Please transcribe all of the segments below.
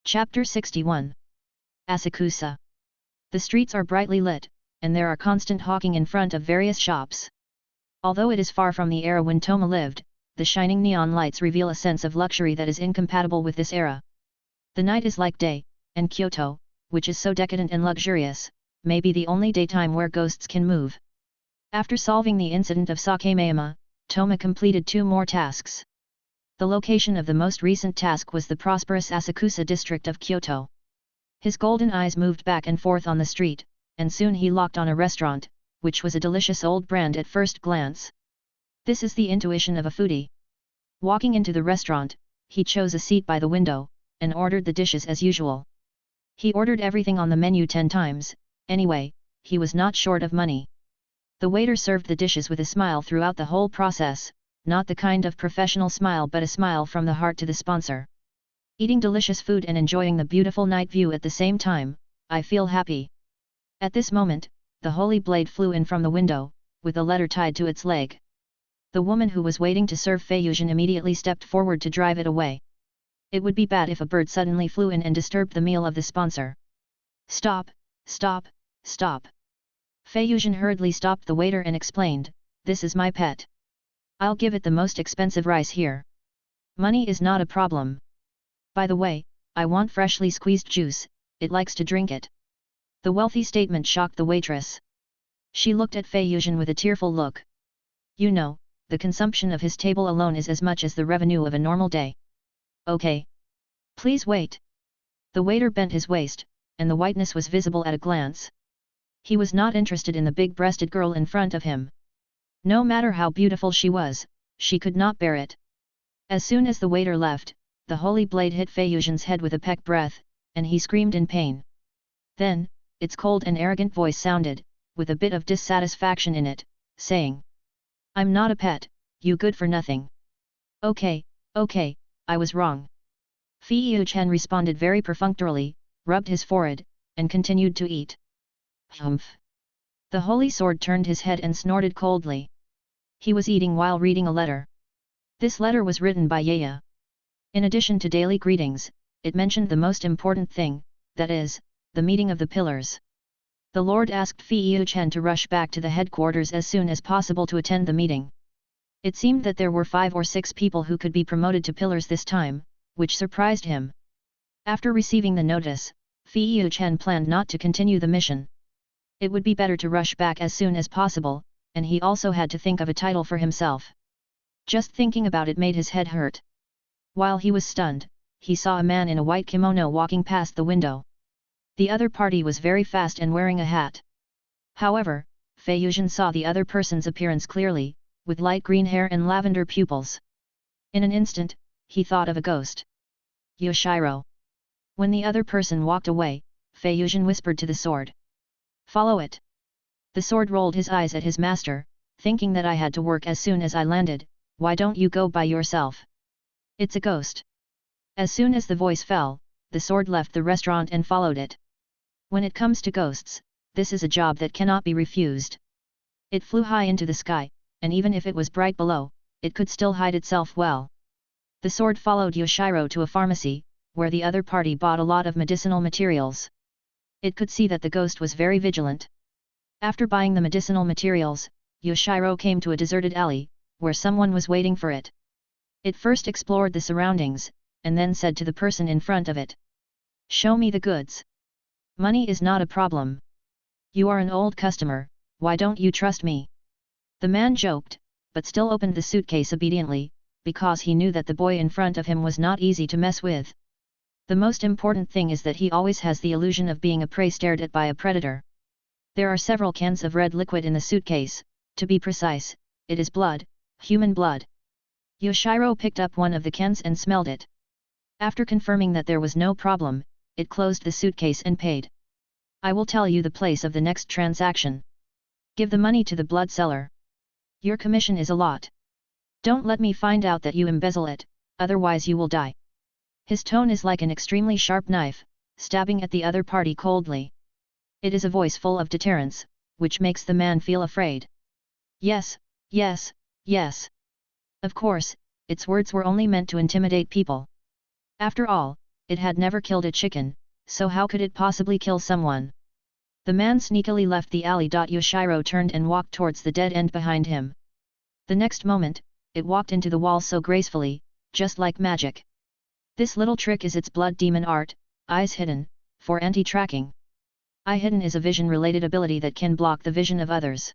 Chapter 61. Asakusa. The streets are brightly lit, and there are constant hawking in front of various shops. Although it is far from the era when Toma lived, the shining neon lights reveal a sense of luxury that is incompatible with this era. The night is like day, and Kyoto, which is so decadent and luxurious, may be the only daytime where ghosts can move. After solving the incident of Sakemeyama, Toma completed 2 more tasks. The location of the most recent task was the prosperous Asakusa district of Kyoto. His golden eyes moved back and forth on the street, and soon he locked on a restaurant, which was a delicious old brand at first glance. This is the intuition of a foodie. Walking into the restaurant, he chose a seat by the window, and ordered the dishes as usual. He ordered everything on the menu 10 times, anyway, he was not short of money. The waiter served the dishes with a smile throughout the whole process, not the kind of professional smile but a smile from the heart to the sponsor. Eating delicious food and enjoying the beautiful night view at the same time, I feel happy. At this moment, the holy blade flew in from the window, with a letter tied to its leg. The woman who was waiting to serve Feiyujan immediately stepped forward to drive it away. It would be bad if a bird suddenly flew in and disturbed the meal of the sponsor. Stop, stop, stop. Feiyujan hurriedly stopped the waiter and explained, "This is my pet. I'll give it the most expensive rice here. Money is not a problem. By the way, I want freshly squeezed juice, it likes to drink it." The wealthy statement shocked the waitress. She looked at Feiyujan with a tearful look. You know, the consumption of his table alone is as much as the revenue of a normal day. Okay. Please wait. The waiter bent his waist, and the whiteness was visible at a glance. He was not interested in the big-breasted girl in front of him. No matter how beautiful she was, she could not bear it. As soon as the waiter left, the holy blade hit Feiyujan's head with a peck breath, and he screamed in pain. Then, its cold and arrogant voice sounded, with a bit of dissatisfaction in it, saying, "I'm not a pet, you good for nothing." Okay, I was wrong. Feiyujan responded very perfunctorily, rubbed his forehead, and continued to eat. Humph! The holy sword turned his head and snorted coldly. He was eating while reading a letter. This letter was written by Yaya. In addition to daily greetings, it mentioned the most important thing, that is, the meeting of the pillars. The Lord asked Feiyujan to rush back to the headquarters as soon as possible to attend the meeting. It seemed that there were 5 or 6 people who could be promoted to pillars this time, which surprised him. After receiving the notice, Feiyujan planned not to continue the mission. It would be better to rush back as soon as possible, and he also had to think of a title for himself. Just thinking about it made his head hurt. While he was stunned, he saw a man in a white kimono walking past the window. The other party was very fast and wearing a hat. However, Feiyujan saw the other person's appearance clearly, with light green hair and lavender pupils. In an instant, he thought of a ghost. Yoshiro. When the other person walked away, Feiyujan whispered to the sword. "Follow it." The sword rolled his eyes at his master, thinking that I had to work as soon as I landed. "Why don't you go by yourself? It's a ghost." As soon as the voice fell, the sword left the restaurant and followed it. When it comes to ghosts, this is a job that cannot be refused. It flew high into the sky, and even if it was bright below, it could still hide itself well. The sword followed Yoshiro to a pharmacy, where the other party bought a lot of medicinal materials. It could see that the ghost was very vigilant. After buying the medicinal materials, Yoshiro came to a deserted alley, where someone was waiting for it. It first explored the surroundings, and then said to the person in front of it, "Show me the goods. Money is not a problem. You are an old customer, why don't you trust me?" The man joked, but still opened the suitcase obediently, because he knew that the boy in front of him was not easy to mess with. The most important thing is that he always has the illusion of being a prey stared at by a predator. There are several cans of red liquid in the suitcase, to be precise, it is blood, human blood. Yoshiro picked up one of the cans and smelled it. After confirming that there was no problem, it closed the suitcase and paid. "I will tell you the place of the next transaction. Give the money to the blood seller. Your commission is a lot. Don't let me find out that you embezzle it, otherwise you will die." His tone is like an extremely sharp knife, stabbing at the other party coldly. It is a voice full of deterrence, which makes the man feel afraid. Yes, yes, yes. Of course, its words were only meant to intimidate people. After all, it had never killed a chicken, so how could it possibly kill someone? The man sneakily left the alley. Yoshiro turned and walked towards the dead end behind him. The next moment, it walked into the wall so gracefully, just like magic. This little trick is its blood demon art, eyes hidden, for anti-tracking. Eye hidden is a vision-related ability that can block the vision of others.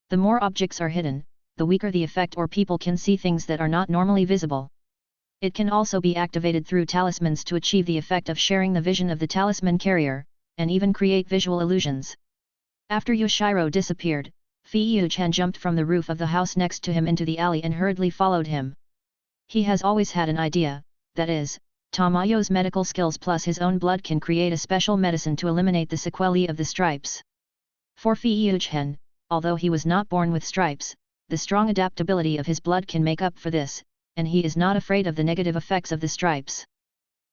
The more objects are hidden, the weaker the effect, or people can see things that are not normally visible. It can also be activated through talismans to achieve the effect of sharing the vision of the talisman carrier, and even create visual illusions. After Yoshiro disappeared, Fei-Yuchen jumped from the roof of the house next to him into the alley and hurriedly followed him. He has always had an idea, that is, Tamayo's medical skills plus his own blood can create a special medicine to eliminate the sequelae of the stripes. For Fei-Yuchen, although he was not born with stripes, the strong adaptability of his blood can make up for this, and he is not afraid of the negative effects of the stripes.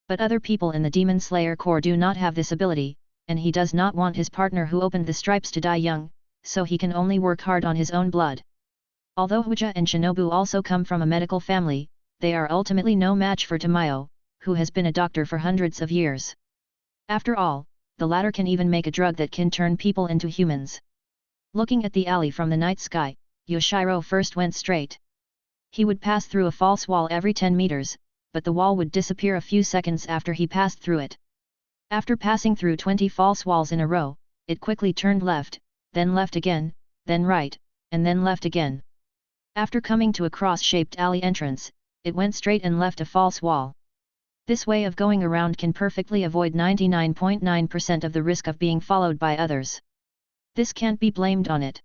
But other people in the Demon Slayer Corps do not have this ability, and he does not want his partner who opened the stripes to die young, so he can only work hard on his own blood. Although Huja and Shinobu also come from a medical family, they are ultimately no match for Tamayo, who has been a doctor for hundreds of years. After all, the latter can even make a drug that can turn people into humans. Looking at the alley from the night sky, Yoshiro first went straight. He would pass through a false wall every 10 meters, but the wall would disappear a few seconds after he passed through it. After passing through 20 false walls in a row, it quickly turned left, then left again, then right, and then left again. After coming to a cross-shaped alley entrance, it went straight and left a false wall. This way of going around can perfectly avoid 99.9% of the risk of being followed by others. This can't be blamed on it.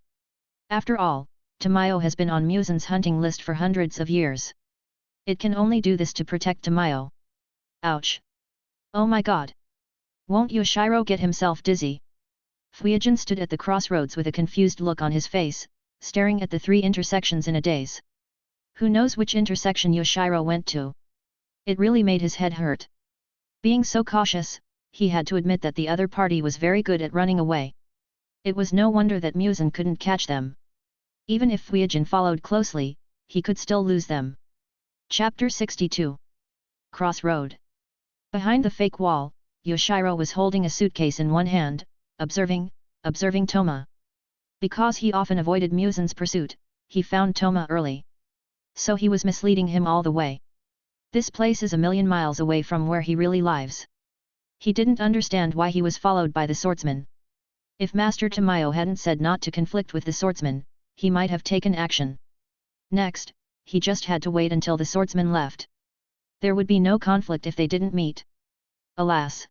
After all, Tamayo has been on Musen's hunting list for hundreds of years. It can only do this to protect Tamayo. Ouch! Oh my god! Won't Yoshiro get himself dizzy? Fuijin stood at the crossroads with a confused look on his face, staring at the 3 intersections in a daze. Who knows which intersection Yoshiro went to? It really made his head hurt. Being so cautious, he had to admit that the other party was very good at running away. It was no wonder that Musen couldn't catch them. Even if Fuijin followed closely, he could still lose them. Chapter 62. Crossroad. Behind the fake wall, Yoshiro was holding a suitcase in one hand, observing Toma. Because he often avoided Musen's pursuit, he found Toma early. So he was misleading him all the way. This place is a million miles away from where he really lives. He didn't understand why he was followed by the swordsman. If Master Tamayo hadn't said not to conflict with the swordsman, he might have taken action. Next, he just had to wait until the swordsman left. There would be no conflict if they didn't meet. Alas!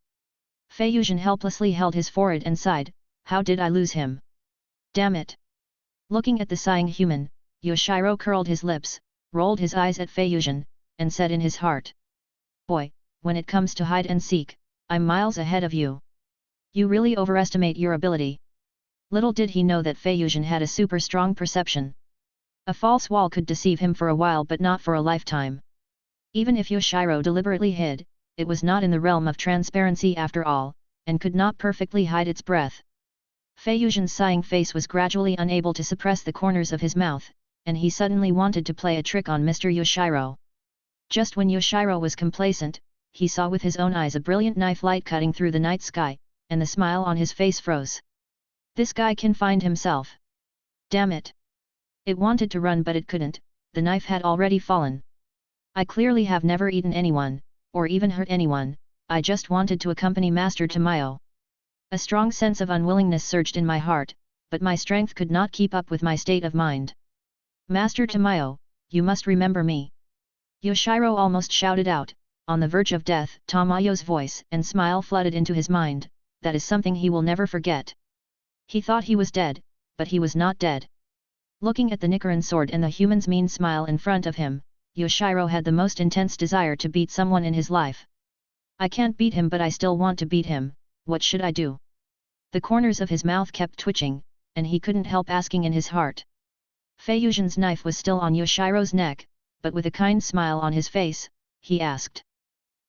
Fei-Yuchen helplessly held his forehead and sighed, how did I lose him? Damn it! Looking at the sighing human, Yoshiro curled his lips, rolled his eyes at Fei-Yuchen, and said in his heart. Boy, when it comes to hide and seek, I'm miles ahead of you. You really overestimate your ability. Little did he know that Fei-Yuchen had a super strong perception. A false wall could deceive him for a while but not for a lifetime. Even if Yoshiro deliberately hid, it was not in the realm of transparency after all, and could not perfectly hide its breath. Fei-Yuchen's sighing face was gradually unable to suppress the corners of his mouth, and he suddenly wanted to play a trick on Mr. Yoshiro. Just when Yoshiro was complacent, he saw with his own eyes a brilliant knife light cutting through the night sky, and the smile on his face froze. This guy can find himself. Damn it! It wanted to run but it couldn't, the knife had already fallen. I clearly have never eaten anyone, or even hurt anyone, I just wanted to accompany Master Tamayo. A strong sense of unwillingness surged in my heart, but my strength could not keep up with my state of mind. Master Tamayo, you must remember me. Yoshiro almost shouted out, on the verge of death. Tamayo's voice and smile flooded into his mind, that is something he will never forget. He thought he was dead, but he was not dead. Looking at the Nichiren sword and the human's mean smile in front of him, Yoshiro had the most intense desire to beat someone in his life. I can't beat him but I still want to beat him, what should I do? The corners of his mouth kept twitching, and he couldn't help asking in his heart. Fei-Yuchen's knife was still on Yoshiro's neck, but with a kind smile on his face, he asked.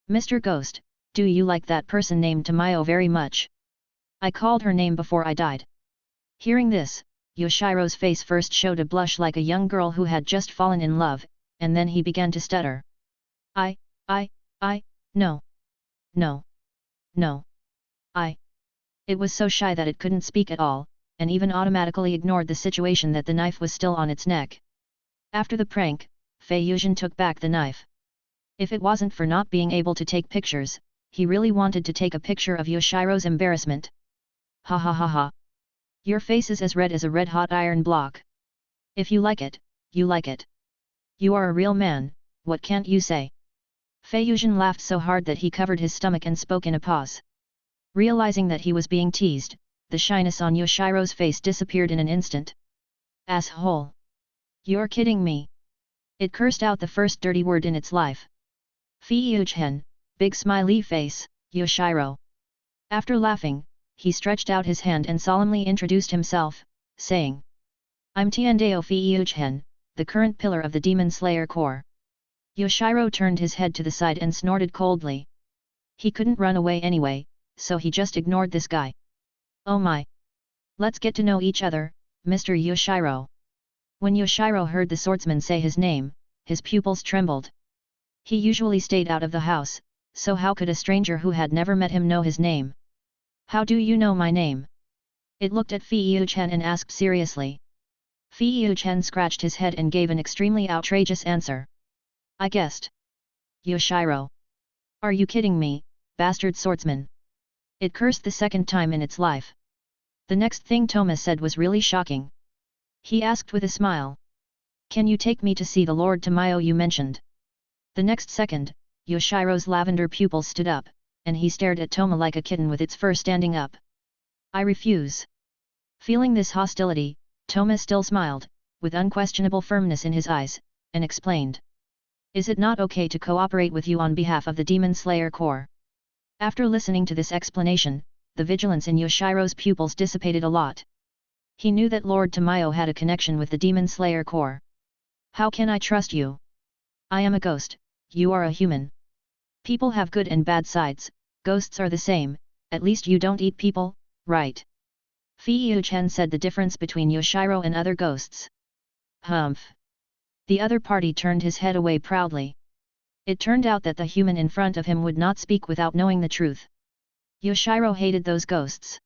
Mr. Ghost, do you like that person named Tamayo very much? I called her name before I died. Hearing this, Yoshiro's face first showed a blush like a young girl who had just fallen in love, and then he began to stutter. No. no. No. It was so shy that it couldn't speak at all, and even automatically ignored the situation that the knife was still on its neck. After the prank, Fei Yuzhen took back the knife. If it wasn't for not being able to take pictures, he really wanted to take a picture of Yoshiro's embarrassment. Ha ha ha ha. Your face is as red as a red-hot iron block. If you like it, you like it. You are a real man, what can't you say? Fei Yuzhen laughed so hard that he covered his stomach and spoke in a pause. Realizing that he was being teased, the shyness on Yoshiro's face disappeared in an instant. Asshole! You're kidding me! It cursed out the first dirty word in its life. Fei Yuzhen, big smiley face, Yoshiro. After laughing, he stretched out his hand and solemnly introduced himself, saying, I'm Tiandao Fei Yuzhen, the current pillar of the Demon Slayer Corps. Yoshiro turned his head to the side and snorted coldly. He couldn't run away anyway, so he just ignored this guy. Oh my! Let's get to know each other, Mr. Yoshiro. When Yoshiro heard the swordsman say his name, his pupils trembled. He usually stayed out of the house, so how could a stranger who had never met him know his name? How do you know my name? It looked at Fei Yuzhen and asked seriously. Fei Yuzhen scratched his head and gave an extremely outrageous answer. I guessed. Yoshiro. Are you kidding me, bastard swordsman? It cursed the second time in its life. The next thing Toma said was really shocking. He asked with a smile. Can you take me to see the Lord Tamayo you mentioned? The next second, Yoshiro's lavender pupils stood up, and he stared at Toma like a kitten with its fur standing up. I refuse. Feeling this hostility, Toma still smiled, with unquestionable firmness in his eyes, and explained. Is it not okay to cooperate with you on behalf of the Demon Slayer Corps? After listening to this explanation, the vigilance in Yoshiro's pupils dissipated a lot. He knew that Lord Tamayo had a connection with the Demon Slayer Corps. How can I trust you? I am a ghost, you are a human. People have good and bad sides, ghosts are the same, at least you don't eat people, right? Fei Yuzhen said the difference between Yoshiro and other ghosts. Humph. The other party turned his head away proudly. It turned out that the human in front of him would not speak without knowing the truth. Yoshiro hated those ghosts.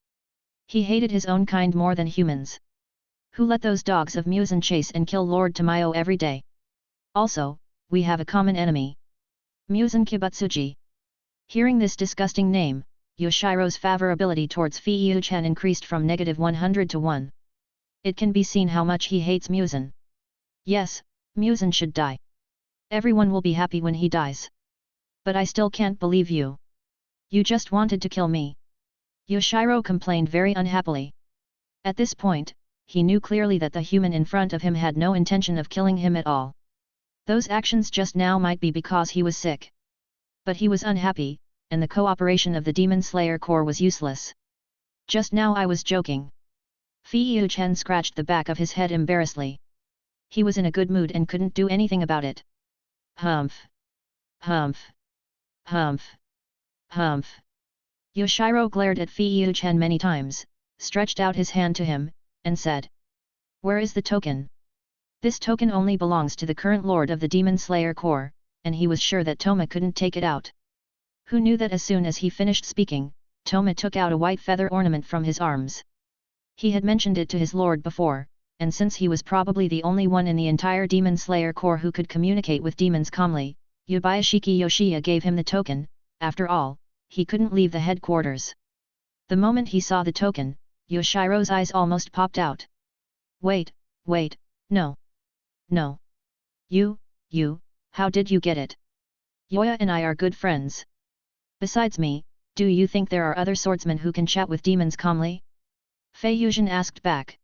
He hated his own kind more than humans. Who let those dogs of Muzan chase and kill Lord Tamayo every day? Also, we have a common enemy. Muzan Kibutsuji. Hearing this disgusting name, Yoshiro's favorability towards Fei Yuzhen increased from -100 to 1. It can be seen how much he hates Muzan. Yes, Muzan should die. Everyone will be happy when he dies. But I still can't believe you. You just wanted to kill me. Yoshiro complained very unhappily. At this point, he knew clearly that the human in front of him had no intention of killing him at all. Those actions just now might be because he was sick. But he was unhappy, and the cooperation of the Demon Slayer Corps was useless. Just now I was joking. Fei Yuzhen scratched the back of his head embarrassedly. He was in a good mood and couldn't do anything about it. Humph. Humph. Humph. Humph. Yoshiro glared at Fei Yuzhen many times, stretched out his hand to him, and said. Where is the token? This token only belongs to the current lord of the Demon Slayer Corps, and he was sure that Toma couldn't take it out. Who knew that as soon as he finished speaking, Toma took out a white feather ornament from his arms. He had mentioned it to his lord before, and since he was probably the only one in the entire Demon Slayer Corps who could communicate with demons calmly, Yabayashiki Yoshiya gave him the token. After all, he couldn't leave the headquarters. The moment he saw the token, Yoshiro's eyes almost popped out. Wait, no. No. You, how did you get it? Yoya and I are good friends. Besides me, do you think there are other swordsmen who can chat with demons calmly? Fei Yuzhen asked back.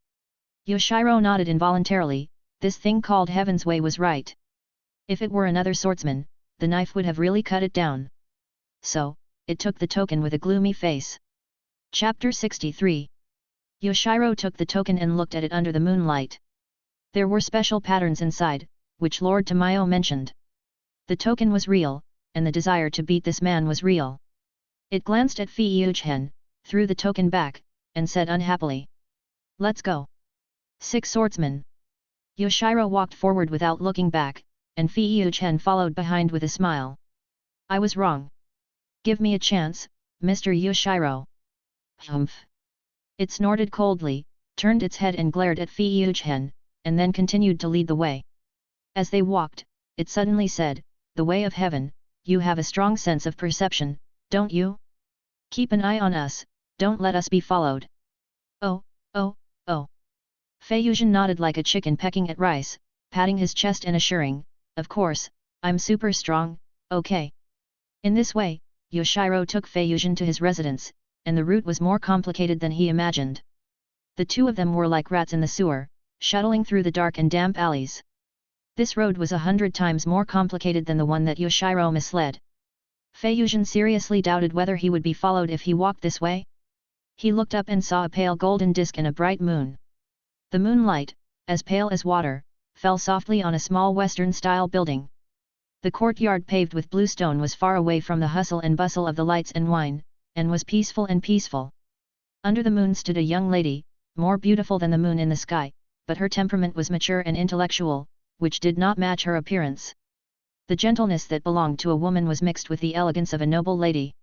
Yoshiro nodded involuntarily, this thing called Heaven's Way was right. If it were another swordsman, the knife would have really cut it down. So, it took the token with a gloomy face. Chapter 63. Yoshiro took the token and looked at it under the moonlight. There were special patterns inside, which Lord Tamayo mentioned. The token was real, and the desire to beat this man was real. It glanced at Fei Yuzhen, threw the token back, and said unhappily. Let's go. 6 swordsmen. Yoshiro walked forward without looking back, and Fei Yuzhen followed behind with a smile. I was wrong. Give me a chance, Mr. Yoshiro. Humph. It snorted coldly, turned its head and glared at Fei-Yuchen, and then continued to lead the way. As they walked, it suddenly said, "The way of heaven, you have a strong sense of perception, don't you? Keep an eye on us, don't let us be followed." "Oh, oh, oh." Fei-Yuchen nodded like a chicken pecking at rice, patting his chest and assuring, "Of course, I'm super strong, okay." In this way, Yoshiro took Fei-Yuchen to his residence, and the route was more complicated than he imagined. The two of them were like rats in the sewer, shuttling through the dark and damp alleys. This road was 100 times more complicated than the one that Yoshiro misled. Fei-Yuchen seriously doubted whether he would be followed if he walked this way. He looked up and saw a pale golden disk and a bright moon. The moonlight, as pale as water, fell softly on a small Western-style building. The courtyard paved with blue stone was far away from the hustle and bustle of the lights and wine, and was peaceful and peaceful. Under the moon stood a young lady, more beautiful than the moon in the sky, but her temperament was mature and intellectual, which did not match her appearance. The gentleness that belonged to a woman was mixed with the elegance of a noble lady.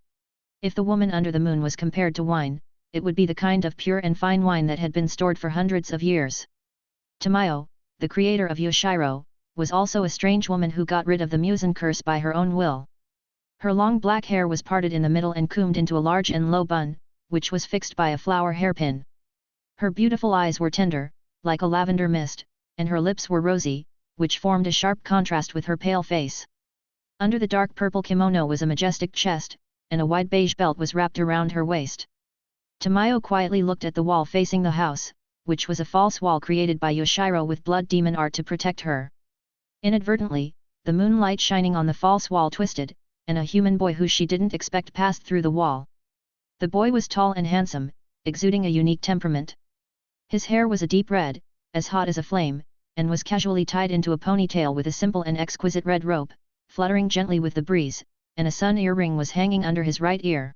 If the woman under the moon was compared to wine, it would be the kind of pure and fine wine that had been stored for hundreds of years. Tamayo, the creator of Yoshiro, was also a strange woman who got rid of the Musen curse by her own will. Her long black hair was parted in the middle and combed into a large and low bun, which was fixed by a flower hairpin. Her beautiful eyes were tender, like a lavender mist, and her lips were rosy, which formed a sharp contrast with her pale face. Under the dark purple kimono was a majestic chest, and a wide beige belt was wrapped around her waist. Tamayo quietly looked at the wall facing the house, which was a false wall created by Yoshiro with blood demon art to protect her. Inadvertently, the moonlight shining on the false wall twisted, and a human boy who she didn't expect passed through the wall. The boy was tall and handsome, exuding a unique temperament. His hair was a deep red, as hot as a flame, and was casually tied into a ponytail with a simple and exquisite red rope, fluttering gently with the breeze, and a sun earring was hanging under his right ear.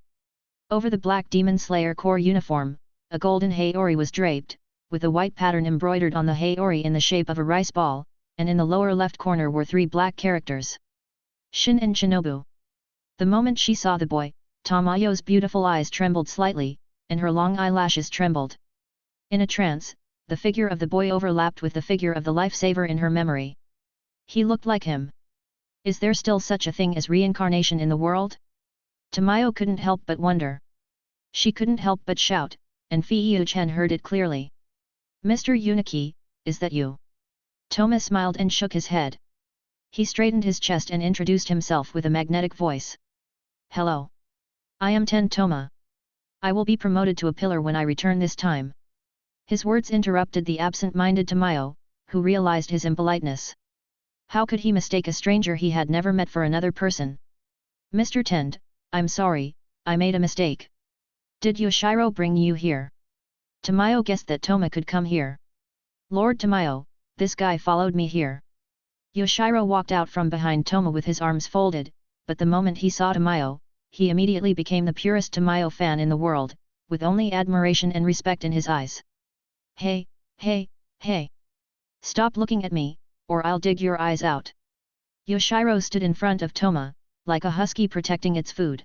Over the black demon slayer corps uniform, a golden haori was draped, with a white pattern embroidered on the haori in the shape of a rice ball, and in the lower left corner were 3 black characters: Shin and Shinobu. The moment she saw the boy, Tamayo's beautiful eyes trembled slightly, and her long eyelashes trembled. In a trance, the figure of the boy overlapped with the figure of the lifesaver in her memory. He looked like him. Is there still such a thing as reincarnation in the world? Tamayo couldn't help but wonder. She couldn't help but shout, and Fei-Yuchen heard it clearly. "Mr. Uniki, is that you?" Toma smiled and shook his head. He straightened his chest and introduced himself with a magnetic voice. "Hello. I am Toma. I will be promoted to a pillar when I return this time." His words interrupted the absent-minded Tamayo, who realized his impoliteness. How could he mistake a stranger he had never met for another person? "Mr. Tend, I'm sorry, I made a mistake. Did Yoshiro bring you here?" Tamayo guessed that Toma could come here. "Lord Tamayo, this guy followed me here." Yoshiro walked out from behind Toma with his arms folded, but the moment he saw Tamayo, he immediately became the purest Tamayo fan in the world, with only admiration and respect in his eyes. "Hey, hey, hey! Stop looking at me, or I'll dig your eyes out." Yoshiro stood in front of Toma, like a husky protecting its food.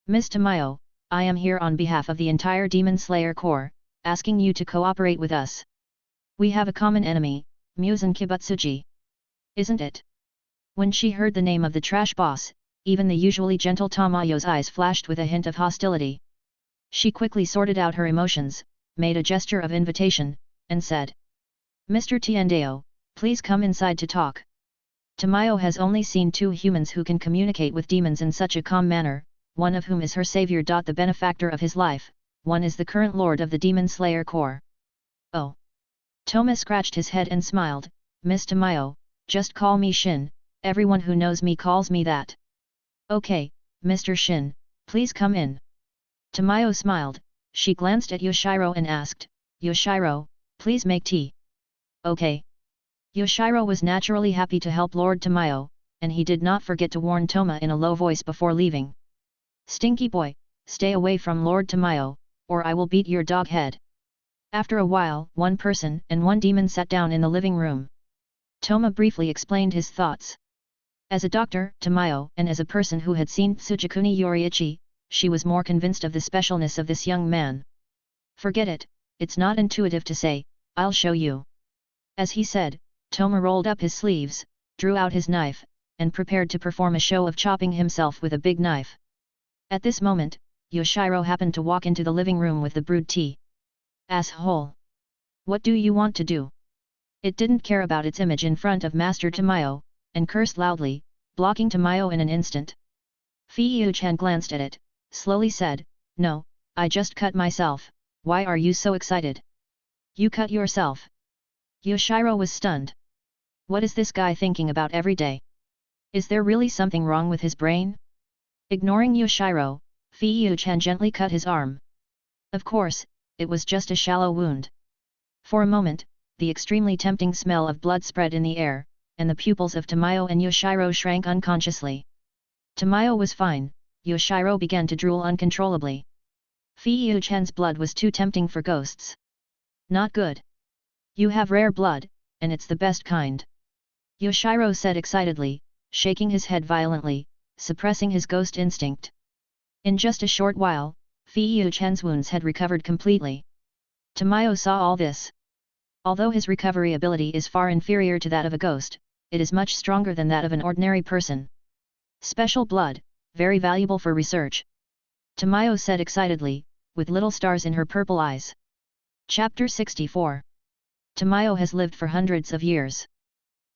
"Miss Tamayo, I am here on behalf of the entire Demon Slayer Corps, asking you to cooperate with us. We have a common enemy, Musen Kibutsuji. Isn't it?" When she heard the name of the trash boss, even the usually gentle Tamayo's eyes flashed with a hint of hostility. She quickly sorted out her emotions, made a gesture of invitation, and said, "Mr. Tiendeo, please come inside to talk." Tamayo has only seen 2 humans who can communicate with demons in such a calm manner, one of whom is her savior. The benefactor of his life, one is the current lord of the Demon Slayer Corps. "Oh." Toma scratched his head and smiled, "Miss Tamayo, just call me Shin, everyone who knows me calls me that." "Okay, Mr. Shin, please come in." Tamayo smiled, she glanced at Yoshiro and asked, "Yoshiro, please make tea." "Okay." Yoshiro was naturally happy to help Lord Tamayo, and he did not forget to warn Toma in a low voice before leaving. "Stinky boy, stay away from Lord Tamayo, or I will beat your dog head." After a while, 1 person and 1 demon sat down in the living room. Toma briefly explained his thoughts. As a doctor, Tamayo, and as a person who had seen Tsujikuni Yoriichi, she was more convinced of the specialness of this young man. Forget it, it's not intuitive to say, I'll show you. As he said, Toma rolled up his sleeves, drew out his knife, and prepared to perform a show of chopping himself with a big knife. At this moment, Yoshiro happened to walk into the living room with the brewed tea. Asshole! What do you want to do? It didn't care about its image in front of Master Tamayo, and cursed loudly, blocking Tamayo in an instant. Fei-Yu-chan glanced at it, slowly said, No, I just cut myself, why are you so excited? You cut yourself? Yoshiro was stunned. What is this guy thinking about every day? Is there really something wrong with his brain? Ignoring Yoshiro, Fei-Yu-chan gently cut his arm. Of course, it was just a shallow wound. For a moment, the extremely tempting smell of blood spread in the air, and the pupils of Tamayo and Yoshiro shrank unconsciously. Tamayo was fine, Yoshiro began to drool uncontrollably. Fei-Yu-chan's blood was too tempting for ghosts. Not good. You have rare blood, and it's the best kind. Yoshiro said excitedly, shaking his head violently, suppressing his ghost instinct. In just a short while, Fei-Yu-chan's wounds had recovered completely. Tamayo saw all this. Although his recovery ability is far inferior to that of a ghost, it is much stronger than that of an ordinary person. Special blood, very valuable for research. Tamayo said excitedly, with little stars in her purple eyes. Chapter 64. Tamayo has lived for hundreds of years.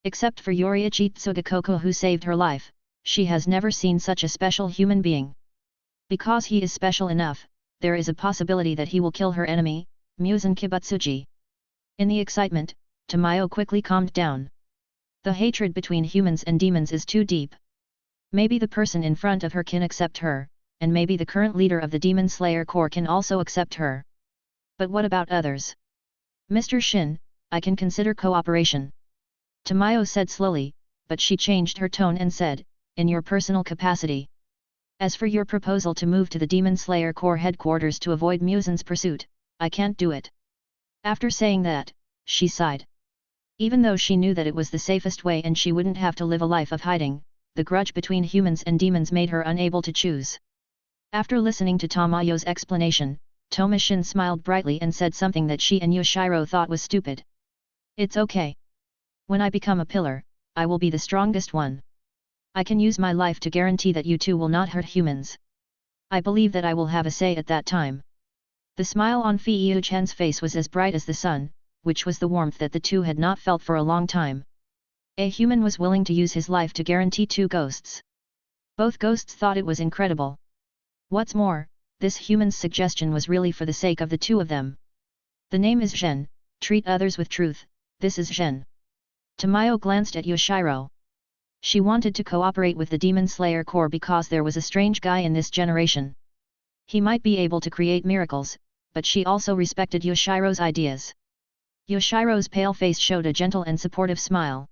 Except for Yoriichi Tsugakoko who saved her life, she has never seen such a special human being. Because he is special enough, there is a possibility that he will kill her enemy, Muzan Kibutsuji. In the excitement, Tamayo quickly calmed down. The hatred between humans and demons is too deep. Maybe the person in front of her can accept her, and maybe the current leader of the Demon Slayer Corps can also accept her. But what about others? Mr. Shin, I can consider cooperation. Tamayo said slowly, but she changed her tone and said, in your personal capacity. As for your proposal to move to the Demon Slayer Corps headquarters to avoid Muzan's pursuit, I can't do it. After saying that, she sighed. Even though she knew that it was the safest way and she wouldn't have to live a life of hiding, the grudge between humans and demons made her unable to choose. After listening to Tamayo's explanation, Tomashin smiled brightly and said something that she and Yoshiro thought was stupid. It's okay. When I become a pillar, I will be the strongest one. I can use my life to guarantee that you two will not hurt humans. I believe that I will have a say at that time. The smile on Fei-Yu-chan's face was as bright as the sun, which was the warmth that the two had not felt for a long time. A human was willing to use his life to guarantee two ghosts. Both ghosts thought it was incredible. What's more, this human's suggestion was really for the sake of the two of them. The name is Zhen, treat others with truth, this is Zhen. Tamayo glanced at Yoshiro. She wanted to cooperate with the Demon Slayer Corps because there was a strange guy in this generation. He might be able to create miracles, but she also respected Yoshiro's ideas. Yoshiro's pale face showed a gentle and supportive smile.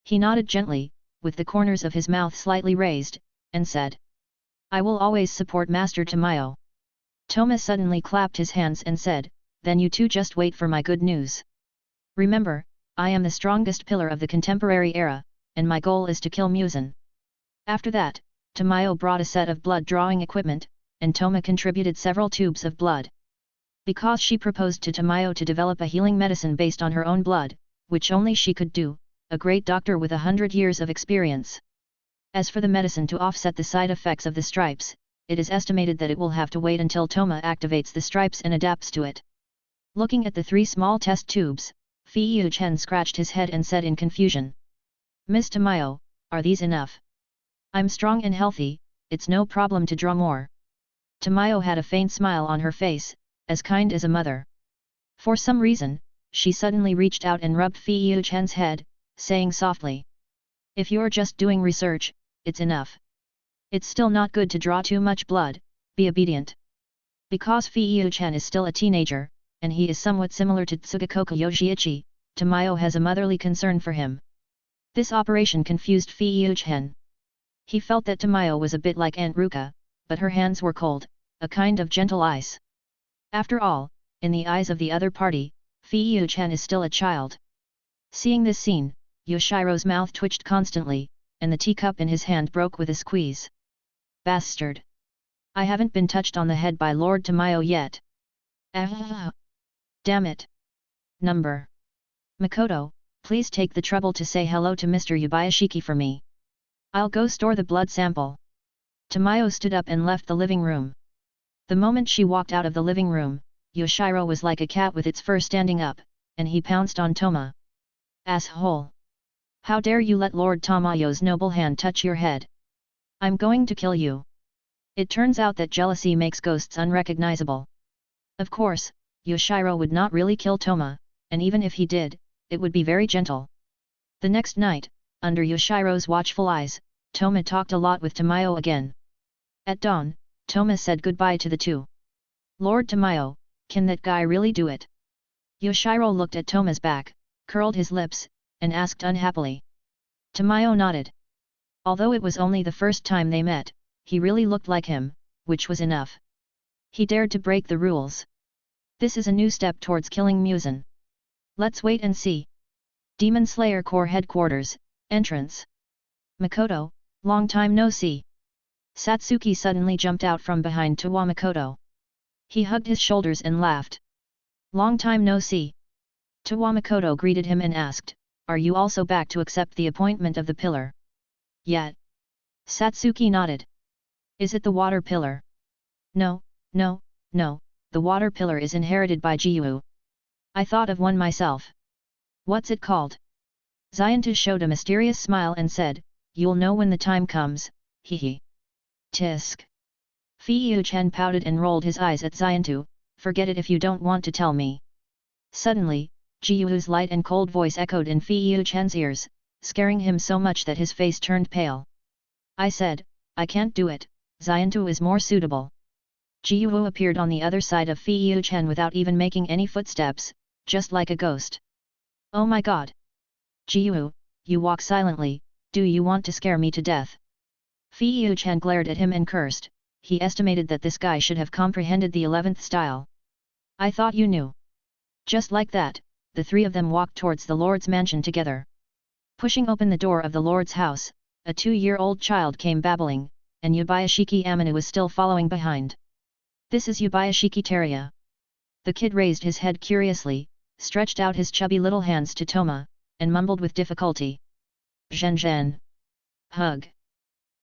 He nodded gently, with the corners of his mouth slightly raised, and said, I will always support Master Tamayo. Toma suddenly clapped his hands and said, then you two just wait for my good news. Remember, I am the strongest pillar of the contemporary era, and my goal is to kill Muzan. After that, Tamayo brought a set of blood-drawing equipment, and Toma contributed several tubes of blood. Because she proposed to Tamayo to develop a healing medicine based on her own blood, which only she could do, a great doctor with 100 years of experience. As for the medicine to offset the side effects of the stripes, it is estimated that it will have to wait until Toma activates the stripes and adapts to it. Looking at the 3 small test tubes, Fei-Yu-chen scratched his head and said in confusion. Miss Tamayo, are these enough? I'm strong and healthy, it's no problem to draw more. Tamayo had a faint smile on her face, as kind as a mother. For some reason, she suddenly reached out and rubbed Fei-Yu-chan's head, saying softly. If you're just doing research, it's enough. It's still not good to draw too much blood, be obedient. Because Fei-Yu-chan is still a teenager, and he is somewhat similar to Tsugakoko Yoshiichi, Tamayo has a motherly concern for him. This operation confused Fei-Yu-chan. He felt that Tamayo was a bit like Aunt Ruka, but her hands were cold, a kind of gentle ice. After all, in the eyes of the other party, Fei-Yu-chan is still a child. Seeing this scene, Yoshiro's mouth twitched constantly, and the teacup in his hand broke with a squeeze. Bastard! I haven't been touched on the head by Lord Tamayo yet. Ah! Damn it! Number. Makoto, please take the trouble to say hello to Mr. Yubayashiki for me. I'll go store the blood sample. Tamayo stood up and left the living room. The moment she walked out of the living room, Yoshiro was like a cat with its fur standing up, and he pounced on Toma. Asshole! How dare you let Lord Tamayo's noble hand touch your head? I'm going to kill you. It turns out that jealousy makes ghosts unrecognizable. Of course, Yoshiro would not really kill Toma, and even if he did, it would be very gentle. The next night, under Yoshiro's watchful eyes, Toma talked a lot with Tamayo again. At dawn, Toma said goodbye to the two. Lord Tamayo, can that guy really do it? Yoshiro looked at Toma's back, curled his lips, and asked unhappily. Tamayo nodded. Although it was only the first time they met, he really looked like him, which was enough. He dared to break the rules. This is a new step towards killing Muzan. Let's wait and see. Demon Slayer Corps Headquarters, entrance. Makoto, long time no see. Satsuki suddenly jumped out from behind Towa Makoto. He hugged his shoulders and laughed. Long time no see. Towa Makoto greeted him and asked, are you also back to accept the appointment of the pillar? Yeah. Satsuki nodded. Is it the water pillar? No, no, no, the water pillar is inherited by Jiyu. I thought of one myself. What's it called? Xiantu showed a mysterious smile and said, you'll know when the time comes, hehe. Tisk. Fei Chen pouted and rolled his eyes at Xiantu, forget it if you don't want to tell me. Suddenly, Jiyu's light and cold voice echoed in Fei Chen's ears, scaring him so much that his face turned pale. I said, I can't do it, Xiantu is more suitable. Jiyu appeared on the other side of Fei Chen without even making any footsteps, just like a ghost. Oh my god! Jiyu, you walk silently, do you want to scare me to death? Fei Chen glared at him and cursed, he estimated that this guy should have comprehended the 11th style. I thought you knew. Just like that, the three of them walked towards the Lord's mansion together. Pushing open the door of the Lord's house, a 2-year-old child came babbling, and Yubayashiki Amano was still following behind. This is Yubayashiki Teria. The kid raised his head curiously, stretched out his chubby little hands to Toma, and mumbled with difficulty. Zhen. Hug.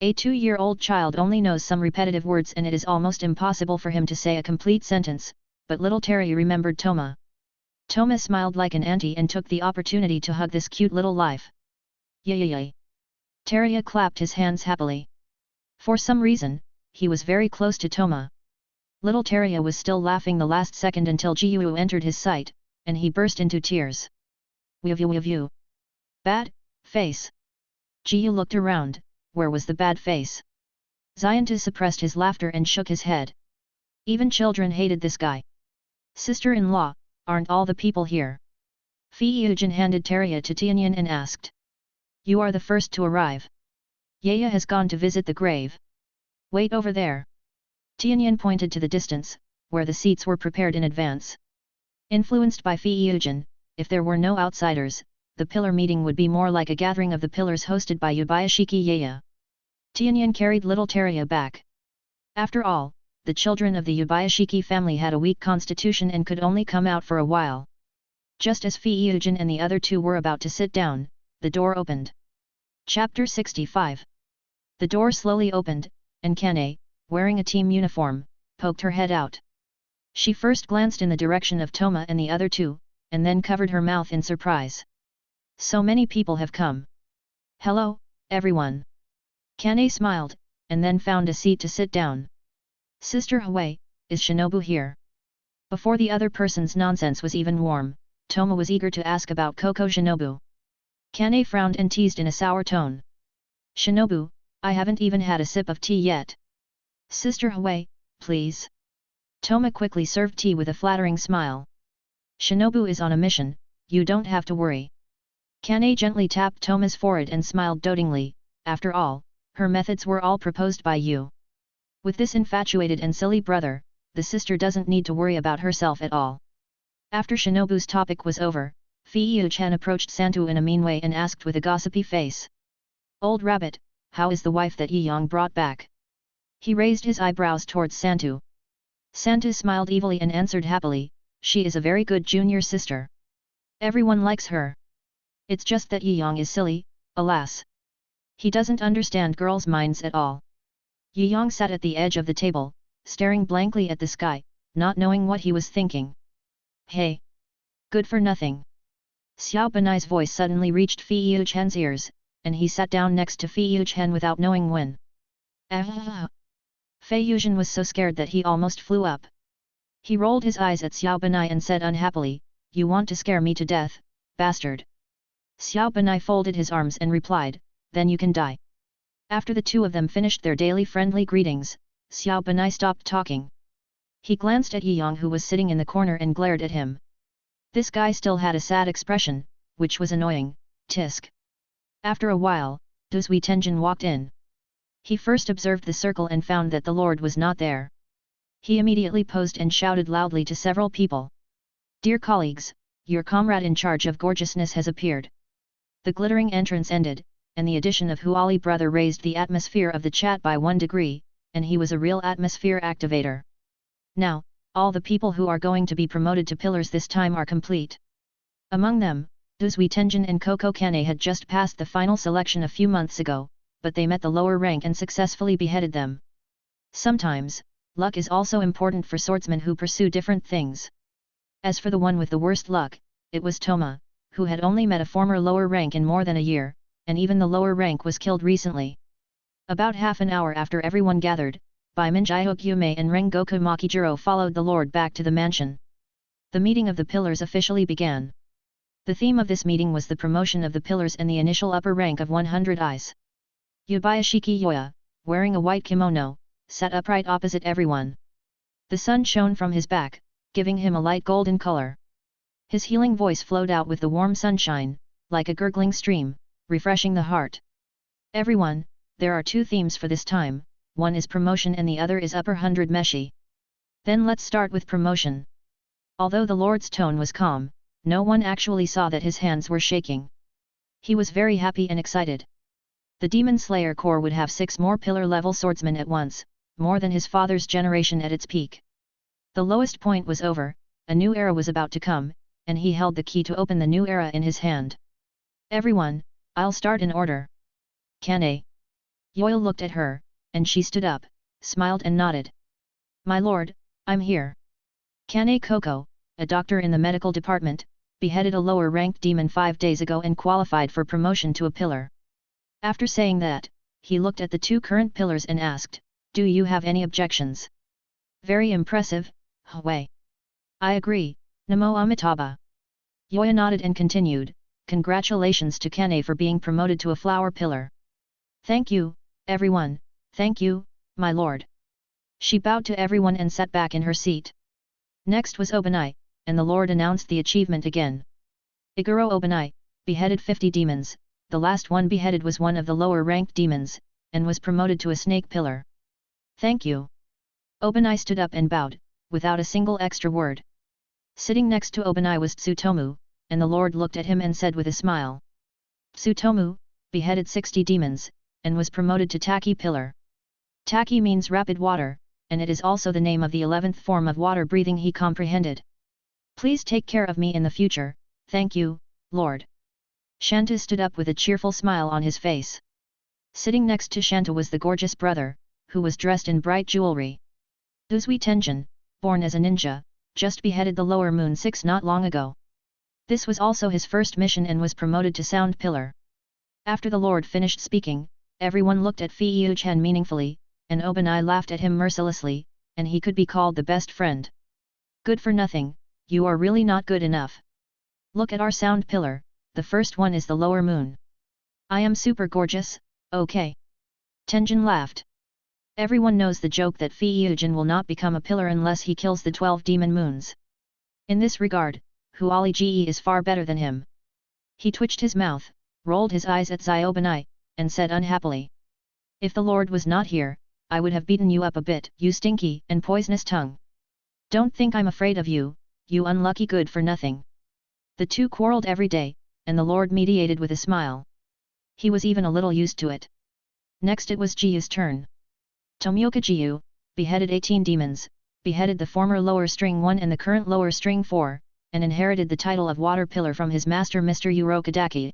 A 2-year-old child only knows some repetitive words and it is almost impossible for him to say a complete sentence, but little Terry remembered Toma. Toma smiled like an auntie and took the opportunity to hug this cute little life. Yay! Terry clapped his hands happily. For some reason, he was very close to Toma. Little Terry was still laughing the last second until Jiyu entered his sight, and he burst into tears. Weev. Bad face. Jiyu looked around, where was the bad face? Xiantu suppressed his laughter and shook his head. Even children hated this guy. Sister-in-law, aren't all the people here? Fei Yujin handed Teria to Tianyan and asked. You are the first to arrive. Yaya has gone to visit the grave. Wait over there. Tianyan pointed to the distance, where the seats were prepared in advance. Influenced by Fei Yujin, if there were no outsiders, the pillar meeting would be more like a gathering of the pillars hosted by Yubayashiki Yaya. Tianyan carried little Teria back. After all, the children of the Yubayashiki family had a weak constitution and could only come out for a while. Just as Fei Yujin and the other two were about to sit down, the door opened. Chapter 65. The door slowly opened, and Kane, wearing a team uniform, poked her head out. She first glanced in the direction of Toma and the other two, and then covered her mouth in surprise. So many people have come. Hello, everyone. Kane smiled, and then found a seat to sit down. Sister Hui, is Shinobu here? Before the other person's nonsense was even warm, Toma was eager to ask about Koko Shinobu. Kane frowned and teased in a sour tone. Shinobu, I haven't even had a sip of tea yet. Sister Hui, please. Toma quickly served tea with a flattering smile. Shinobu is on a mission, you don't have to worry. Kane gently tapped Toma's forehead and smiled dotingly, after all, her methods were all proposed by you. With this infatuated and silly brother, the sister doesn't need to worry about herself at all. After Shinobu's topic was over, Fei Chen approached Santu in a mean way and asked with a gossipy face. Old rabbit, how is the wife that Yang brought back? He raised his eyebrows towards Santu. Santu smiled evilly and answered happily, she is a very good junior sister. Everyone likes her. It's just that Yang is silly, alas. He doesn't understand girls' minds at all. Yang sat at the edge of the table, staring blankly at the sky, not knowing what he was thinking. Hey! Good for nothing. Xiao Benai's voice suddenly reached Fei Yuchen's ears, and he sat down next to Fei Yuchen without knowing when. Ah! Fei Yuzhen was so scared that he almost flew up. He rolled his eyes at Xiao Benai and said unhappily, you want to scare me to death, bastard. Xiao Benai folded his arms and replied, then you can die. After the two of them finished their daily friendly greetings, Xiao Benai stopped talking. He glanced at Yang who was sitting in the corner and glared at him. This guy still had a sad expression, which was annoying. Tisk. After a while, Duzui Tenjin walked in. He first observed the circle and found that the Lord was not there. He immediately posed and shouted loudly to several people. Dear colleagues, your comrade in charge of gorgeousness has appeared. The glittering entrance ended, and the addition of Huali brother raised the atmosphere of the chat by 1 degree, and he was a real atmosphere activator. Now, all the people who are going to be promoted to pillars this time are complete. Among them, Duzui Tenjin and Koko Kane had just passed the final selection a few months ago, but they met the lower rank and successfully beheaded them. Sometimes, luck is also important for swordsmen who pursue different things. As for the one with the worst luck, it was Toma, who had only met a former lower rank in more than a year, and even the lower rank was killed recently. About half an hour after everyone gathered, Bai Minjihook Yume and Rengoku Makijiro followed the Lord back to the mansion. The meeting of the pillars officially began. The theme of this meeting was the promotion of the pillars and the initial upper rank of 100 eyes. Yubayashiki Yoya, wearing a white kimono, sat upright opposite everyone. The sun shone from his back, giving him a light golden color. His healing voice flowed out with the warm sunshine, like a gurgling stream, refreshing the heart. Everyone, there are two themes for this time, one is promotion and the other is upper 100 meshi. Then let's start with promotion. Although the Lord's tone was calm, no one actually saw that his hands were shaking. He was very happy and excited. The Demon Slayer Corps would have 6 more pillar-level swordsmen at once, more than his father's generation at its peak. The lowest point was over, a new era was about to come, and he held the key to open the new era in his hand. Everyone, I'll start in order. Kane. Yoil looked at her, and she stood up, smiled and nodded. My lord, I'm here. Kane Koko, a doctor in the medical department, beheaded a lower-ranked demon 5 days ago and qualified for promotion to a pillar. After saying that, he looked at the 2 current pillars and asked, do you have any objections? Very impressive, Hui. I agree, Namo Amitabha. Yoya nodded and continued, congratulations to Kane for being promoted to a flower pillar. Thank you, everyone, thank you, my lord. She bowed to everyone and sat back in her seat. Next was Obanai, and the lord announced the achievement again. Iguro Obanai, beheaded 50 demons, the last one beheaded was one of the lower-ranked demons, and was promoted to a snake pillar. Thank you. Obanai stood up and bowed, without a single extra word. Sitting next to Obanai was Tsutomu, and the lord looked at him and said with a smile. Tsutomu, beheaded 60 demons, and was promoted to Taki pillar. Taki means rapid water, and it is also the name of the 11th form of water breathing he comprehended. Please take care of me in the future, thank you, lord. Shanta stood up with a cheerful smile on his face. Sitting next to Shanta was the gorgeous brother, who was dressed in bright jewelry. Duzui Tenjin, born as a ninja, just beheaded the lower moon 6 not long ago. This was also his first mission and was promoted to sound pillar. After the lord finished speaking, everyone looked at Fei Yuchen meaningfully, and Obanai laughed at him mercilessly, and he could be called the best friend. Good for nothing, you are really not good enough. Look at our sound pillar, the first one is the lower moon. I am super gorgeous, okay. Tenjin laughed. Everyone knows the joke that Fei Yujin will not become a pillar unless he kills the 12 demon moons. In this regard, Huali Ge is far better than him. He twitched his mouth, rolled his eyes at Ziobanai, and said unhappily. If the Lord was not here, I would have beaten you up a bit, you stinky and poisonous tongue. Don't think I'm afraid of you, you unlucky good for nothing. The two quarreled every day, and the Lord mediated with a smile. He was even a little used to it. Next it was Jiyu's turn. Tomioka Jiyu beheaded 18 demons, beheaded the former lower string 1 and the current lower string 4, and inherited the title of Water Pillar from his master Mr. Urokadaki.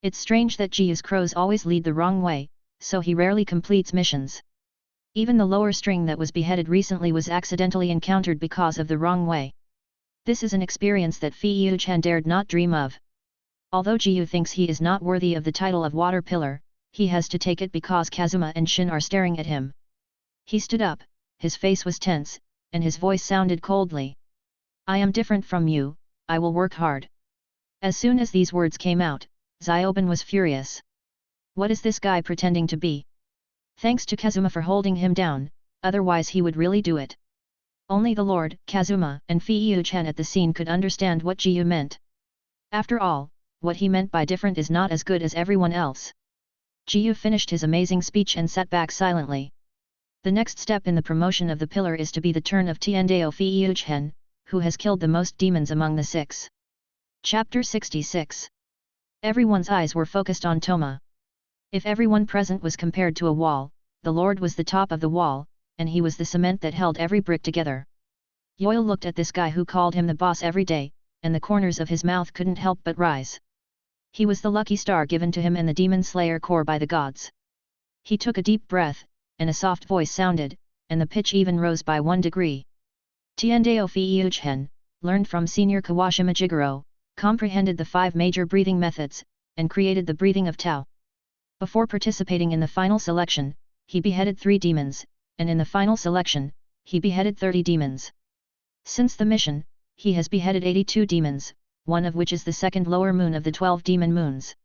It's strange that Jiyu's crows always lead the wrong way, so he rarely completes missions. Even the lower string that was beheaded recently was accidentally encountered because of the wrong way. This is an experience that Fi Yuchan dared not dream of. Although Jiyu thinks he is not worthy of the title of Water Pillar, he has to take it because Kazuma and Shin are staring at him. He stood up, his face was tense, and his voice sounded coldly. I am different from you, I will work hard. As soon as these words came out, Zyobin was furious. What is this guy pretending to be? Thanks to Kazuma for holding him down, otherwise he would really do it. Only the Lord, Kazuma, and Fei-Yu-chan at the scene could understand what Jiyu meant. After all, what he meant by different is not as good as everyone else. Jiyu finished his amazing speech and sat back silently. The next step in the promotion of the pillar is to be the turn of Tiandao Fei-Yu-chen, who has killed the most demons among the 6. Chapter 66. Everyone's eyes were focused on Toma. If everyone present was compared to a wall, the Lord was the top of the wall, and he was the cement that held every brick together. Yoil looked at this guy who called him the boss every day, and the corners of his mouth couldn't help but rise. He was the lucky star given to him and the demon slayer core by the gods. He took a deep breath, and a soft voice sounded, and the pitch even rose by 1 degree. Tiandao Fei-Yu-chen, learned from Senior Kawashima Jigoro, comprehended the 5 major breathing methods, and created the breathing of Tao. Before participating in the final selection, he beheaded 3 demons, and in the final selection, he beheaded 30 demons. Since the mission, he has beheaded 82 demons, one of which is the second lower moon of the 12 demon moons.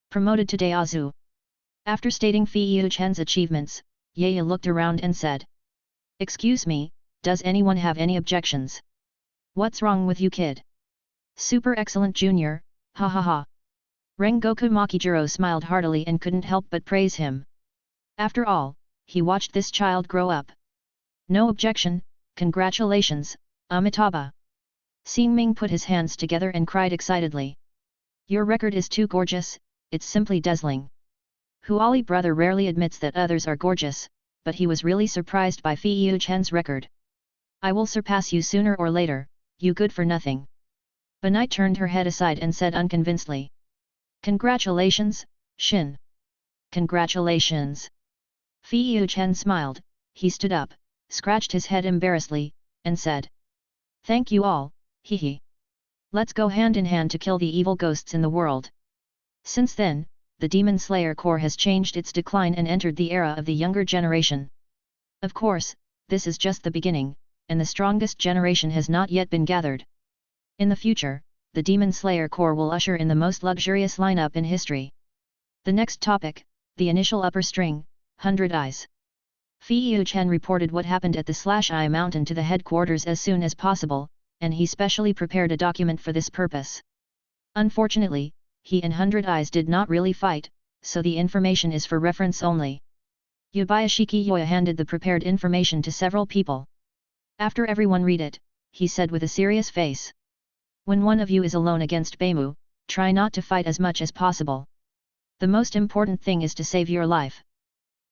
Promoted to Daozu. After stating Fei-Yu-chan's achievements, Yaya looked around and said, "Excuse me, does anyone have any objections? What's wrong with you, kid? Super excellent junior, ha ha ha." Rengoku Makijiro smiled heartily and couldn't help but praise him. After all, he watched this child grow up. No objection, congratulations, Amitabha. Xingming put his hands together and cried excitedly. Your record is too gorgeous, it's simply dazzling. Huali brother rarely admits that others are gorgeous, but he was really surprised by Fei-Yu-chan's record. I will surpass you sooner or later, you good for nothing. Banai turned her head aside and said unconvincedly. Congratulations, Shin. Congratulations. Fei-Yu-chen smiled, he stood up, scratched his head embarrassedly, and said. Thank you all, hee hee. Let's go hand in hand to kill the evil ghosts in the world. Since then, the Demon Slayer Corps has changed its decline and entered the era of the younger generation. Of course, this is just the beginning, and the strongest generation has not yet been gathered. In the future, the Demon Slayer Corps will usher in the most luxurious lineup in history. The next topic, the initial upper string, 100 Eyes. Fei-Yu-chen reported what happened at the /I mountain to the headquarters as soon as possible, and he specially prepared a document for this purpose. Unfortunately, he and 100 Eyes did not really fight, so the information is for reference only. Yubayashiki Yoya handed the prepared information to several people. After everyone read it, he said with a serious face. When one of you is alone against Beimu, try not to fight as much as possible. The most important thing is to save your life.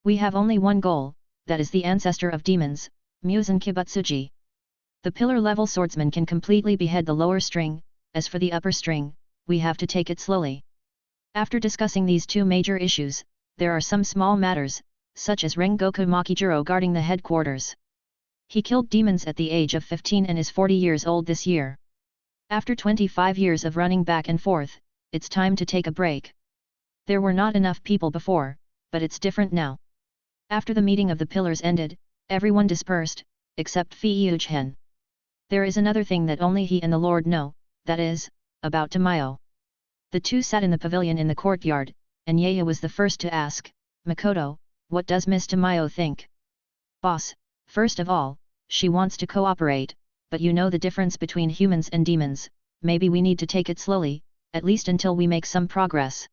We have only one goal, that is the ancestor of demons, Muzan Kibutsuji. The pillar-level swordsman can completely behead the lower string, as for the upper string, we have to take it slowly. After discussing these 2 major issues, there are some small matters, such as Rengoku Makijiro guarding the headquarters. He killed demons at the age of 15 and is 40 years old this year. After 25 years of running back and forth, it's time to take a break. There were not enough people before, but it's different now. After the meeting of the pillars ended, everyone dispersed, except Fei-Yu-chen. There is another thing that only he and the Lord know, that is, about Tamayo. The 2 sat in the pavilion in the courtyard, and Yaya was the first to ask, Makoto, what does Miss Tamayo think? Boss, first of all, she wants to cooperate, but you know the difference between humans and demons, maybe we need to take it slowly, at least until we make some progress.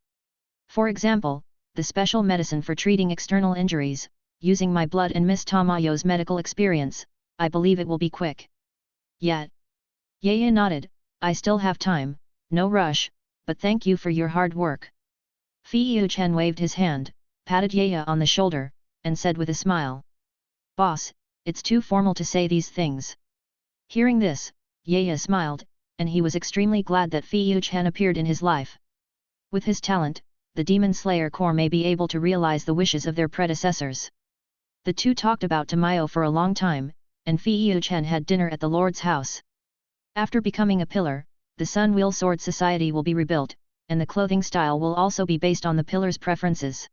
For example, the special medicine for treating external injuries, using my blood and Miss Tamayo's medical experience, I believe it will be quick. Yet. Yaya nodded, I still have time, no rush, but thank you for your hard work. Fei Chen waved his hand, patted Yaya on the shoulder, and said with a smile. Boss, it's too formal to say these things. Hearing this, Yaya smiled, and he was extremely glad that Fei Chen appeared in his life. With his talent, the Demon Slayer Corps may be able to realize the wishes of their predecessors. The two talked about Tamayo for a long time, and Fei Chen had dinner at the Lord's house. After becoming a pillar, the Sun Wheel Sword Society will be rebuilt, and the clothing style will also be based on the pillar's preferences.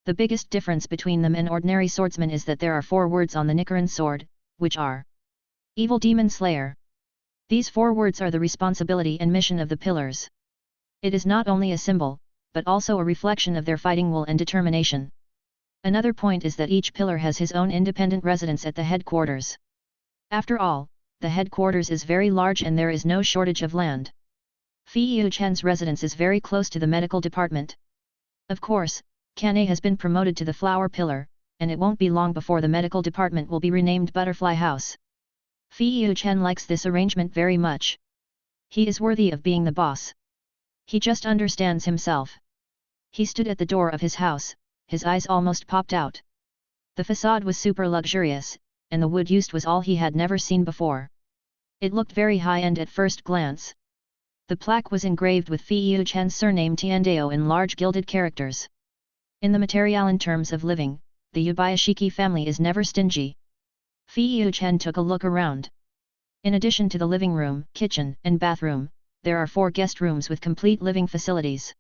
The biggest difference between them and ordinary swordsmen is that there are 4 words on the Nichiren sword, which are Evil Demon Slayer. These 4 words are the responsibility and mission of the pillars. It is not only a symbol, but also a reflection of their fighting will and determination. Another point is that each pillar has his own independent residence at the headquarters. After all, the headquarters is very large and there is no shortage of land. Fei Chen's residence is very close to the medical department. Of course, Kane has been promoted to the flower pillar, and it won't be long before the medical department will be renamed Butterfly House. Fei Chen likes this arrangement very much. He is worthy of being the boss. He just understands himself. He stood at the door of his house, his eyes almost popped out. The facade was super luxurious, and the wood used was all he had never seen before. It looked very high-end at first glance. The plaque was engraved with Fei Chen's surname Tiandeo in large gilded characters. In the material terms of living, the Yabayashiki family is never stingy. Fei Chen took a look around. In addition to the living room, kitchen, and bathroom, there are 4 guest rooms with complete living facilities.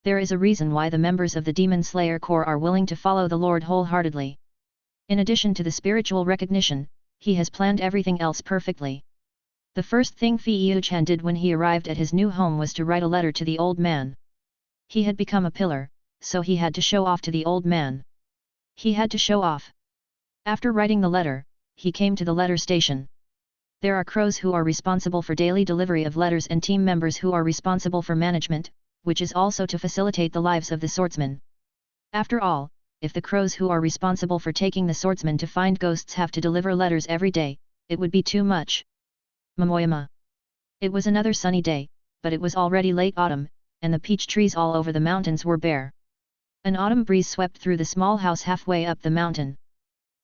There is a reason why the members of the Demon Slayer Corps are willing to follow the Lord wholeheartedly. In addition to the spiritual recognition, he has planned everything else perfectly. The first thing Fei Chen did when he arrived at his new home was to write a letter to the old man. He had become a pillar, so he had to show off to the old man. He had to show off. After writing the letter, he came to the letter station. There are crows who are responsible for daily delivery of letters and team members who are responsible for management, which is also to facilitate the lives of the swordsmen. After all, if the crows who are responsible for taking the swordsmen to find ghosts have to deliver letters every day, it would be too much. Momoyama. It was another sunny day, but it was already late autumn, and the peach trees all over the mountains were bare. An autumn breeze swept through the small house halfway up the mountain.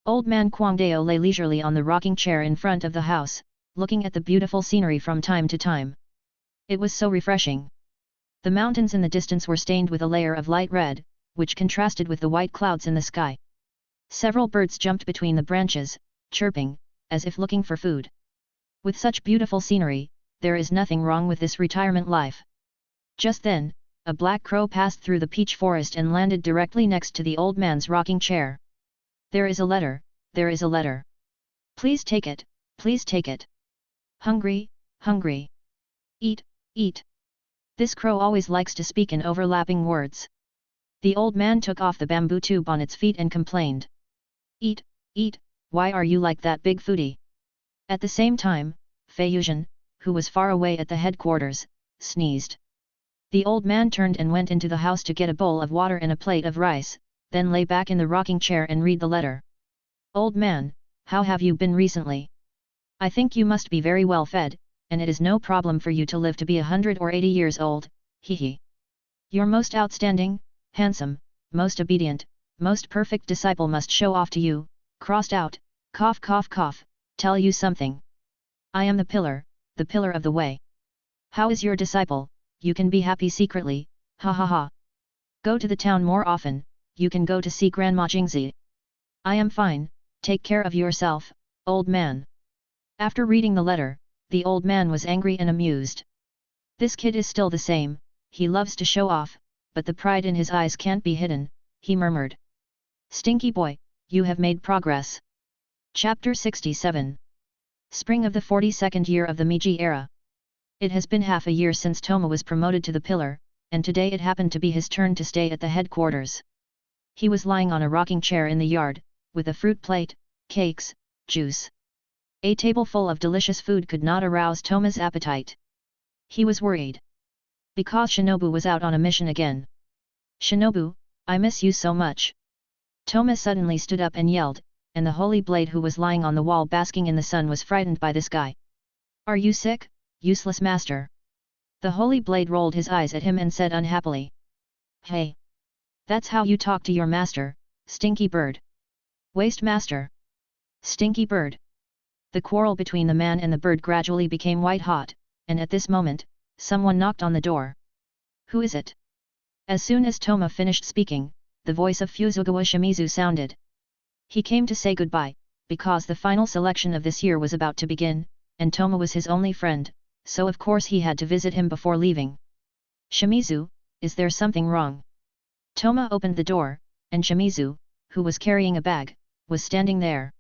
Old man Kwangdeo lay leisurely on the rocking chair in front of the house, looking at the beautiful scenery from time to time. It was so refreshing. The mountains in the distance were stained with a layer of light red, which contrasted with the white clouds in the sky. Several birds jumped between the branches, chirping, as if looking for food. With such beautiful scenery, there is nothing wrong with this retirement life. Just then, a black crow passed through the peach forest and landed directly next to the old man's rocking chair. There is a letter, there is a letter. Please take it, please take it. Hungry, hungry. Eat, eat. This crow always likes to speak in overlapping words. The old man took off the bamboo tube on its feet and complained. Eat, eat, why are you like that big foodie? At the same time, Fei Yuzhen, who was far away at the headquarters, sneezed. The old man turned and went into the house to get a bowl of water and a plate of rice, then lay back in the rocking chair and read the letter. Old man, how have you been recently? I think you must be very well fed, and it is no problem for you to live to be 100 or 80 years old, hee. Your most outstanding, handsome, most obedient, most perfect disciple must show off to you, crossed out, cough cough cough, tell you something. I am the pillar of the way. How is your disciple? You can be happy secretly, ha ha ha. Go to the town more often, you can go to see Grandma Jingzi. I am fine, take care of yourself, old man. After reading the letter, the old man was angry and amused. This kid is still the same, he loves to show off, but the pride in his eyes can't be hidden, he murmured. Stinky boy, you have made progress. Chapter 67. Spring of the 42nd year of the Meiji era. It has been half a year since Toma was promoted to the pillar, and today it happened to be his turn to stay at the headquarters. He was lying on a rocking chair in the yard, with a fruit plate, cakes, juice. A table full of delicious food could not arouse Toma's appetite. He was worried. Because Shinobu was out on a mission again. Shinobu, I miss you so much. Toma suddenly stood up and yelled, and the holy blade who was lying on the wall basking in the sun was frightened by this guy. Are you sick, useless master? The holy blade rolled his eyes at him and said unhappily. Hey! That's how you talk to your master, stinky bird. Waste master. Stinky bird. The quarrel between the man and the bird gradually became white hot, and at this moment, someone knocked on the door. Who is it? As soon as Toma finished speaking, the voice of Fuzugawa Shimizu sounded. He came to say goodbye, because the final selection of this year was about to begin, and Toma was his only friend, so of course he had to visit him before leaving. Shimizu, is there something wrong? Toma opened the door, and Shimizu, who was carrying a bag, was standing there.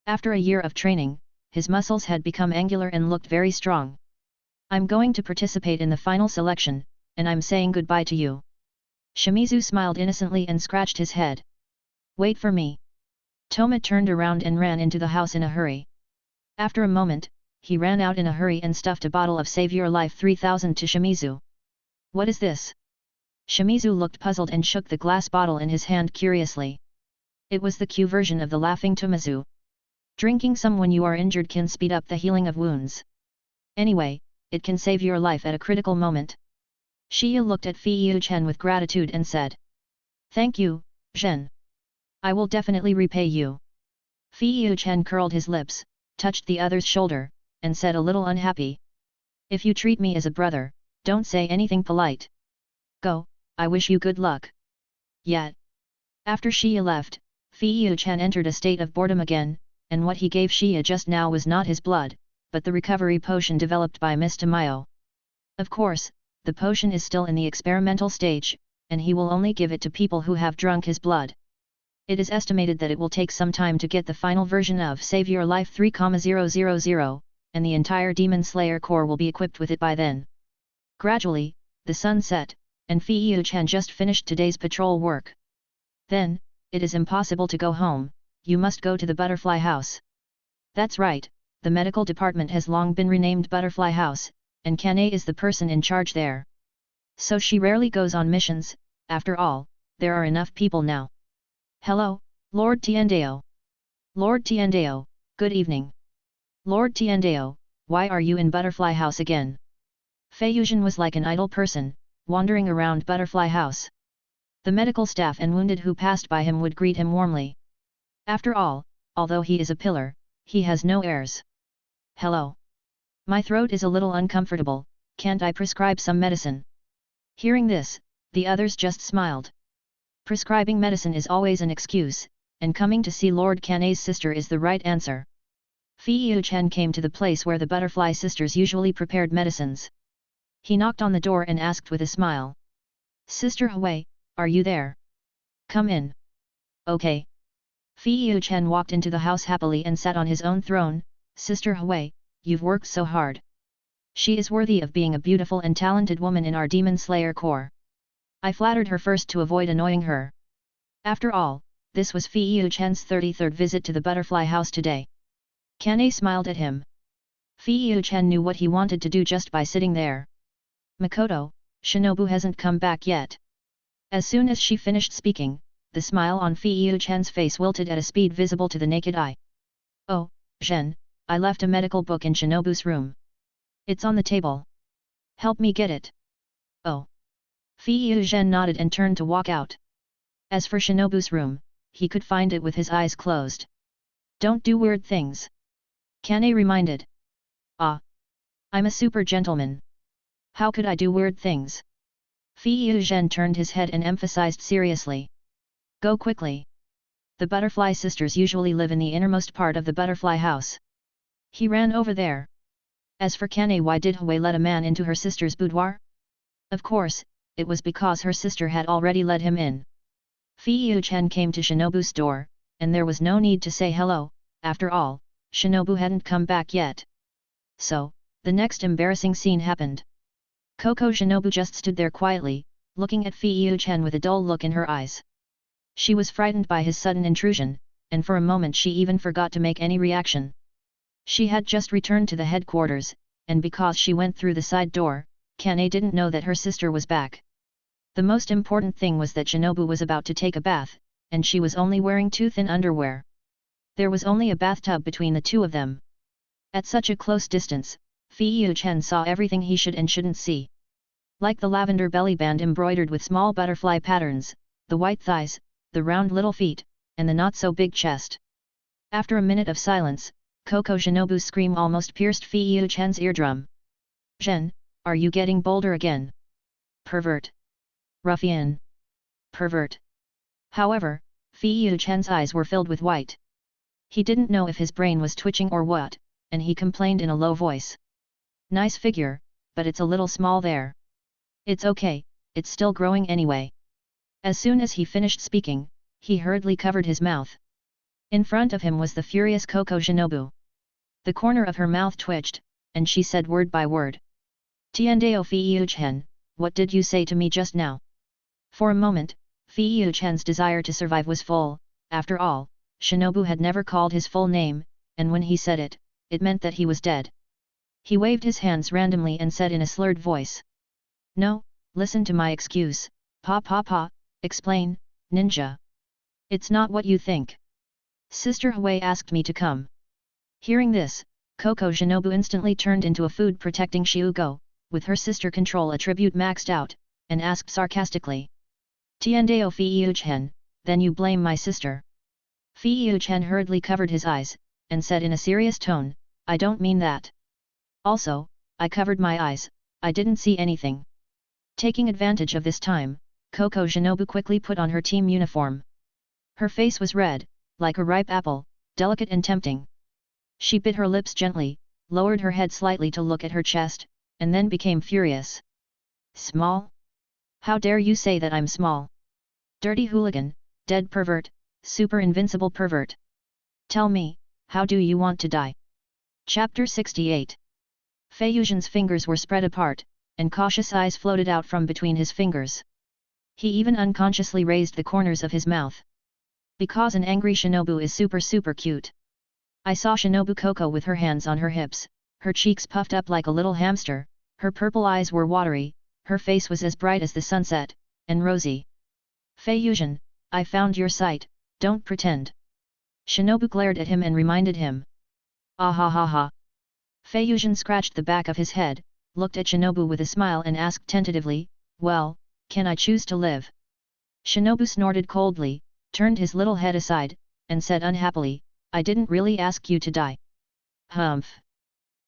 After a year of training, his muscles had become angular and looked very strong. I'm going to participate in the final selection, and I'm saying goodbye to you. Shimizu smiled innocently and scratched his head. Wait for me. Toma turned around and ran into the house in a hurry. After a moment, he ran out in a hurry and stuffed a bottle of Save Your Life 3000 to Shimizu. What is this? Shimizu looked puzzled and shook the glass bottle in his hand curiously. It was the Q version of the Laughing Tomazu. Drinking some when you are injured can speed up the healing of wounds. Anyway, it can save your life at a critical moment. Xia looked at Fei Chen with gratitude and said. Thank you, Zhen. I will definitely repay you. Fei Chen curled his lips, touched the other's shoulder, and said a little unhappy. If you treat me as a brother, don't say anything polite. Go, I wish you good luck. Yet. After Xia left, Fei Chen entered a state of boredom again, and what he gave Xia just now was not his blood, but the recovery potion developed by Miss Tamayo. Of course, the potion is still in the experimental stage, and he will only give it to people who have drunk his blood. It is estimated that it will take some time to get the final version of Save Your Life 3,000, and the entire Demon Slayer Corps will be equipped with it by then. Gradually, the sun set, and Fei Chen just finished today's patrol work. Then, it is impossible to go home, you must go to the Butterfly House. That's right, the medical department has long been renamed Butterfly House, and Kane is the person in charge there. So she rarely goes on missions, after all, there are enough people now. Hello, Lord Tiandeo. Lord Tiandeo, good evening. Lord Tiandeo, why are you in Butterfly House again? Fei Yuzhen was like an idle person, wandering around Butterfly House. The medical staff and wounded who passed by him would greet him warmly. After all, although he is a pillar, he has no heirs. Hello. My throat is a little uncomfortable, can't I prescribe some medicine? Hearing this, the others just smiled. Prescribing medicine is always an excuse, and coming to see Lord Kane's sister is the right answer. Fei Chen came to the place where the Butterfly Sisters usually prepared medicines. He knocked on the door and asked with a smile. Sister Hui, are you there? Come in. Okay. Fei Chen walked into the house happily and sat on his own throne. Sister Hui, you've worked so hard. She is worthy of being a beautiful and talented woman in our Demon Slayer Corps. I flattered her first to avoid annoying her. After all, this was Fei Chen's 33rd visit to the Butterfly House today. Kane smiled at him. Fei Chen knew what he wanted to do just by sitting there. Makoto, Shinobu hasn't come back yet. As soon as she finished speaking, the smile on Fei Chen's face wilted at a speed visible to the naked eye. Oh, Zhen, I left a medical book in Shinobu's room. It's on the table. Help me get it. Oh. Fei Zhen nodded and turned to walk out. As for Shinobu's room, he could find it with his eyes closed. Don't do weird things. Kane reminded. Ah. I'm a super gentleman. How could I do weird things? Fei Zhen turned his head and emphasized seriously. Go quickly. The Butterfly Sisters usually live in the innermost part of the Butterfly House. He ran over there. As for Kane, why did Hui let a man into her sister's boudoir? Of course, it was because her sister had already let him in. Fei Chen came to Shinobu's door, and there was no need to say hello, after all, Shinobu hadn't come back yet. So, the next embarrassing scene happened. Coco Shinobu just stood there quietly, looking at Fei Chen with a dull look in her eyes. She was frightened by his sudden intrusion, and for a moment she even forgot to make any reaction. She had just returned to the headquarters, and because she went through the side door, Kane didn't know that her sister was back. The most important thing was that Shinobu was about to take a bath, and she was only wearing too thin underwear. There was only a bathtub between the two of them. At such a close distance, Fei Chen saw everything he should and shouldn't see. Like the lavender belly band embroidered with small butterfly patterns, the white thighs, the round little feet, and the not-so-big chest. After a minute of silence, Coco Shinobu's scream almost pierced Fei Yu-chen's eardrum. "Zhen, are you getting bolder again? Pervert! Ruffian! Pervert!" However, Fei Yu-chen's eyes were filled with white. He didn't know if his brain was twitching or what, and he complained in a low voice. "Nice figure, but it's a little small there." "It's okay, it's still growing anyway." As soon as he finished speaking, he hurriedly covered his mouth. In front of him was the furious Coco Shinobu. The corner of her mouth twitched, and she said word by word. "Tiandao Fei Yu-chen, what did you say to me just now?" For a moment, Fei Yu-chen's desire to survive was full. After all, Shinobu had never called his full name, and when he said it, it meant that he was dead. He waved his hands randomly and said in a slurred voice. "No, listen to my excuse, pa, explain, ninja. It's not what you think. Sister Hui asked me to come." Hearing this, Coco Shinobu instantly turned into a food-protecting Xiugo, with her sister control attribute maxed out, and asked sarcastically. "Tiandao Fei Yu-chen, then you blame my sister?" Fei Yu-chen hurriedly covered his eyes, and said in a serious tone, "I don't mean that. Also, I covered my eyes, I didn't see anything." Taking advantage of this time, Coco Shinobu quickly put on her team uniform. Her face was red, like a ripe apple, delicate and tempting. She bit her lips gently, lowered her head slightly to look at her chest, and then became furious. "Small? How dare you say that I'm small? Dirty hooligan, dead pervert, super invincible pervert. Tell me, how do you want to die?" Chapter 68. Fei Yuzhen's fingers were spread apart, and cautious eyes floated out from between his fingers. He even unconsciously raised the corners of his mouth. Because an angry Shinobu is super cute. I saw Shinobu Coco with her hands on her hips, her cheeks puffed up like a little hamster, her purple eyes were watery, her face was as bright as the sunset, and rosy. "Fei Yuzhen, I found your sight, don't pretend." Shinobu glared at him and reminded him. "Ah ha ha ha." Fei Yuzhen scratched the back of his head, looked at Shinobu with a smile and asked tentatively, "Well, can I choose to live?" Shinobu snorted coldly, turned his little head aside, and said unhappily, "I didn't really ask you to die." "Humph.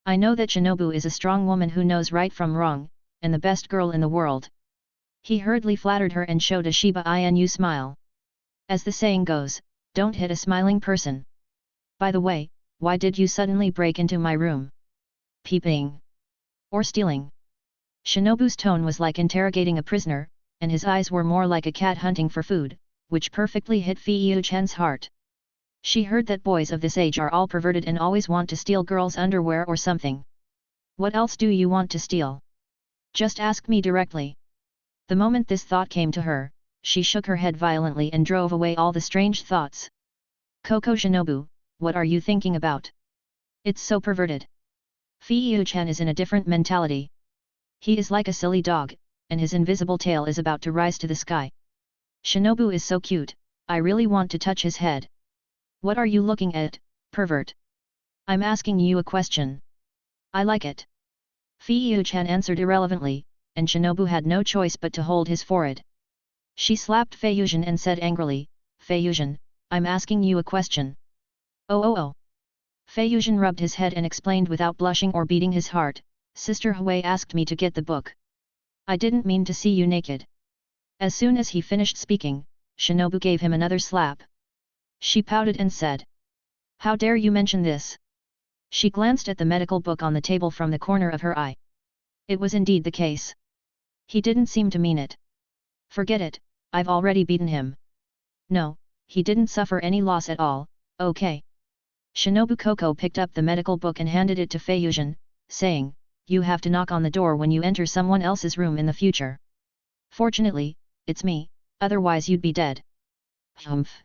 I know that Shinobu is a strong woman who knows right from wrong, and the best girl in the world." He hurriedly flattered her and showed a Shiba Inu smile. As the saying goes, don't hit a smiling person. "By the way, why did you suddenly break into my room? Peeping? Or stealing?" Shinobu's tone was like interrogating a prisoner, and his eyes were more like a cat hunting for food, which perfectly hit Fei Yu-chen's heart. She heard that boys of this age are all perverted and always want to steal girls' underwear or something. "What else do you want to steal? Just ask me directly." The moment this thought came to her, she shook her head violently and drove away all the strange thoughts. "Coco Shinobu, what are you thinking about? It's so perverted. Fei Yu-chen is in a different mentality. He is like a silly dog, and his invisible tail is about to rise to the sky. Shinobu is so cute, I really want to touch his head." "What are you looking at, pervert? I'm asking you a question." "I like it." Fei Yu-chen answered irrelevantly, and Shinobu had no choice but to hold his forehead. She slapped Fei Yuzhen and said angrily, "Fei Yuzhen, I'm asking you a question." Oh. Fei Yuzhen rubbed his head and explained without blushing or beating his heart, "Sister Hui asked me to get the book. I didn't mean to see you naked." As soon as he finished speaking, Shinobu gave him another slap. She pouted and said, "How dare you mention this?" She glanced at the medical book on the table from the corner of her eye. It was indeed the case. He didn't seem to mean it. "Forget it, I've already beaten him." "No, he didn't suffer any loss at all, okay." Shinobu Coco picked up the medical book and handed it to Fei Yuzhen, saying, "You have to knock on the door when you enter someone else's room in the future. Fortunately, it's me, otherwise you'd be dead." "Humph."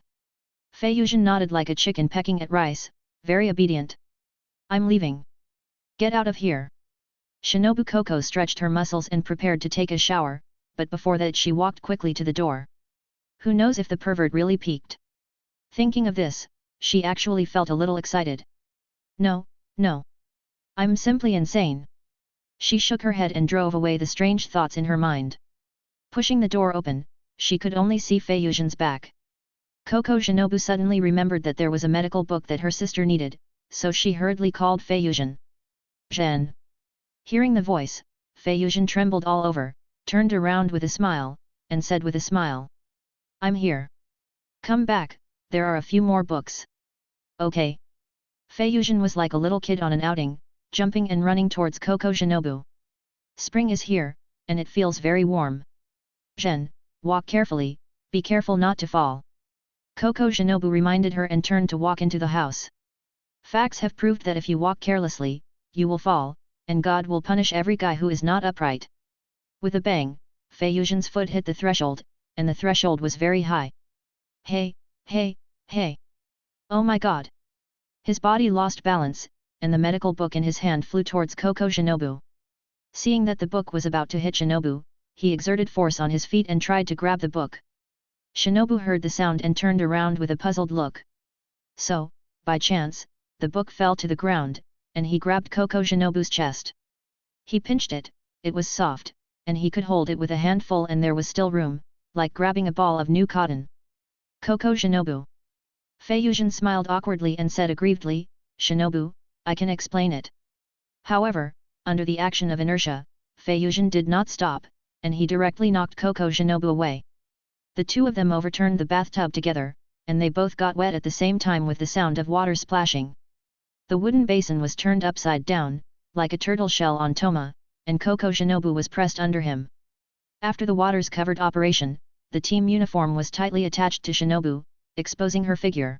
Fei Yuzhen nodded like a chicken pecking at rice, very obedient. "I'm leaving. Get out of here." Shinobu Coco stretched her muscles and prepared to take a shower, but before that she walked quickly to the door. Who knows if the pervert really peeked? Thinking of this, she actually felt a little excited. No. I'm simply insane. She shook her head and drove away the strange thoughts in her mind. Pushing the door open, she could only see Fei Yuzhen's back. Coco Shinobu suddenly remembered that there was a medical book that her sister needed, so she hurriedly called Fei Yuzhen. Zhen. Hearing the voice, Fei Yuzhen trembled all over, turned around with a smile, and said with a smile. I'm here. Come back, there are a few more books. Okay. Fei Yuzhen was like a little kid on an outing, jumping and running towards Coco Shinobu. Spring is here, and it feels very warm. Zhen, walk carefully, be careful not to fall. Coco Shinobu reminded her and turned to walk into the house. Facts have proved that if you walk carelessly, you will fall, and God will punish every guy who is not upright. With a bang, Fei Yuzhen's foot hit the threshold, and the threshold was very high. Hey, hey, hey! Oh my God! His body lost balance, and the medical book in his hand flew towards Coco Shinobu. Seeing that the book was about to hit Shinobu, he exerted force on his feet and tried to grab the book. Shinobu heard the sound and turned around with a puzzled look. So, by chance, the book fell to the ground, and he grabbed Coco Shinobu's chest. He pinched it, it was soft, and he could hold it with a handful and there was still room, like grabbing a ball of new cotton. Coco Shinobu. Fei Yuzhen smiled awkwardly and said aggrievedly, Shinobu, I can explain it. However, under the action of inertia, Fei Yuzhen did not stop, and he directly knocked Coco Shinobu away. The two of them overturned the bathtub together, and they both got wet at the same time with the sound of water splashing. The wooden basin was turned upside down, like a turtle shell on Toma, and Coco Shinobu was pressed under him. After the waters covered operation, the team uniform was tightly attached to Shinobu, exposing her figure.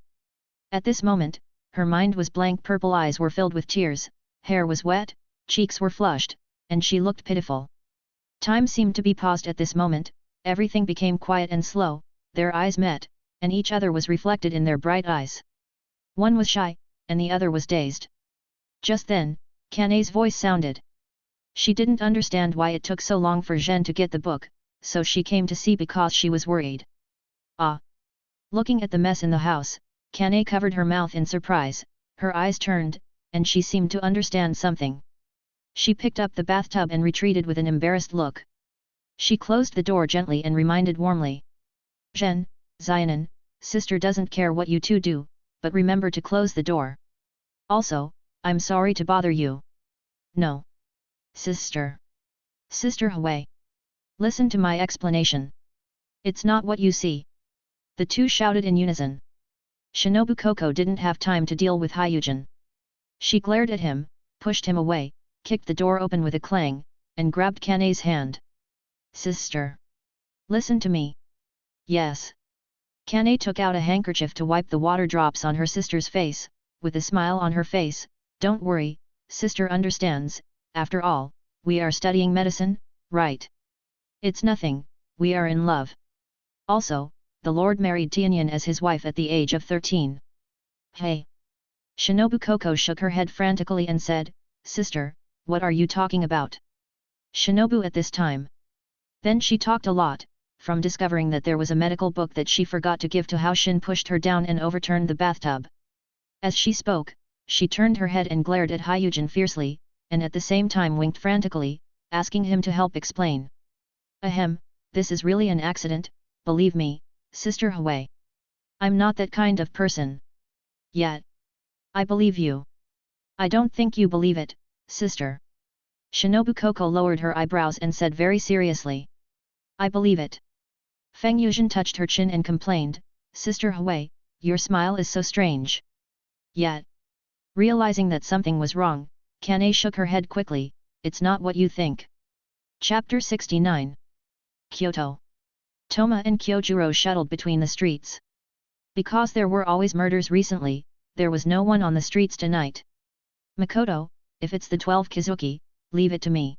At this moment, her mind was blank, purple eyes were filled with tears, hair was wet, cheeks were flushed, and she looked pitiful. Time seemed to be paused at this moment, everything became quiet and slow, their eyes met, and each other was reflected in their bright eyes. One was shy, and the other was dazed. Just then, Kanei's voice sounded. She didn't understand why it took so long for Zhen to get the book, so she came to see because she was worried. Ah! Looking at the mess in the house, Kanei covered her mouth in surprise, her eyes turned, and she seemed to understand something. She picked up the bathtub and retreated with an embarrassed look. She closed the door gently and reminded warmly. Zhen, Xianan, sister doesn't care what you two do, but remember to close the door. Also, I'm sorry to bother you. No. Sister. Sister Hui. Listen to my explanation. It's not what you see. The two shouted in unison. Shinobu Coco didn't have time to deal with Hyujin. She glared at him, pushed him away, kicked the door open with a clang, and grabbed Kanei's hand. Sister. Listen to me. Yes. Kanei took out a handkerchief to wipe the water drops on her sister's face, with a smile on her face. Don't worry, sister understands, after all, we are studying medicine, right? It's nothing, we are in love. Also, the Lord married Tianyan as his wife at the age of 13. Hey! Shinobu Coco shook her head frantically and said, Sister, what are you talking about? Shinobu at this time. Then she talked a lot, from discovering that there was a medical book that she forgot to give to Hao Xin pushed her down and overturned the bathtub. As she spoke, she turned her head and glared at Hyujin fiercely, and at the same time winked frantically, asking him to help explain. Ahem, this is really an accident, believe me, Sister Hui. I'm not that kind of person. Yet. I believe you. I don't think you believe it, sister. Shinobu Coco lowered her eyebrows and said very seriously. I believe it. Feng Yuzhen touched her chin and complained, Sister Hui, your smile is so strange. Yet. Realizing that something was wrong, Kanei shook her head quickly, it's not what you think. Chapter 69. Kyoto. Toma and Kyojuro shuttled between the streets. Because there were always murders recently, there was no one on the streets tonight. Makoto, if it's the 12 Kizuki, leave it to me.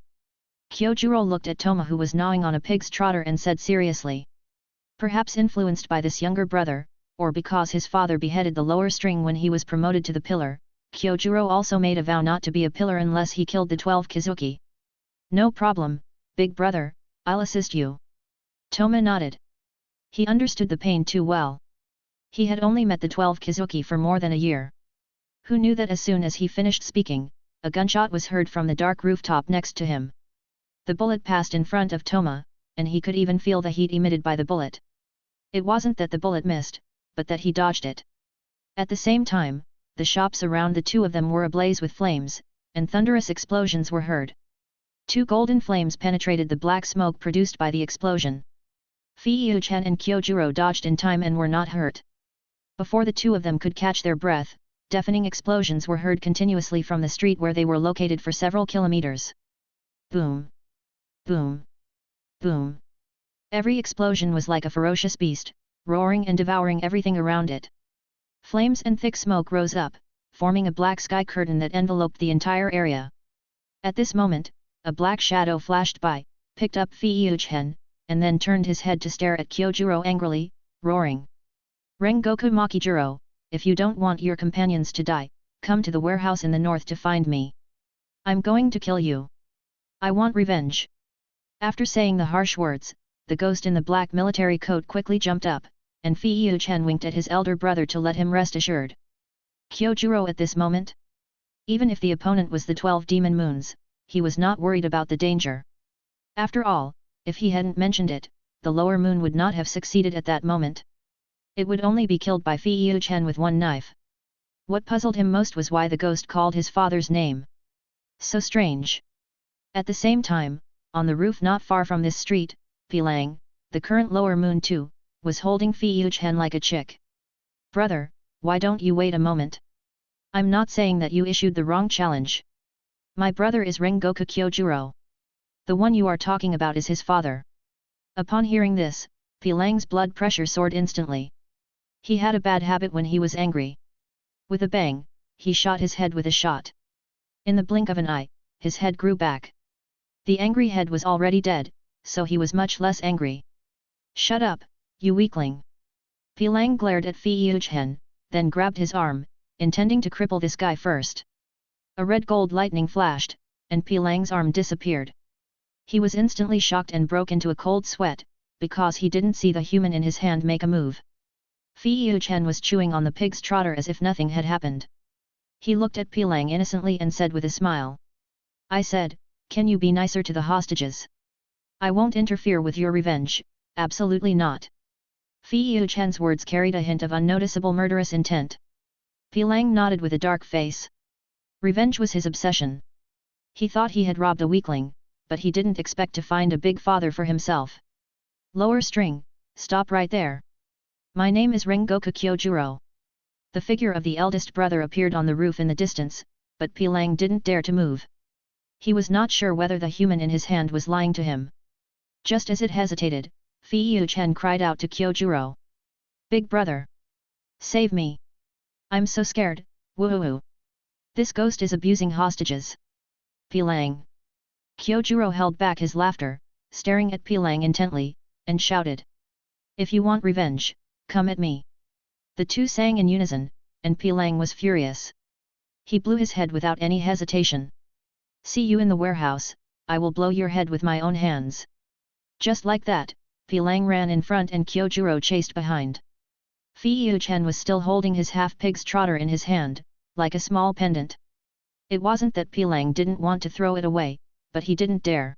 Kyojuro looked at Toma who was gnawing on a pig's trotter and said seriously. Perhaps influenced by this younger brother, or because his father beheaded the lower string when he was promoted to the pillar, Kyojuro also made a vow not to be a pillar unless he killed the 12 Kizuki. No problem, big brother, I'll assist you. Toma nodded. He understood the pain too well. He had only met the 12 Kizuki for more than a year. Who knew that as soon as he finished speaking, a gunshot was heard from the dark rooftop next to him. The bullet passed in front of Toma, and he could even feel the heat emitted by the bullet. It wasn't that the bullet missed, but that he dodged it. At the same time, the shops around the two of them were ablaze with flames, and thunderous explosions were heard. 2 golden flames penetrated the black smoke produced by the explosion. Fei-Yu-Chen and Kyojuro dodged in time and were not hurt. Before the two of them could catch their breath, deafening explosions were heard continuously from the street where they were located for several kilometers. Boom! Boom! Boom! Every explosion was like a ferocious beast, roaring and devouring everything around it. Flames and thick smoke rose up, forming a black sky curtain that enveloped the entire area. At this moment, a black shadow flashed by, picked up Fei-Yu-Chen, and then turned his head to stare at Kyojuro angrily, roaring. Rengoku Makijuro, if you don't want your companions to die, come to the warehouse in the north to find me. I'm going to kill you. I want revenge. After saying the harsh words, the ghost in the black military coat quickly jumped up, and Fei-Yu-Chen winked at his elder brother to let him rest assured. Kyojuro at this moment? Even if the opponent was the 12 demon moons, he was not worried about the danger. After all, if he hadn't mentioned it, the lower moon would not have succeeded at that moment. It would only be killed by Fei-Yu-Chen with one knife. What puzzled him most was why the ghost called his father's name. So strange. At the same time, on the roof not far from this street, Pilang, the current lower moon too, was holding Fei-Yu-Chen like a chick. Brother, why don't you wait a moment? I'm not saying that you issued the wrong challenge. My brother is Rengoku Kyojuro. The one you are talking about is his father. Upon hearing this, Pilang's blood pressure soared instantly. He had a bad habit when he was angry. With a bang, he shot his head with a shot. In the blink of an eye, his head grew back. The angry head was already dead, so he was much less angry. Shut up, you weakling! Pilang glared at Fei-Yu-Chen, then grabbed his arm, intending to cripple this guy first. A red gold lightning flashed, and Pilang's arm disappeared. He was instantly shocked and broke into a cold sweat, because he didn't see the human in his hand make a move. Fei-Yu-Chen was chewing on the pig's trotter as if nothing had happened. He looked at Pilang innocently and said with a smile. I said, can you be nicer to the hostages? I won't interfere with your revenge, absolutely not. Fei-Yu-Chen's words carried a hint of unnoticeable murderous intent. Pilang nodded with a dark face. Revenge was his obsession. He thought he had robbed a weakling, but he didn't expect to find a big father for himself. Lower string, stop right there. My name is Rengoku Kyojuro. The figure of the eldest brother appeared on the roof in the distance, but Pilang didn't dare to move. He was not sure whether the human in his hand was lying to him. Just as it hesitated, Fei-Yu-Chen cried out to Kyojuro. Big brother! Save me! I'm so scared, woo-hoo-hoo! This ghost is abusing hostages! Pilang! Kyojuro held back his laughter, staring at Pilang intently, and shouted. If you want revenge, come at me! The two sang in unison, and Pilang was furious. He blew his head without any hesitation. See you in the warehouse, I will blow your head with my own hands. Just like that, Pilang ran in front and Kyojuro chased behind. Fei-Yu-Chen was still holding his half-pig's trotter in his hand, like a small pendant. It wasn't that Pilang didn't want to throw it away, but he didn't dare.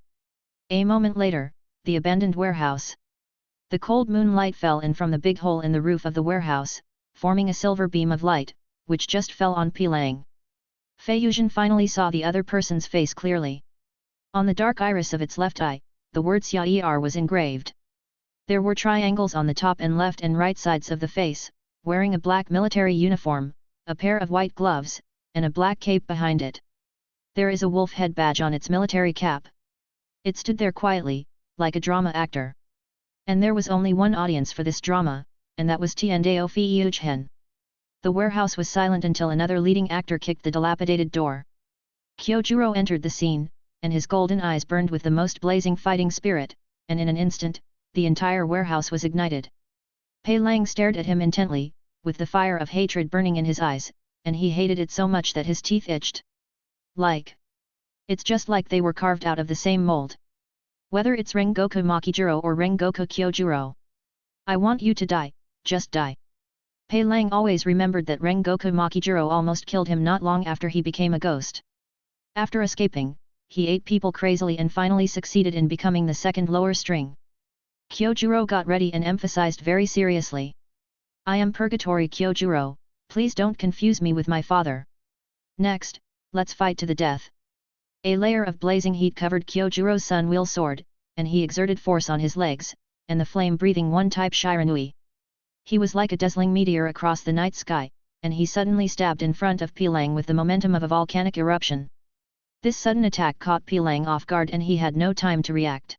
A moment later, the abandoned warehouse. The cold moonlight fell in from the big hole in the roof of the warehouse, forming a silver beam of light, which just fell on Pilang. Fei-Yu-Chen finally saw the other person's face clearly. On the dark iris of its left eye, the word Xiaer was engraved. There were triangles on the top and left and right sides of the face, wearing a black military uniform, a pair of white gloves, and a black cape behind it. There is a wolf head badge on its military cap. It stood there quietly, like a drama actor. And there was only one audience for this drama, and that was Tiandao Fei-Yu-Chen. The warehouse was silent until another leading actor kicked the dilapidated door. Kyojuro entered the scene, and his golden eyes burned with the most blazing fighting spirit, and in an instant, the entire warehouse was ignited. Pei Lang stared at him intently, with the fire of hatred burning in his eyes, and he hated it so much that his teeth itched. It's just like they were carved out of the same mold. Whether it's Rengoku Makijuro or Rengoku Kyojuro. I want you to die, just die. Pei Lang always remembered that Rengoku Makijuro almost killed him not long after he became a ghost. After escaping, he ate people crazily and finally succeeded in becoming the second lower string. Kyojuro got ready and emphasized very seriously. I am Purgatory Kyojuro, please don't confuse me with my father. Next, let's fight to the death. A layer of blazing heat covered Kyojuro's sun-wheel sword, and he exerted force on his legs, and the flame-breathing one-type Shiranui. He was like a dazzling meteor across the night sky, and he suddenly stabbed in front of Pilang with the momentum of a volcanic eruption. This sudden attack caught Pilang off guard and he had no time to react.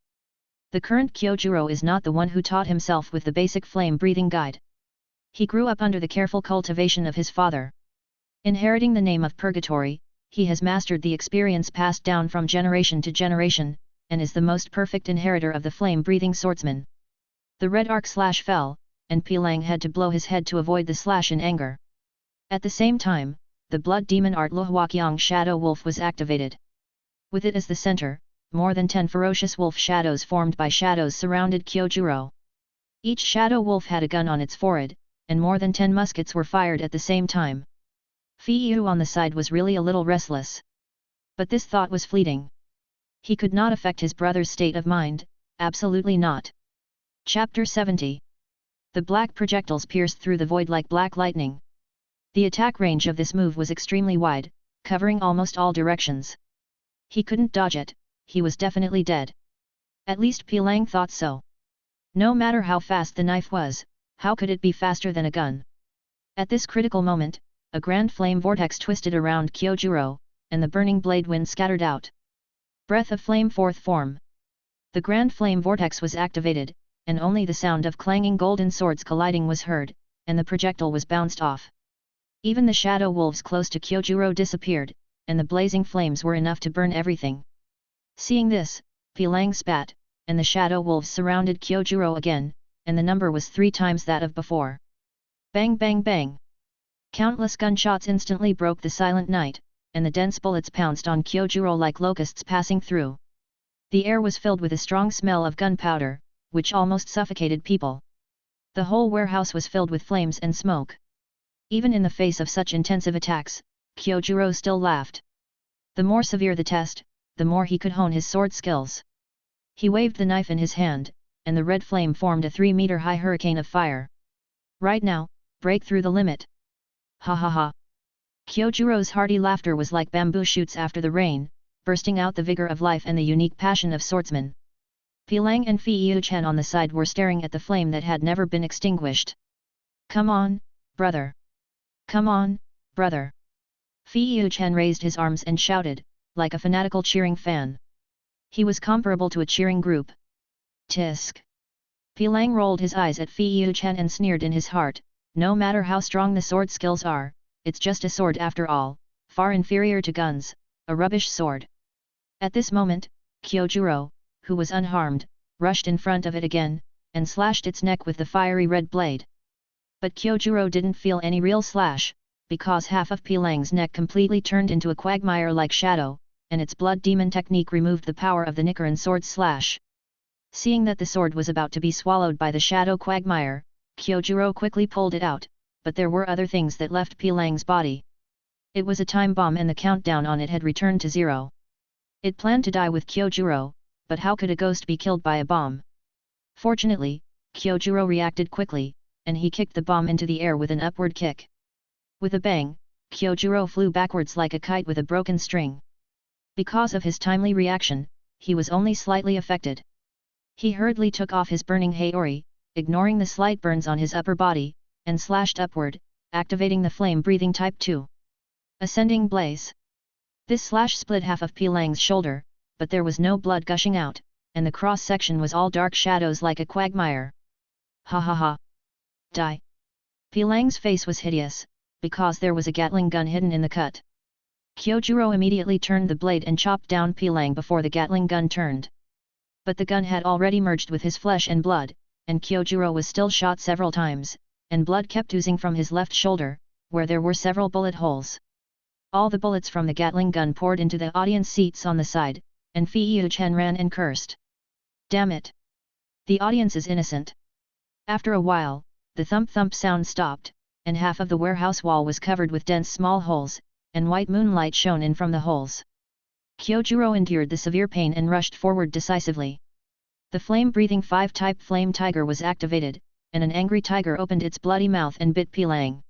The current Kyojuro is not the one who taught himself with the basic flame-breathing guide. He grew up under the careful cultivation of his father. Inheriting the name of Purgatory, he has mastered the experience passed down from generation to generation, and is the most perfect inheritor of the flame-breathing swordsman. The red arc slash fell, and Pilang had to blow his head to avoid the slash in anger. At the same time, the blood demon art Luhwakyong Shadow Wolf was activated. With it as the center, more than 10 ferocious wolf shadows formed by shadows surrounded Kyojuro. Each shadow wolf had a gun on its forehead, and more than 10 muskets were fired at the same time. Fiyu on the side was really a little restless. But this thought was fleeting. He could not affect his brother's state of mind, absolutely not. Chapter 70. The black projectiles pierced through the void like black lightning. The attack range of this move was extremely wide, covering almost all directions. He couldn't dodge it, he was definitely dead. At least Pilang thought so. No matter how fast the knife was, how could it be faster than a gun? At this critical moment, a grand flame vortex twisted around Kyojuro, and the burning blade wind scattered out. Breath of Flame Fourth Form. The grand flame vortex was activated, and only the sound of clanging golden swords colliding was heard, and the projectile was bounced off. Even the shadow wolves close to Kyojuro disappeared, and the blazing flames were enough to burn everything. Seeing this, Pilang spat, and the shadow wolves surrounded Kyojuro again, and the number was 3 times that of before. Bang bang bang! Countless gunshots instantly broke the silent night, and the dense bullets pounced on Kyojuro like locusts passing through. The air was filled with a strong smell of gunpowder, which almost suffocated people. The whole warehouse was filled with flames and smoke. Even in the face of such intensive attacks, Kyojuro still laughed. The more severe the test, the more he could hone his sword skills. He waved the knife in his hand, and the red flame formed a 3-meter-high hurricane of fire. Right now, break through the limit. Ha ha ha. Kyojuro's hearty laughter was like bamboo shoots after the rain, bursting out the vigor of life and the unique passion of swordsmen. Pilang and Fiyu Chen on the side were staring at the flame that had never been extinguished. Come on, brother! Come on, brother! Fiyu Chen raised his arms and shouted, like a fanatical cheering fan. He was comparable to a cheering group. Tisk! Pilang rolled his eyes at Fiyu Chen and sneered in his heart, no matter how strong the sword skills are, it's just a sword after all, far inferior to guns, a rubbish sword. At this moment, Kyojuro, who was unharmed, rushed in front of it again, and slashed its neck with the fiery red blade. But Kyojuro didn't feel any real slash, because half of Pilang's neck completely turned into a quagmire-like shadow, and its blood demon technique removed the power of the Nichiren sword slash. Seeing that the sword was about to be swallowed by the shadow quagmire, Kyojuro quickly pulled it out, but there were other things that left Pilang's body. It was a time bomb and the countdown on it had returned to 0. It planned to die with Kyojuro, but how could a ghost be killed by a bomb? Fortunately, Kyojuro reacted quickly, and he kicked the bomb into the air with an upward kick. With a bang, Kyojuro flew backwards like a kite with a broken string. Because of his timely reaction, he was only slightly affected. He hurriedly took off his burning Haori, ignoring the slight burns on his upper body, and slashed upward, activating the flame-breathing Type 2. Ascending Blaze. This slash split half of Pilang's shoulder, but there was no blood gushing out, and the cross-section was all dark shadows like a quagmire. Ha ha ha! Die! Pilang's face was hideous, because there was a Gatling gun hidden in the cut. Kyojuro immediately turned the blade and chopped down Pilang before the Gatling gun turned. But the gun had already merged with his flesh and blood, and Kyojuro was still shot several times, and blood kept oozing from his left shoulder, where there were several bullet holes. All the bullets from the Gatling gun poured into the audience seats on the side, and Fiyu Chen ran and cursed. Damn it! The audience is innocent. After a while, the thump-thump sound stopped, and half of the warehouse wall was covered with dense small holes, and white moonlight shone in from the holes. Kyojuro endured the severe pain and rushed forward decisively. The flame-breathing 5-type flame tiger was activated, and an angry tiger opened its bloody mouth and bit Pilang.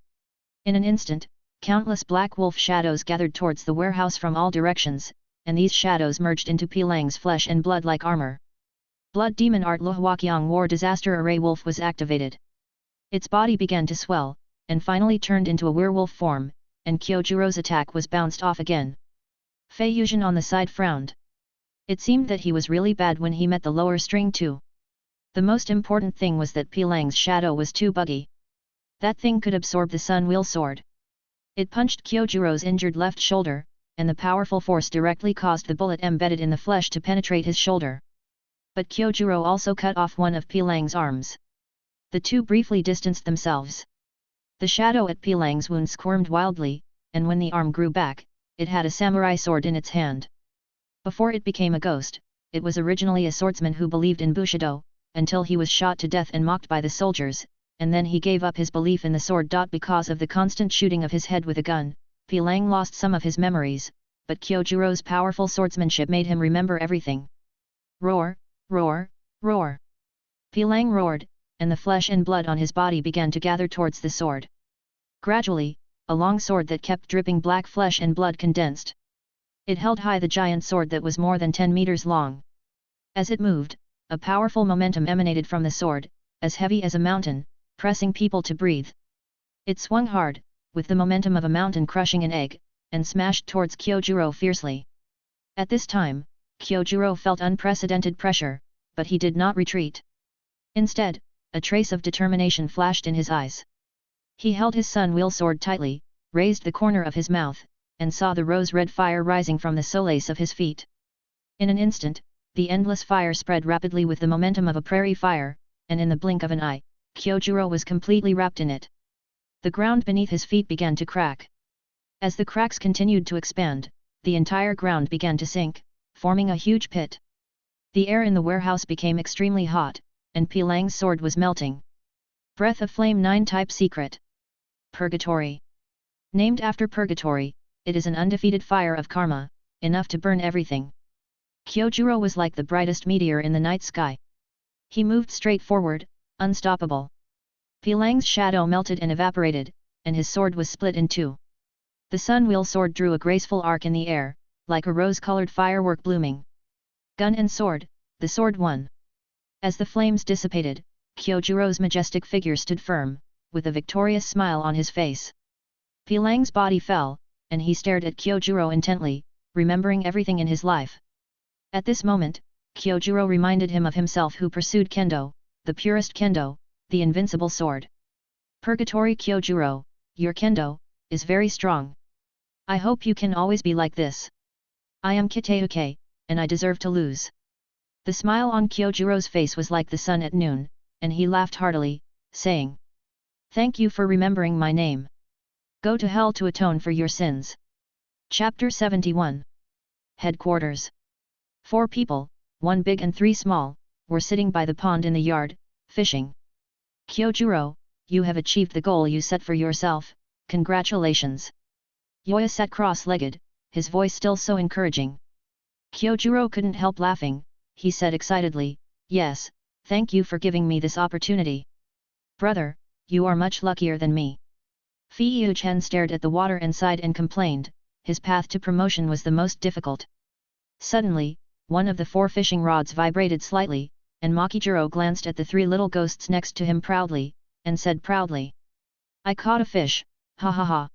In an instant, countless black wolf shadows gathered towards the warehouse from all directions, and these shadows merged into Pilang's flesh and blood like armor. Blood Demon Art Lohuakyang War Disaster Array Wolf was activated. Its body began to swell, and finally turned into a werewolf form, and Kyojuro's attack was bounced off again. Fei Yuzhen on the side frowned. It seemed that he was really bad when he met the lower string too. The most important thing was that Pilang's shadow was too buggy. That thing could absorb the Sun Wheel Sword. It punched Kyojuro's injured left shoulder, and the powerful force directly caused the bullet embedded in the flesh to penetrate his shoulder. But Kyojuro also cut off one of Pilang's arms. The two briefly distanced themselves. The shadow at Pilang's wound squirmed wildly, and when the arm grew back, it had a samurai sword in its hand. Before it became a ghost, it was originally a swordsman who believed in Bushido, until he was shot to death and mocked by the soldiers, and then he gave up his belief in the sword. Because of the constant shooting of his head with a gun, Pilang lost some of his memories, but Kyojuro's powerful swordsmanship made him remember everything. Roar, roar, roar. Pilang roared, and the flesh and blood on his body began to gather towards the sword. Gradually, a long sword that kept dripping black flesh and blood condensed. It held high the giant sword that was more than 10 meters long. As it moved, a powerful momentum emanated from the sword, as heavy as a mountain, pressing people to breathe. It swung hard, with the momentum of a mountain crushing an egg, and smashed towards Kyojuro fiercely. At this time, Kyojuro felt unprecedented pressure, but he did not retreat. Instead, a trace of determination flashed in his eyes. He held his Sun Wheel Sword tightly, raised the corner of his mouth, and saw the rose-red fire rising from the solace of his feet. In an instant, the endless fire spread rapidly with the momentum of a prairie fire, and in the blink of an eye, Kyojuro was completely wrapped in it. The ground beneath his feet began to crack. As the cracks continued to expand, the entire ground began to sink, forming a huge pit. The air in the warehouse became extremely hot, and Pilang's sword was melting. Breath of Flame 9-type secret. Purgatory. Named after Purgatory, it is an undefeated fire of karma, enough to burn everything. Kyojuro was like the brightest meteor in the night sky. He moved straight forward, unstoppable. Pilang's shadow melted and evaporated, and his sword was split in two. The Sun Wheel Sword drew a graceful arc in the air, like a rose-colored firework blooming. Gun and sword, the sword won. As the flames dissipated, Kyojuro's majestic figure stood firm, with a victorious smile on his face. Pilang's body fell, and he stared at Kyojuro intently, remembering everything in his life. At this moment, Kyojuro reminded him of himself who pursued Kendo, the purest Kendo, the invincible sword. Purgatory Kyojuro, your Kendo, is very strong. I hope you can always be like this. I am Kiteuke, and I deserve to lose. The smile on Kyojuro's face was like the sun at noon, and he laughed heartily, saying, "Thank you for remembering my name. Go to hell to atone for your sins." Chapter 71. Headquarters. 4 people, 1 big and 3 small, were sitting by the pond in the yard, fishing. "Kyojuro, you have achieved the goal you set for yourself, congratulations." Yoya sat cross-legged, his voice still so encouraging. Kyojuro couldn't help laughing. He said excitedly, "Yes, thank you for giving me this opportunity. Brother, you are much luckier than me." Fei Yuchen stared at the water and sighed and complained, his path to promotion was the most difficult. Suddenly, one of the 4 fishing rods vibrated slightly, and Makijiro glanced at the 3 little ghosts next to him proudly, and said proudly, "I caught a fish, ha ha ha."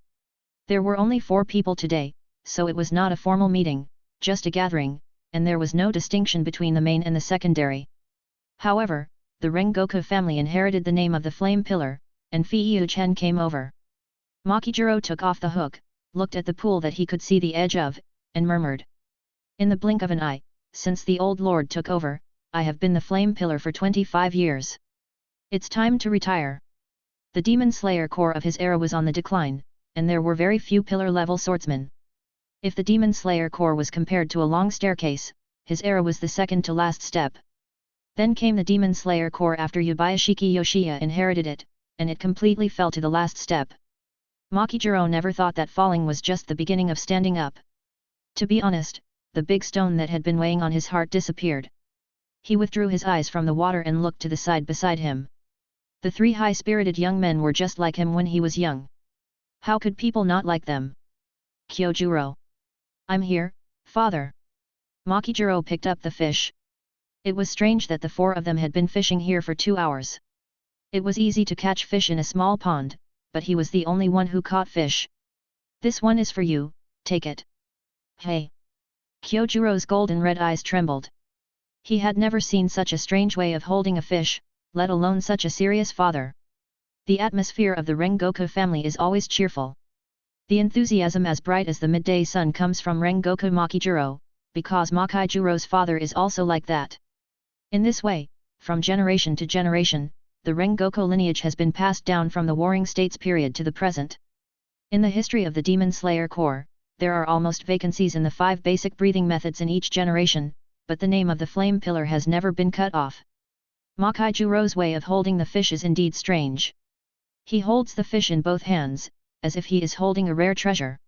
There were only 4 people today, so it was not a formal meeting, just a gathering, and there was no distinction between the main and the secondary. However, the Rengoku family inherited the name of the Flame Pillar, and Fei Yuchen came over. Makijiro took off the hook, looked at the pool that he could see the edge of, and murmured, "In the blink of an eye, since the old lord took over, I have been the Flame Pillar for 25 years. It's time to retire." The Demon Slayer Corps of his era was on the decline, and there were very few pillar-level swordsmen. If the Demon Slayer Corps was compared to a long staircase, his era was the second to last step. Then came the Demon Slayer Corps after Yubayashiki Yoshiya inherited it, and it completely fell to the last step. Makijiro never thought that falling was just the beginning of standing up. To be honest, the big stone that had been weighing on his heart disappeared. He withdrew his eyes from the water and looked to the side beside him. The three high-spirited young men were just like him when he was young. How could people not like them? Kyojuro. I'm here, father. Makijiro picked up the fish. It was strange that the four of them had been fishing here for 2 hours. It was easy to catch fish in a small pond, but he was the only one who caught fish. This one is for you, take it. Hey! Kyojuro's golden red eyes trembled. He had never seen such a strange way of holding a fish, let alone such a serious father. The atmosphere of the Rengoku family is always cheerful. The enthusiasm as bright as the midday sun comes from Rengoku Makijiro, because Makijuro's father is also like that. In this way, from generation to generation, the Rengoku lineage has been passed down from the Warring States period to the present. In the history of the Demon Slayer Corps, there are almost vacancies in the 5 basic breathing methods in each generation, but the name of the flame pillar has never been cut off. Makijuro's way of holding the fish is indeed strange. He holds the fish in both hands, as if he is holding a rare treasure.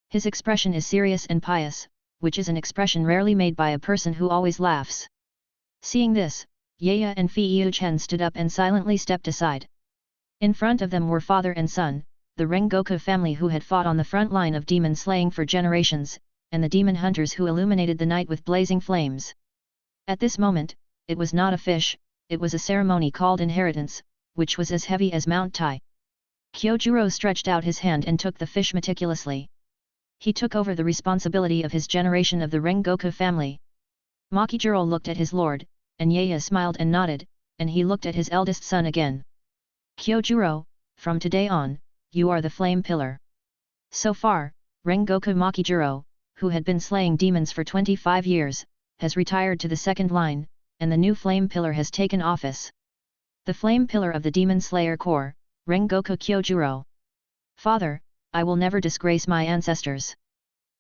His expression is serious and pious, which is an expression rarely made by a person who always laughs. Seeing this, Yaya and Feiyu-chen stood up and silently stepped aside. In front of them were father and son, the Rengoku family who had fought on the front line of demon slaying for generations, and the demon hunters who illuminated the night with blazing flames. At this moment, it was not a fish, it was a ceremony called inheritance, which was as heavy as Mount Tai. Kyojuro stretched out his hand and took the fish meticulously. He took over the responsibility of his generation of the Rengoku family. Makijiro looked at his lord, and Yaya smiled and nodded, and he looked at his eldest son again. Kyojuro, from today on, you are the flame pillar. So far, Rengoku Makijiro, who had been slaying demons for 25 years, has retired to the second line, and the new flame pillar has taken office. The flame pillar of the Demon Slayer Corps, Rengoku Kyojuro. Father, I will never disgrace my ancestors.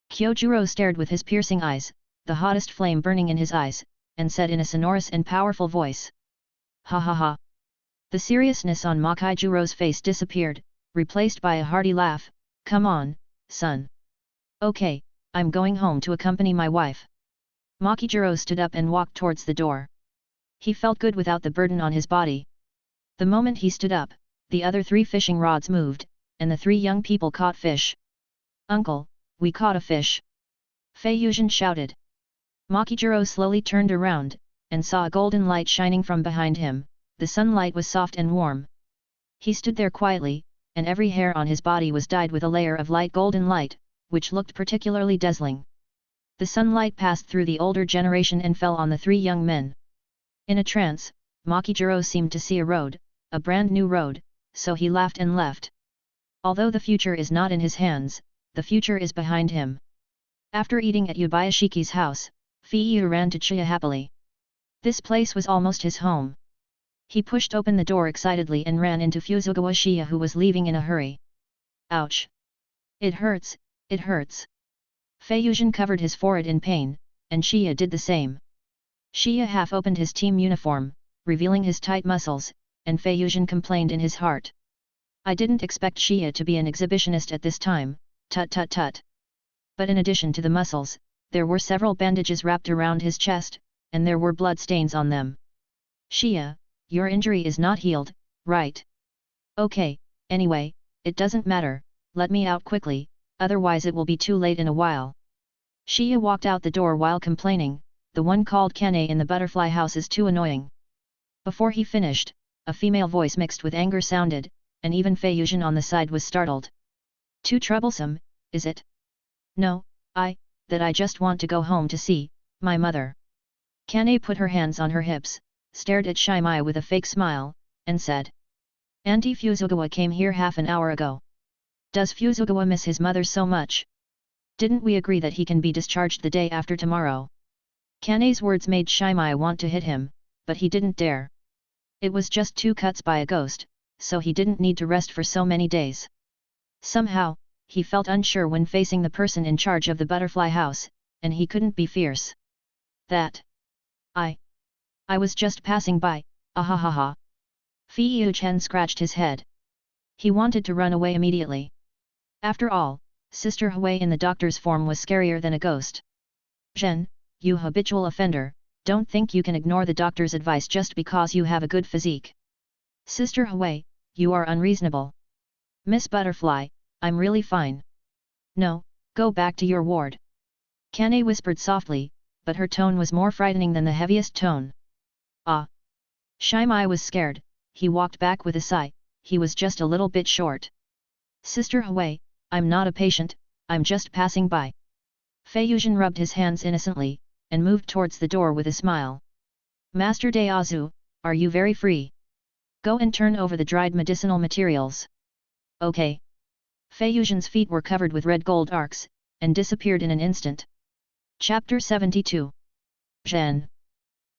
Kyojuro stared with his piercing eyes, the hottest flame burning in his eyes, and said in a sonorous and powerful voice. Ha ha ha. The seriousness on Makijuro's face disappeared, replaced by a hearty laugh. Come on, son. Okay, I'm going home to accompany my wife. Makijiro stood up and walked towards the door. He felt good without the burden on his body. The moment he stood up, the other 3 fishing rods moved, and the 3 young people caught fish. Uncle, we caught a fish! Fei-Yuzhen shouted. Makijiro slowly turned around, and saw a golden light shining from behind him. The sunlight was soft and warm. He stood there quietly, and every hair on his body was dyed with a layer of light golden light, which looked particularly dazzling. The sunlight passed through the older generation and fell on the 3 young men. In a trance, Makijiro seemed to see a road, a brand new road, so he laughed and left. Although the future is not in his hands, the future is behind him. After eating at Yubayashiki's house, Feiyu ran to Chiya happily. This place was almost his home. He pushed open the door excitedly and ran into Fuzugawa Shiya, who was leaving in a hurry. Ouch! It hurts, it hurts. Fei-Yuzhen covered his forehead in pain, and Shiya did the same. Shiya half opened his team uniform, revealing his tight muscles, and Fei-Yuzhen complained in his heart. I didn't expect Shiya to be an exhibitionist at this time, tut tut tut. But in addition to the muscles, there were several bandages wrapped around his chest, and there were blood stains on them. Shiya, your injury is not healed, right? Okay, anyway, it doesn't matter, let me out quickly, otherwise it will be too late in a while. Shiya walked out the door while complaining, the one called Kane in the butterfly house is too annoying. Before he finished, a female voice mixed with anger sounded, and even Fei-Yuzhen on the side was startled. Too troublesome, is it? No, I just want to go home to see my mother. Kane put her hands on her hips, stared at Shimai with a fake smile, and said. Auntie Fuzugawa came here half an hour ago. Does Fuzugawa miss his mother so much? Didn't we agree that he can be discharged the day after tomorrow? Kane's words made Shimai want to hit him, but he didn't dare. It was just 2 cuts by a ghost, so he didn't need to rest for so many days. Somehow, he felt unsure when facing the person in charge of the butterfly house, and he couldn't be fierce. I was just passing by, ahahaha. Feiyu-chen scratched his head. He wanted to run away immediately. After all, Sister Hui in the doctor's form was scarier than a ghost. Zhen, you habitual offender, don't think you can ignore the doctor's advice just because you have a good physique. Sister Hui, you are unreasonable. Miss Butterfly, I'm really fine. No, go back to your ward. Kane whispered softly, but her tone was more frightening than the heaviest tone. Ah! Shimei was scared, he walked back with a sigh, he was just a little bit short. Sister Hui, I'm not a patient, I'm just passing by. Fei Yuzhen rubbed his hands innocently, and moved towards the door with a smile. Master Daozu, are you very free? Go and turn over the dried medicinal materials. Okay. Fei Yuzhen's feet were covered with red gold arcs, and disappeared in an instant. Chapter 72. Zhen.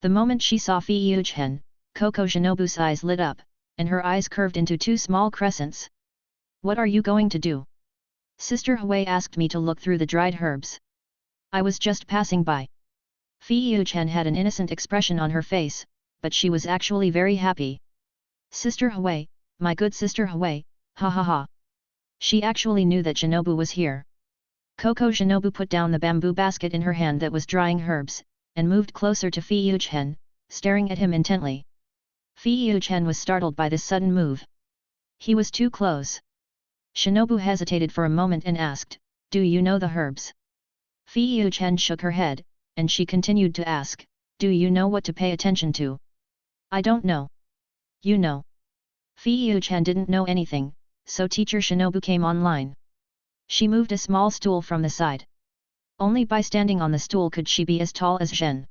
The moment she saw Fei Yuzhen, Coco Shinobu's eyes lit up, and her eyes curved into two small crescents. What are you going to do? Sister Hui asked me to look through the dried herbs. I was just passing by. Fei Yuzhen had an innocent expression on her face, but she was actually very happy. Sister Hui, my good Sister Hui, ha ha ha. She actually knew that Shinobu was here. Coco Shinobu put down the bamboo basket in her hand that was drying herbs, and moved closer to Fei Yuzhen, staring at him intently. Fei Yuzhen was startled by this sudden move. He was too close. Shinobu hesitated for a moment and asked, "Do you know the herbs?" Fei Yuzhen shook her head, and she continued to ask, "Do you know what to pay attention to?" "I don't know." "You know." Fei Yuzhen didn't know anything, so teacher Shinobu came online. She moved a small stool from the side. Only by standing on the stool could she be as tall as Zhen.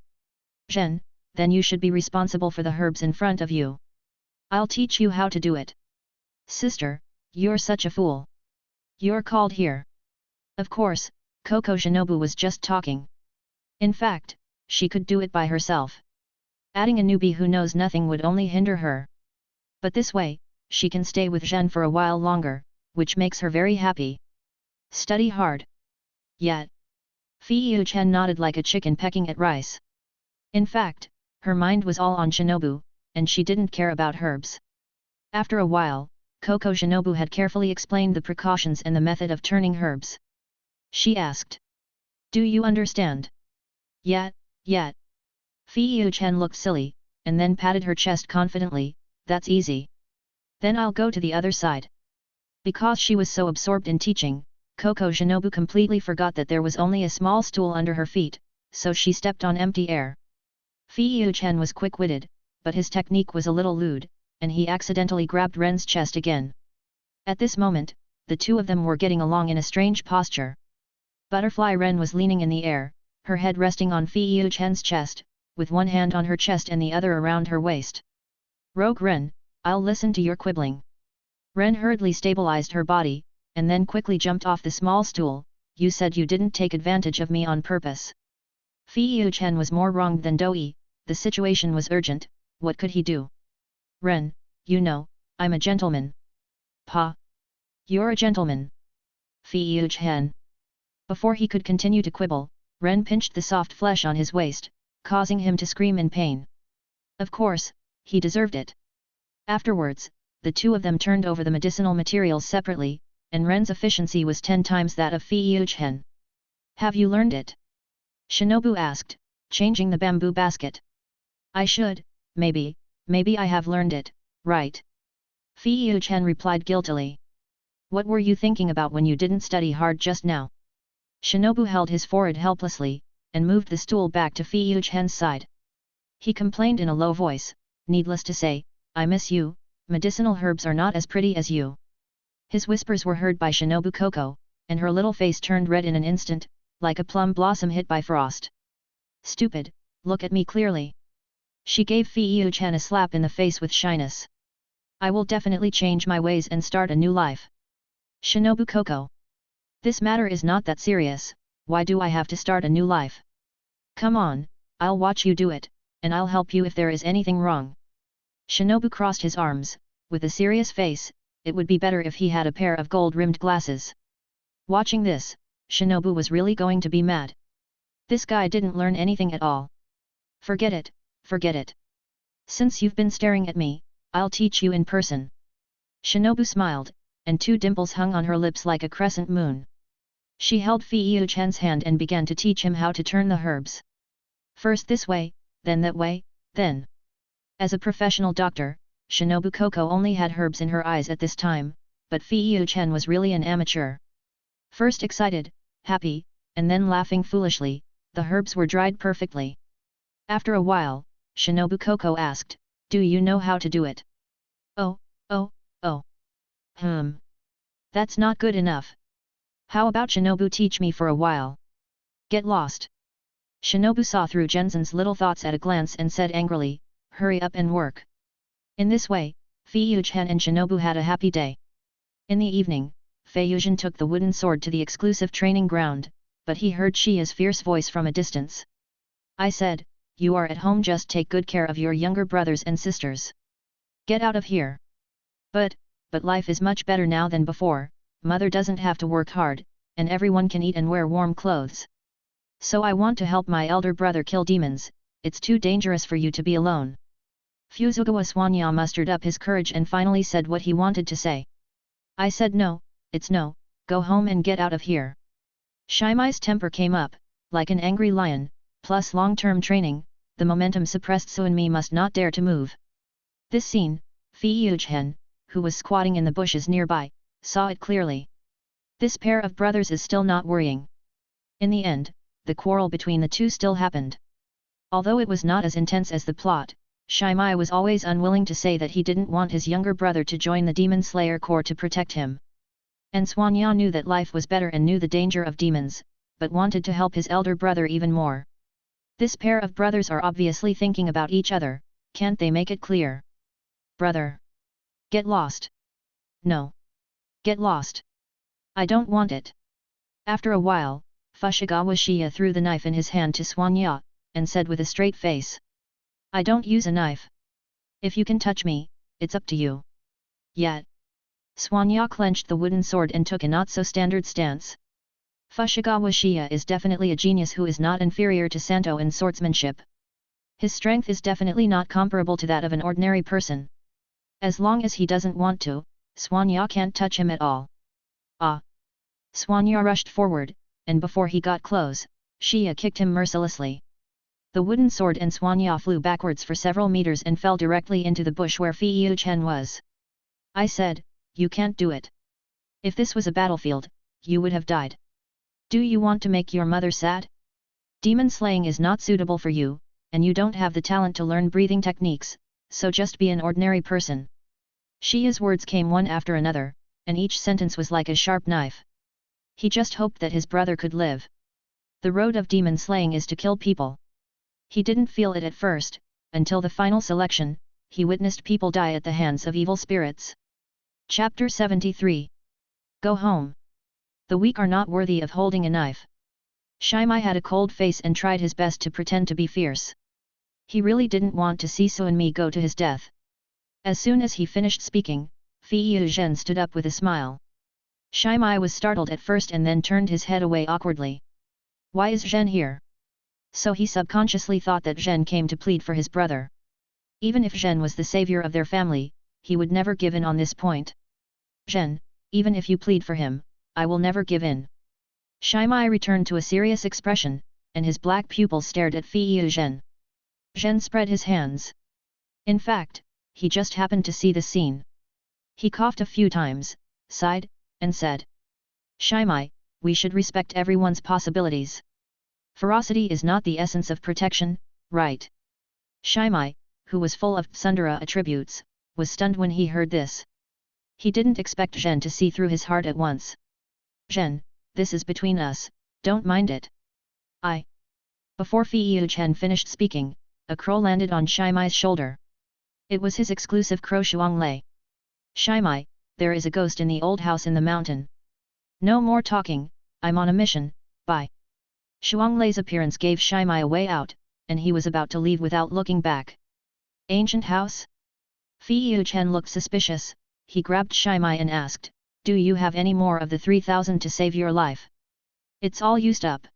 "Zhen, then you should be responsible for the herbs in front of you. I'll teach you how to do it." "Sister, you're such a fool. You're called here." Of course, Coco Shinobu was just talking. In fact, she could do it by herself. Adding a newbie who knows nothing would only hinder her. But this way, she can stay with Zhen for a while longer, which makes her very happy. Study hard. Yet. Fei Yuzhen nodded like a chicken pecking at rice. In fact, her mind was all on Shinobu, and she didn't care about herbs. After a while, Coco Shinobu had carefully explained the precautions and the method of turning herbs. She asked, "Do you understand?" Yet. Fei Yuzhen looked silly, and then patted her chest confidently, "That's easy. Then I'll go to the other side." Because she was so absorbed in teaching, Coco Shinobu completely forgot that there was only a small stool under her feet, so she stepped on empty air. Fei Yuzhen was quick-witted, but his technique was a little lewd, and he accidentally grabbed Ren's chest again. At this moment, the two of them were getting along in a strange posture. Butterfly Ren was leaning in the air, her head resting on Fei Yuzhen's chest, with one hand on her chest and the other around her waist. "Rogue Ren, I'll listen to your quibbling." Ren hurriedly stabilized her body, and then quickly jumped off the small stool. "You said you didn't take advantage of me on purpose." Fei Yuzhen was more wronged than Doi, the situation was urgent, what could he do? "Ren, you know, I'm a gentleman." "Pa! You're a gentleman." Fei Yuzhen. Before he could continue to quibble, Ren pinched the soft flesh on his waist, causing him to scream in pain. Of course, he deserved it. Afterwards, the two of them turned over the medicinal materials separately, and Ren's efficiency was 10 times that of Fei Yuzhen. "Have you learned it?" Shinobu asked, changing the bamboo basket. "I should, maybe I have learned it, right?" Fei Yuzhen replied guiltily. "What were you thinking about when you didn't study hard just now?" Shinobu held his forehead helplessly, and moved the stool back to Fei Yuzhen's side. He complained in a low voice, "Needless to say, I miss you, medicinal herbs are not as pretty as you." His whispers were heard by Shinobu Coco, and her little face turned red in an instant, like a plum blossom hit by frost. "Stupid, look at me clearly." She gave Fei Yuzhen a slap in the face with shyness. "I will definitely change my ways and start a new life." Shinobu Coco. "This matter is not that serious, why do I have to start a new life? Come on, I'll watch you do it, and I'll help you if there is anything wrong." Shinobu crossed his arms, with a serious face, it would be better if he had a pair of gold-rimmed glasses. Watching this, Shinobu was really going to be mad. This guy didn't learn anything at all. Forget it. Since you've been staring at me, I'll teach you in person." Shinobu smiled, and 2 dimples hung on her lips like a crescent moon. She held Fei Chen's hand and began to teach him how to turn the herbs. First this way, then that way, then. As a professional doctor, Shinobu Koko only had herbs in her eyes at this time, but Fei Chen was really an amateur. First excited, happy, and then laughing foolishly, the herbs were dried perfectly. After a while, Shinobu Koko asked, "Do you know how to do it?" "Oh. That's not good enough. How about Shinobu teach me for a while?" "Get lost." Shinobu saw through Jensen's little thoughts at a glance and said angrily, "Hurry up and work." In this way, Fei Chen and Shinobu had a happy day. In the evening, Fei Yuzhen took the wooden sword to the exclusive training ground, but he heard Shia's fierce voice from a distance. "I said, you are at home, just take good care of your younger brothers and sisters. Get out of here." But life is much better now than before, mother doesn't have to work hard, and everyone can eat and wear warm clothes. So I want to help my elder brother kill demons, it's too dangerous for you to be alone." Fuzugawa Swanya mustered up his courage and finally said what he wanted to say. "I said no, it's no, go home and get out of here." Shimai's temper came up, like an angry lion, plus long-term training, the momentum suppressed Suanmi must not dare to move. This scene, Fei Chen, who was squatting in the bushes nearby, saw it clearly. This pair of brothers is still not worrying. In the end, the quarrel between the two still happened. Although it was not as intense as the plot, Shimai was always unwilling to say that he didn't want his younger brother to join the Demon Slayer Corps to protect him. And Swanya knew that life was better and knew the danger of demons, but wanted to help his elder brother even more. This pair of brothers are obviously thinking about each other, can't they make it clear? "Brother! Get lost!" "No! Get lost! I don't want it!" After a while, Fushigawashia Shia threw the knife in his hand to Swanya, and said with a straight face, "I don't use a knife. If you can touch me, it's up to you." Yet, Swanya clenched the wooden sword and took a not-so-standard stance. Fushigawashia Shia is definitely a genius who is not inferior to Santo in swordsmanship. His strength is definitely not comparable to that of an ordinary person. As long as he doesn't want to, Swanya can't touch him at all. "Ah!" Swanya rushed forward, and before he got close, Shia kicked him mercilessly. The wooden sword and Swanya flew backwards for several meters and fell directly into the bush where Fei Chen was. "I said, you can't do it. If this was a battlefield, you would have died. Do you want to make your mother sad? Demon slaying is not suitable for you, and you don't have the talent to learn breathing techniques, so just be an ordinary person." Shia's words came one after another, and each sentence was like a sharp knife. He just hoped that his brother could live. The road of demon slaying is to kill people. He didn't feel it at first, until the final selection, he witnessed people die at the hands of evil spirits. Chapter 73. Go home. The weak are not worthy of holding a knife. Shimai had a cold face and tried his best to pretend to be fierce. He really didn't want to see Suanmi go to his death. As soon as he finished speaking, Fei Chen stood up with a smile. Shimai was startled at first and then turned his head away awkwardly. "Why is Zhen here?" So he subconsciously thought that Zhen came to plead for his brother. Even if Zhen was the savior of their family, he would never give in on this point. "Zhen, even if you plead for him, I will never give in." Shimai returned to a serious expression, and his black pupils stared at Fei Chen. Zhen spread his hands. In fact, he just happened to see the scene. He coughed a few times, sighed, and said, "Shimai, we should respect everyone's possibilities. Ferocity is not the essence of protection, right?" Shimai, who was full of Sundara attributes, was stunned when he heard this. He didn't expect Zhen to see through his heart at once. "Zhen, this is between us, don't mind it." Before Fei Chen finished speaking, a crow landed on Shimai's shoulder. It was his exclusive crow Shuanglei. "Shimai, there is a ghost in the old house in the mountain. No more talking, I'm on a mission, bye." Shuanglei's appearance gave Shimai a way out, and he was about to leave without looking back. "Ancient house?" Fei Chen looked suspicious. He grabbed Shimai and asked, "Do you have any more of the 3,000 to save your life?" "It's all used up."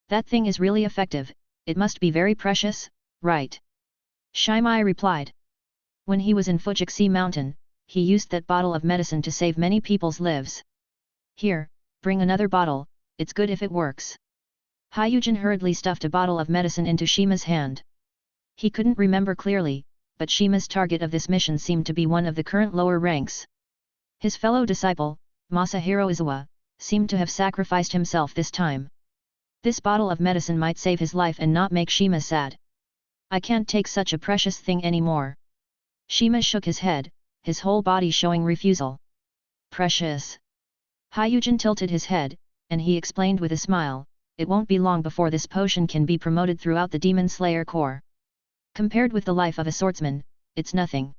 "That thing is really effective, it must be very precious, right?" Shimai replied. "When he was in Fujixi Mountain, he used that bottle of medicine to save many people's lives." "Here, bring another bottle," it's good if it works. Hyujin hurriedly stuffed a bottle of medicine into Shima's hand. He couldn't remember clearly, but Shima's target of this mission seemed to be one of the current lower ranks. His fellow disciple, Masahiro Izawa, seemed to have sacrificed himself this time. This bottle of medicine might save his life and not make Shima sad. I can't take such a precious thing anymore. Shima shook his head, his whole body showing refusal. Precious. Hyujin tilted his head, and he explained with a smile, it won't be long before this potion can be promoted throughout the Demon Slayer Corps. Compared with the life of a swordsman, it's nothing.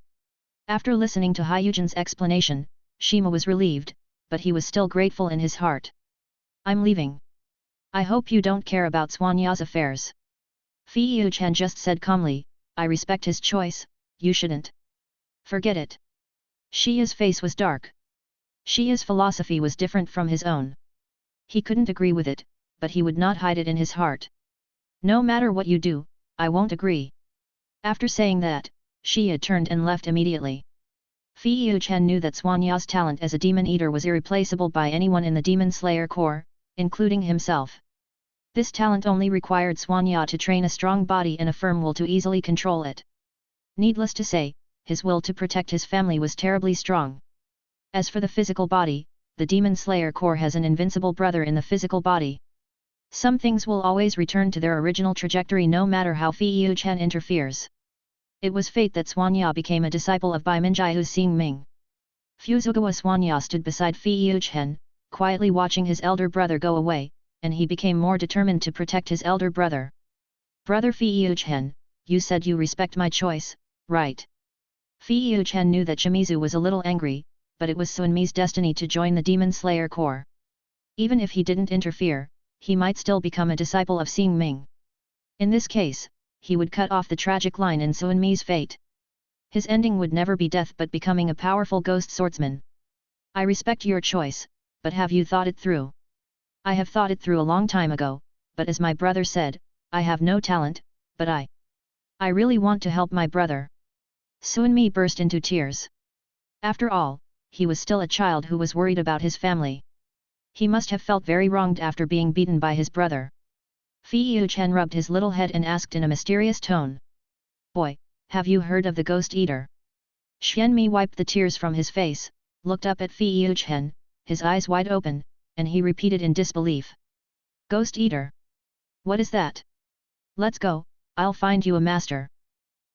After listening to Hyujin's explanation, Shima was relieved, but he was still grateful in his heart. I'm leaving. I hope you don't care about Swanya's affairs. Fei-Yu-chan just said calmly, I respect his choice, you shouldn't. Forget it. Shia's face was dark. Shia's philosophy was different from his own. He couldn't agree with it, but he would not hide it in his heart. No matter what you do, I won't agree. After saying that, Shia turned and left immediately. Fei-Yu-chan knew that Swanya's talent as a demon eater was irreplaceable by anyone in the Demon Slayer Corps, including himself. This talent only required Swanya to train a strong body and a firm will to easily control it. Needless to say, his will to protect his family was terribly strong. As for the physical body, the Demon Slayer Corps has an invincible brother in the physical body. Some things will always return to their original trajectory no matter how Fei-Yu-chan interferes. It was fate that Swanya became a disciple of Baiminjaiu Xingming. Fuzugawa Swanya stood beside Fei-Yu-chan, quietly watching his elder brother go away, and he became more determined to protect his elder brother. Brother Fei-Yu-chan, you said you respect my choice, right? Fei-Yu-chan knew that Shimizu was a little angry, but it was Sunmi's destiny to join the Demon Slayer Corps. Even if he didn't interfere, he might still become a disciple of Xingming. In this case, he would cut off the tragic line in Sunmi's fate. His ending would never be death but becoming a powerful ghost swordsman. I respect your choice, but have you thought it through? I have thought it through a long time ago, but as my brother said, I have no talent, but I really want to help my brother. Sunmi burst into tears. After all, he was still a child who was worried about his family. He must have felt very wronged after being beaten by his brother. Fei-Yu-chan rubbed his little head and asked in a mysterious tone. Boy, have you heard of the Ghost Eater? Xianmi wiped the tears from his face, looked up at Fei-Yu-chan, his eyes wide open, and he repeated in disbelief. Ghost Eater? What is that? Let's go, I'll find you a master.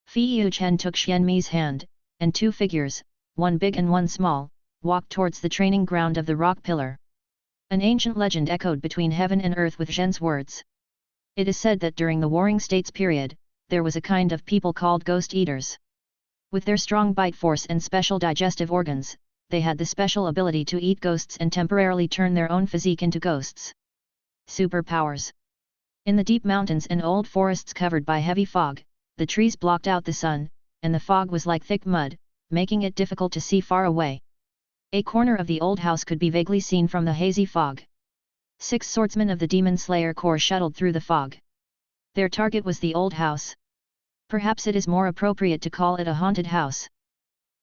Fei-Yu-chan took Xianmi's hand, and two figures, one big and one small, walked towards the training ground of the rock pillar. An ancient legend echoed between heaven and earth with Zhen's words. It is said that during the Warring States period, there was a kind of people called Ghost Eaters. With their strong bite force and special digestive organs, they had the special ability to eat ghosts and temporarily turn their own physique into ghosts. Superpowers. In the deep mountains and old forests covered by heavy fog, the trees blocked out the sun, and the fog was like thick mud, making it difficult to see far away. A corner of the old house could be vaguely seen from the hazy fog. 6 swordsmen of the Demon Slayer Corps shuttled through the fog. Their target was the old house. Perhaps it is more appropriate to call it a haunted house.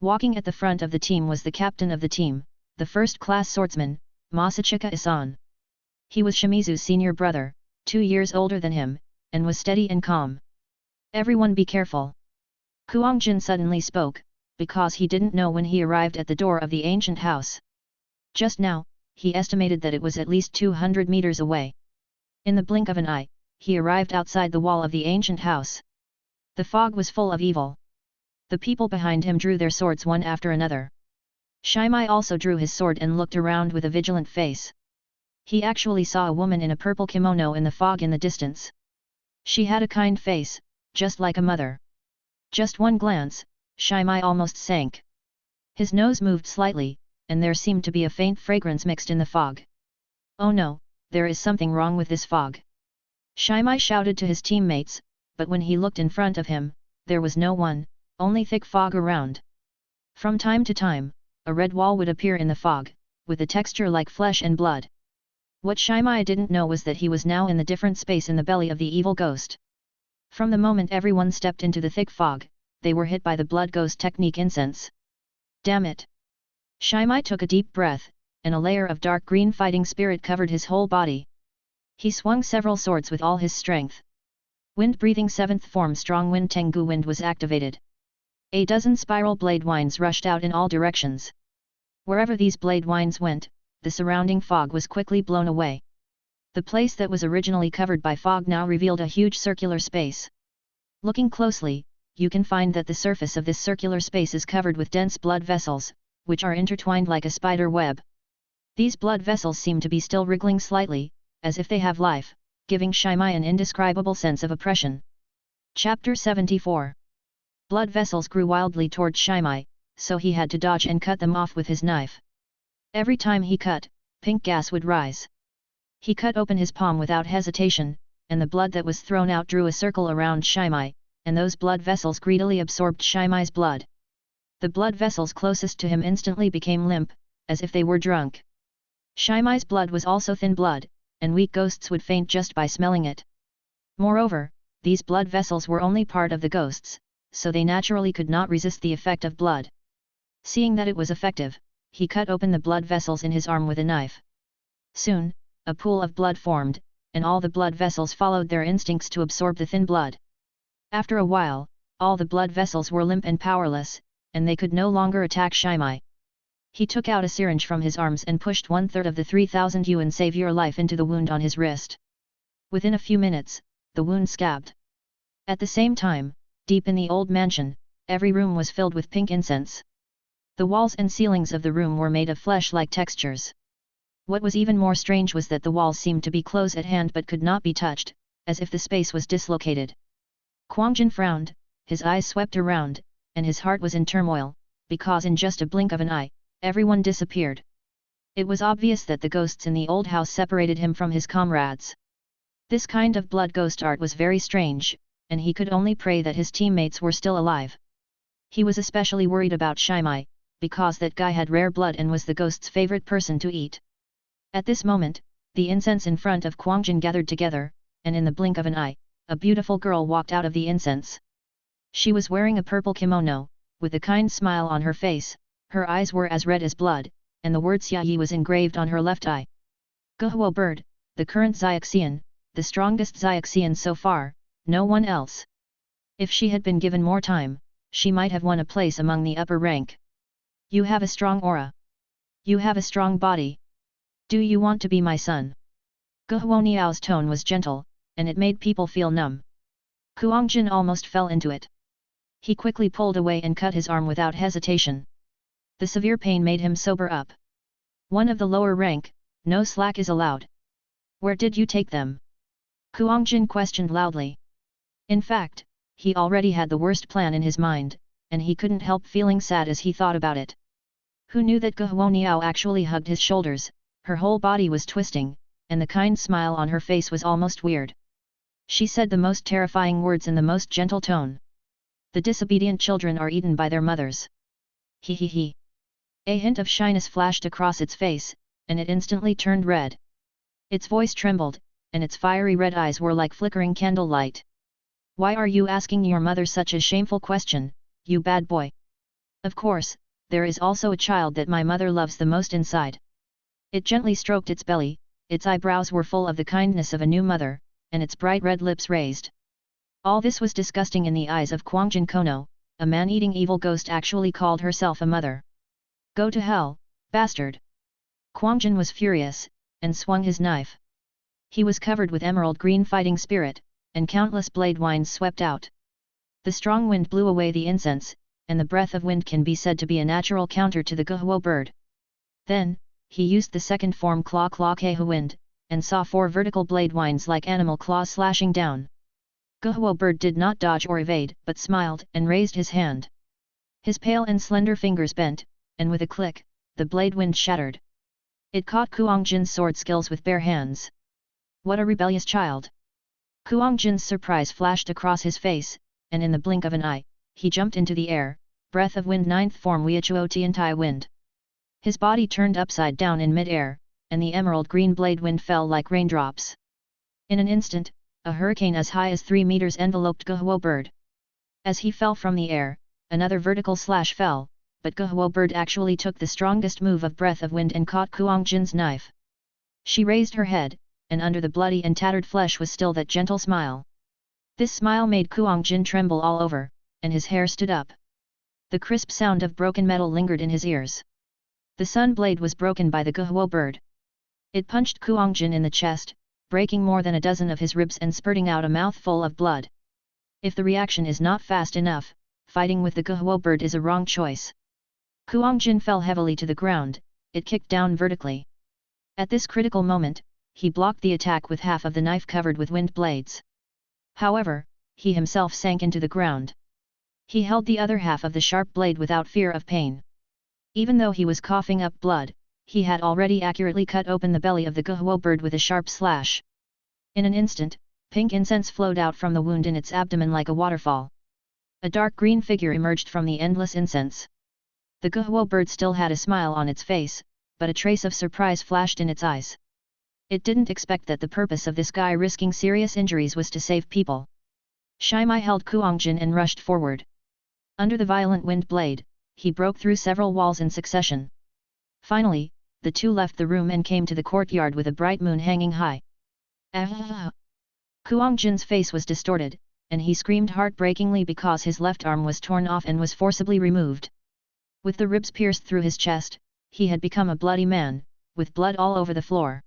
Walking at the front of the team was the captain of the team, the first-class swordsman, Masachika Isan. He was Shimizu's senior brother, 2 years older than him, and was steady and calm. Everyone be careful. Kuangjin suddenly spoke, because he didn't know when he arrived at the door of the ancient house. Just now, he estimated that it was at least 200 meters away. In the blink of an eye, he arrived outside the wall of the ancient house. The fog was full of evil. The people behind him drew their swords one after another. Shimai also drew his sword and looked around with a vigilant face. He actually saw a woman in a purple kimono in the fog in the distance. She had a kind face, just like a mother. Just one glance, Shimai almost sank. His nose moved slightly, and there seemed to be a faint fragrance mixed in the fog. Oh no, there is something wrong with this fog. Shimai shouted to his teammates, but when he looked in front of him, there was no one, only thick fog around. From time to time, a red wall would appear in the fog, with a texture like flesh and blood. What Shimai didn't know was that he was now in the different space in the belly of the evil ghost. From the moment everyone stepped into the thick fog, they were hit by the blood ghost technique incense. Damn it! Shimai took a deep breath, and a layer of dark green fighting spirit covered his whole body. He swung several swords with all his strength. Wind-breathing 7th form Strong Wind Tengu Wind was activated. A dozen spiral blade winds rushed out in all directions. Wherever these blade winds went, the surrounding fog was quickly blown away. The place that was originally covered by fog now revealed a huge circular space. Looking closely, you can find that the surface of this circular space is covered with dense blood vessels, which are intertwined like a spider web. These blood vessels seem to be still wriggling slightly, as if they have life, giving Shimei an indescribable sense of oppression. Chapter 74. Blood vessels grew wildly toward Shimei, so he had to dodge and cut them off with his knife. Every time he cut, pink gas would rise. He cut open his palm without hesitation, and the blood that was thrown out drew a circle around Shimei, and those blood vessels greedily absorbed Shimei's blood. The blood vessels closest to him instantly became limp, as if they were drunk. Shimei's blood was also thin blood, and weak ghosts would faint just by smelling it. Moreover, these blood vessels were only part of the ghosts, so they naturally could not resist the effect of blood. Seeing that it was effective, he cut open the blood vessels in his arm with a knife. Soon, a pool of blood formed, and all the blood vessels followed their instincts to absorb the thin blood. After a while, all the blood vessels were limp and powerless, and they could no longer attack Shimei. He took out a syringe from his arms and pushed 1/3 of the 3,000 yuan savior life into the wound on his wrist. Within a few minutes, the wound scabbed. At the same time, deep in the old mansion, every room was filled with pink incense. The walls and ceilings of the room were made of flesh-like textures. What was even more strange was that the walls seemed to be close at hand but could not be touched, as if the space was dislocated. Quangjin frowned, his eyes swept around, and his heart was in turmoil, because in just a blink of an eye, everyone disappeared. It was obvious that the ghosts in the old house separated him from his comrades. This kind of blood ghost art was very strange, and he could only pray that his teammates were still alive. He was especially worried about Shimei, because that guy had rare blood and was the ghost's favorite person to eat. At this moment, the incense in front of Quangjin gathered together, and in the blink of an eye, a beautiful girl walked out of the incense. She was wearing a purple kimono, with a kind smile on her face, her eyes were as red as blood, and the word Xiaoyi was engraved on her left eye. Guhuo bird, the current Xiaoxian, the strongest Xiaoxian so far, no one else. If she had been given more time, she might have won a place among the upper rank. You have a strong aura. You have a strong body. Do you want to be my son? Guhuo Niao's tone was gentle, and it made people feel numb. Quangjin almost fell into it. He quickly pulled away and cut his arm without hesitation. The severe pain made him sober up. One of the lower rank, no slack is allowed. Where did you take them? Quangjin questioned loudly. In fact, he already had the worst plan in his mind, and he couldn't help feeling sad as he thought about it. Who knew that Guhuo Niao actually hugged his shoulders, her whole body was twisting, and the kind smile on her face was almost weird. She said the most terrifying words in the most gentle tone. The disobedient children are eaten by their mothers. He he he. A hint of shyness flashed across its face, and it instantly turned red. Its voice trembled, and its fiery red eyes were like flickering candlelight. Why are you asking your mother such a shameful question, you bad boy? Of course, there is also a child that my mother loves the most inside. It gently stroked its belly, its eyebrows were full of the kindness of a new mother, and its bright red lips raised. All this was disgusting in the eyes of Quangjin Kono, a man-eating evil ghost actually called herself a mother. Go to hell, bastard! Quangjin was furious, and swung his knife. He was covered with emerald green fighting spirit, and countless blade winds swept out. The strong wind blew away the incense, and the breath of wind can be said to be a natural counter to the Guhuo bird. Then, he used the second form Claw Kehu wind, and saw 4 vertical blade winds like animal claws slashing down. Guhuo bird did not dodge or evade, but smiled and raised his hand. His pale and slender fingers bent, and with a click, the blade wind shattered. It caught Quangjin's sword skills with bare hands. What a rebellious child! Quangjin's surprise flashed across his face, and in the blink of an eye, he jumped into the air, breath of wind 9th form Weichuo Tiantai wind. His body turned upside down in mid-air, and the emerald green blade wind fell like raindrops. In an instant, a hurricane as high as 3 meters enveloped Guhuo bird. As he fell from the air, another vertical slash fell, but Guhuo bird actually took the strongest move of breath of wind and caught Quangjin's knife. She raised her head, and under the bloody and tattered flesh was still that gentle smile. This smile made Kuang Jin tremble all over, and his hair stood up. The crisp sound of broken metal lingered in his ears. The sun blade was broken by the Guhuo bird. It punched Kuang Jin in the chest, breaking more than a dozen of his ribs and spurting out a mouthful of blood. If the reaction is not fast enough, fighting with the Guhuo bird is a wrong choice. Kuang Jin fell heavily to the ground, it kicked down vertically. At this critical moment, he blocked the attack with half of the knife covered with wind blades. However, he himself sank into the ground. He held the other half of the sharp blade without fear of pain. Even though he was coughing up blood, he had already accurately cut open the belly of the Guhuo bird with a sharp slash. In an instant, pink incense flowed out from the wound in its abdomen like a waterfall. A dark green figure emerged from the endless incense. The Guhuo bird still had a smile on its face, but a trace of surprise flashed in its eyes. It didn't expect that the purpose of this guy risking serious injuries was to save people. Shimai held Kuang Jin and rushed forward. Under the violent wind blade, he broke through several walls in succession. Finally, the two left the room and came to the courtyard with a bright moon hanging high. Ah! Kuang Jin's face was distorted, and he screamed heartbreakingly because his left arm was torn off and was forcibly removed. With the ribs pierced through his chest, he had become a bloody man, with blood all over the floor.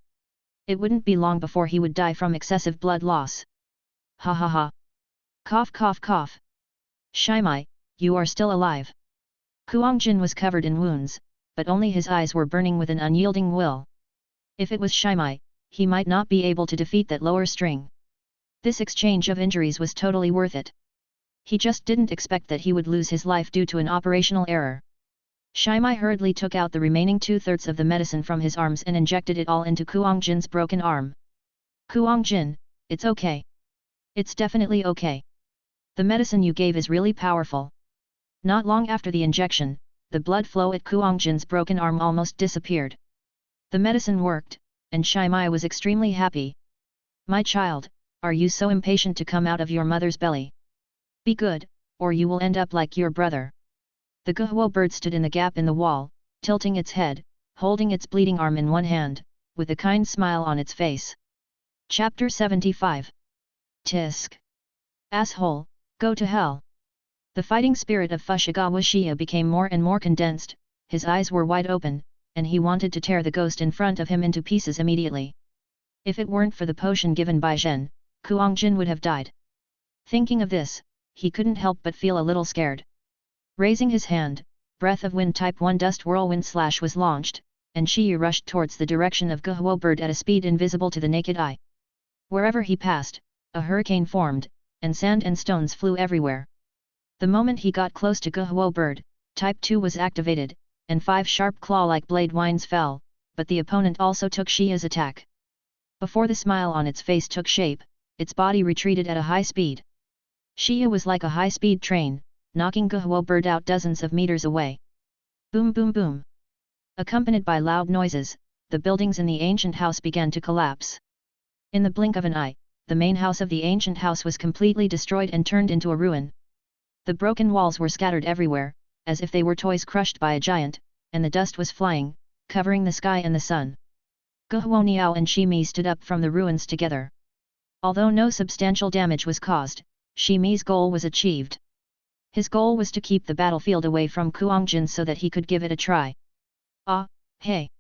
It wouldn't be long before he would die from excessive blood loss. Ha ha ha! Cough cough cough! Shimai, you are still alive. Kuang Jin was covered in wounds, but only his eyes were burning with an unyielding will. If it was Shimai, he might not be able to defeat that lower string. This exchange of injuries was totally worth it. He just didn't expect that he would lose his life due to an operational error. Shimai hurriedly took out the remaining 2/3 of the medicine from his arms and injected it all into Kuang Jin's broken arm. Kuang Jin, it's okay. It's definitely okay. The medicine you gave is really powerful. Not long after the injection, the blood flow at Kuang Jin's broken arm almost disappeared. The medicine worked, and Shimai was extremely happy. My child, are you so impatient to come out of your mother's belly? Be good, or you will end up like your brother. The Guhuo bird stood in the gap in the wall, tilting its head, holding its bleeding arm in one hand, with a kind smile on its face. Chapter 75. Tisk. Asshole, go to hell. The fighting spirit of Fushigawara Shia became more and more condensed, his eyes were wide open, and he wanted to tear the ghost in front of him into pieces immediately. If it weren't for the potion given by Zhen, Kuang Jin would have died. Thinking of this, he couldn't help but feel a little scared. Raising his hand, Breath of Wind Type 1 Dust Whirlwind Slash was launched, and Shiyu rushed towards the direction of Guhuo bird at a speed invisible to the naked eye. Wherever he passed, a hurricane formed, and sand and stones flew everywhere. The moment he got close to Guhuo bird, Type 2 was activated, and 5 sharp claw-like blade winds fell, but the opponent also took Shiyu's attack. Before the smile on its face took shape, its body retreated at a high speed. Shiyu was like a high-speed train, knocking Guhuo bird out dozens of meters away. Boom boom boom. Accompanied by loud noises, the buildings in the ancient house began to collapse. In the blink of an eye, the main house of the ancient house was completely destroyed and turned into a ruin. The broken walls were scattered everywhere, as if they were toys crushed by a giant, and the dust was flying, covering the sky and the sun. Guhuo Niao and Shi Mi stood up from the ruins together. Although no substantial damage was caused, Shi Mi's goal was achieved. His goal was to keep the battlefield away from Kuang Jin so that he could give it a try. Ah, hey!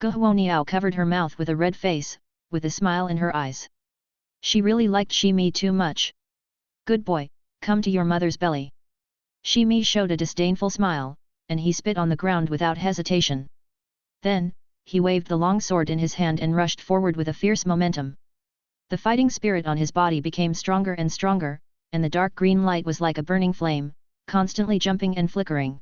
Guhuo Niao covered her mouth with a red face, with a smile in her eyes. She really liked Shi Mi too much. Good boy, come to your mother's belly. Shi Mi showed a disdainful smile, and he spit on the ground without hesitation. Then, he waved the long sword in his hand and rushed forward with a fierce momentum. The fighting spirit on his body became stronger and stronger, and the dark green light was like a burning flame, constantly jumping and flickering.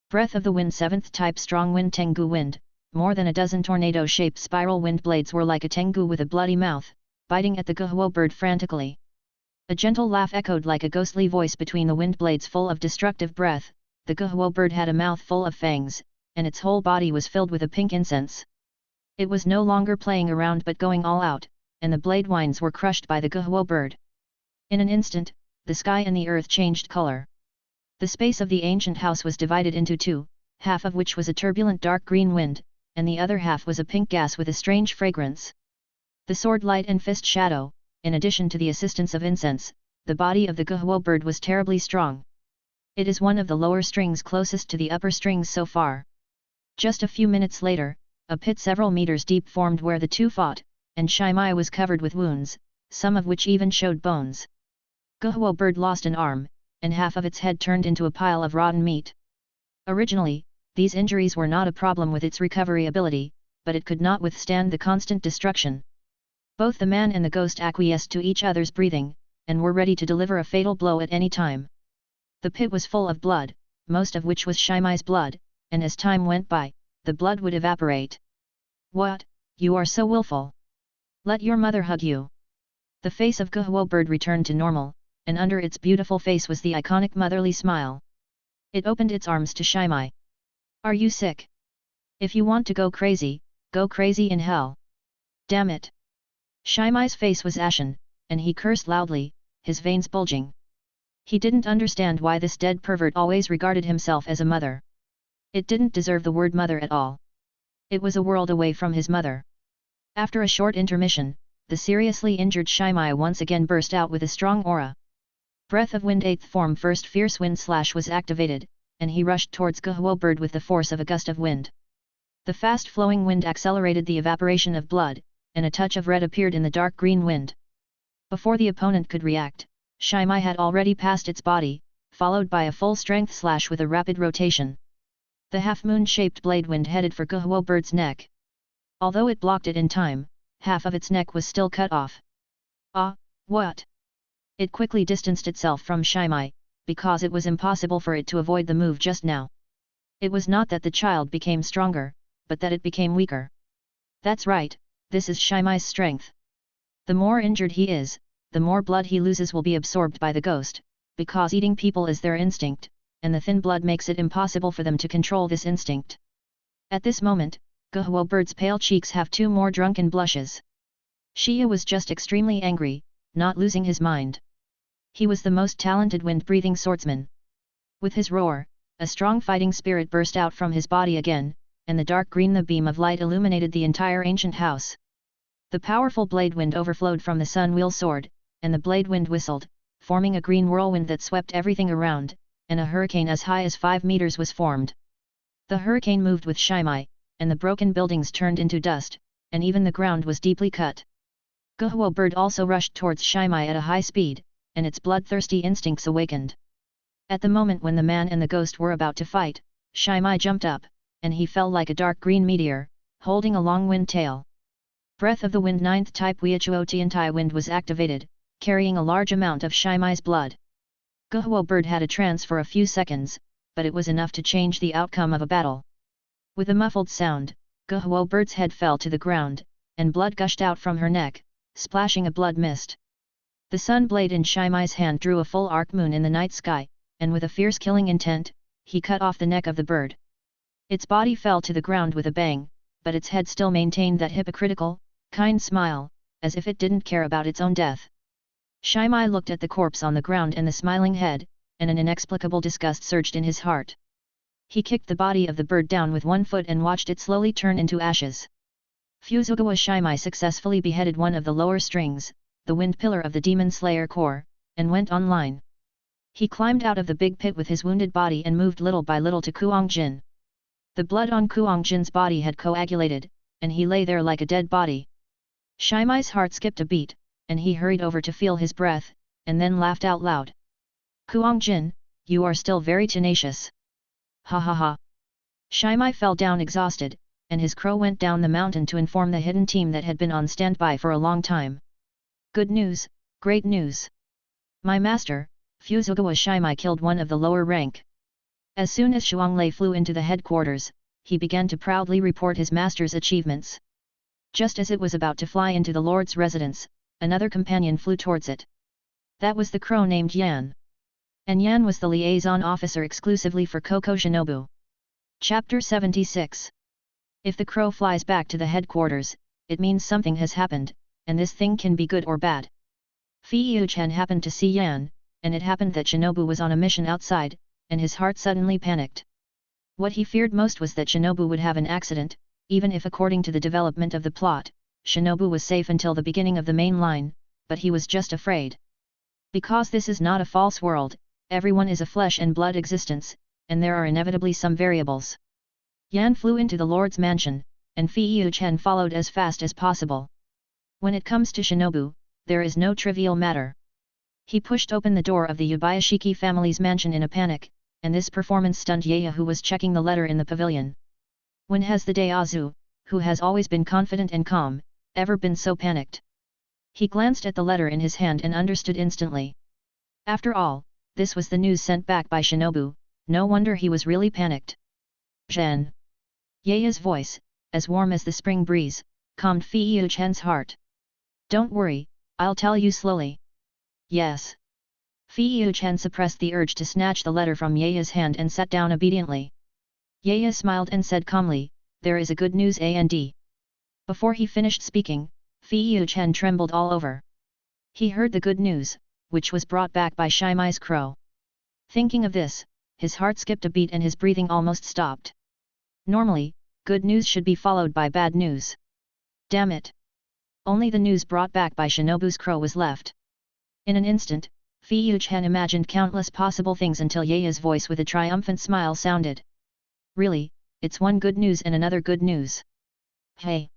Breath of the Wind 7th Type Strong Wind Tengu Wind, more than a dozen tornado-shaped spiral wind blades were like a tengu with a bloody mouth, biting at the Guhuo bird frantically. A gentle laugh echoed like a ghostly voice between the wind blades full of destructive breath. The Guhuo bird had a mouth full of fangs, and its whole body was filled with a pink incense. It was no longer playing around but going all out, and the blade winds were crushed by the Guhuo bird. In an instant, the sky and the earth changed color. The space of the ancient house was divided into two, half of which was a turbulent dark green wind, and the other half was a pink gas with a strange fragrance. The sword light and fist shadow, in addition to the assistance of incense, the body of the Guhuo bird was terribly strong. It is one of the lower strings closest to the upper strings so far. Just a few minutes later, a pit several meters deep formed where the two fought, and Shimai was covered with wounds, some of which even showed bones. Guhuo bird lost an arm, and half of its head turned into a pile of rotten meat. Originally, these injuries were not a problem with its recovery ability, but it could not withstand the constant destruction. Both the man and the ghost acquiesced to each other's breathing, and were ready to deliver a fatal blow at any time. The pit was full of blood, most of which was Shimai's blood, and as time went by, the blood would evaporate. "What, you are so willful! Let your mother hug you." The face of Guhuo bird returned to normal, and under its beautiful face was the iconic motherly smile. It opened its arms to Shimai. "Are you sick? If you want to go crazy in hell. Damn it!" Shimai's face was ashen, and he cursed loudly, his veins bulging. He didn't understand why this dead pervert always regarded himself as a mother. It didn't deserve the word mother at all. It was a world away from his mother. After a short intermission, the seriously injured Shimai once again burst out with a strong aura. Breath of Wind 8th form First Fierce Wind Slash was activated, and he rushed towards Guhuo bird with the force of a gust of wind. The fast-flowing wind accelerated the evaporation of blood, and a touch of red appeared in the dark green wind. Before the opponent could react, Shimai had already passed its body, followed by a full-strength slash with a rapid rotation. The half-moon-shaped blade wind headed for Guhuo bird's neck. Although it blocked it in time, half of its neck was still cut off. "Ah, what?" It quickly distanced itself from Shimai, because it was impossible for it to avoid the move just now. It was not that the child became stronger, but that it became weaker. That's right, this is Shimai's strength. The more injured he is, the more blood he loses will be absorbed by the ghost, because eating people is their instinct, and the thin blood makes it impossible for them to control this instinct. At this moment, Guhuo bird's pale cheeks have two more drunken blushes. Xia was just extremely angry, not losing his mind. He was the most talented wind-breathing swordsman. With his roar, a strong fighting spirit burst out from his body again, and the dark green the beam of light illuminated the entire ancient house. The powerful blade wind overflowed from the sun wheel sword, and the blade wind whistled, forming a green whirlwind that swept everything around, and a hurricane as high as 5 meters was formed. The hurricane moved with Shimai, and the broken buildings turned into dust, and even the ground was deeply cut. Guhuo bird also rushed towards Shimai at a high speed, and its bloodthirsty instincts awakened. At the moment when the man and the ghost were about to fight, Shimai jumped up, and he fell like a dark green meteor, holding a long wind tail. Breath of the Wind 9th type Weichuo Tiantai wind was activated, carrying a large amount of Shimai's blood. Guhuo bird had a trance for a few seconds, but it was enough to change the outcome of a battle. With a muffled sound, Guhuo bird's head fell to the ground, and blood gushed out from her neck, splashing a blood mist. The sun blade in Shimai's hand drew a full arc moon in the night sky, and with a fierce killing intent, he cut off the neck of the bird. Its body fell to the ground with a bang, but its head still maintained that hypocritical, kind smile, as if it didn't care about its own death. Shimai looked at the corpse on the ground and the smiling head, and an inexplicable disgust surged in his heart. He kicked the body of the bird down with one foot and watched it slowly turn into ashes. Fuzugawa Shimai successfully beheaded one of the lower strings, the wind pillar of the Demon Slayer core, and went online. He climbed out of the big pit with his wounded body and moved little by little to Kuangjin. The blood on Kuangjin's body had coagulated, and he lay there like a dead body. Shimai's heart skipped a beat, and he hurried over to feel his breath, and then laughed out loud. "Kuangjin, you are still very tenacious. Ha ha ha." Shimai fell down exhausted, and his crow went down the mountain to inform the hidden team that had been on standby for a long time. "Good news, great news. My master, Fuzugawa Shimai killed one of the lower rank." As soon as Shuanglei flew into the headquarters, he began to proudly report his master's achievements. Just as it was about to fly into the lord's residence, another companion flew towards it. That was the crow named Yan. And Yan was the liaison officer exclusively for Koko Shinobu. Chapter 76. If the crow flies back to the headquarters, it means something has happened, and this thing can be good or bad. Fi Yuchen happened to see Yan, and it happened that Shinobu was on a mission outside, and his heart suddenly panicked. What he feared most was that Shinobu would have an accident, even if according to the development of the plot, Shinobu was safe until the beginning of the main line, but he was just afraid. Because this is not a false world, everyone is a flesh and blood existence, and there are inevitably some variables. Yan flew into the Lord's mansion, and Fei Chen followed as fast as possible. When it comes to Shinobu, there is no trivial matter. He pushed open the door of the Yabayashiki family's mansion in a panic, and this performance stunned Yaya, who was checking the letter in the pavilion. When has the Dayazu, who has always been confident and calm, ever been so panicked? He glanced at the letter in his hand and understood instantly. After all, this was the news sent back by Shinobu, no wonder he was really panicked. Zhen. Yaya's voice, as warm as the spring breeze, calmed Fei Chen's heart. Don't worry, I'll tell you slowly. Yes. Fei Chen suppressed the urge to snatch the letter from Yaya's hand and sat down obediently. Yaya smiled and said calmly, there is a good news and. Before he finished speaking, Fei Chen trembled all over. He heard the good news, which was brought back by Shimai's crow. Thinking of this, his heart skipped a beat and his breathing almost stopped. Normally, good news should be followed by bad news. Damn it! Only the news brought back by Shinobu's crow was left. In an instant, Fei Chen imagined countless possible things until Yaya's voice with a triumphant smile sounded. Really, it's one good news and another good news. Hey!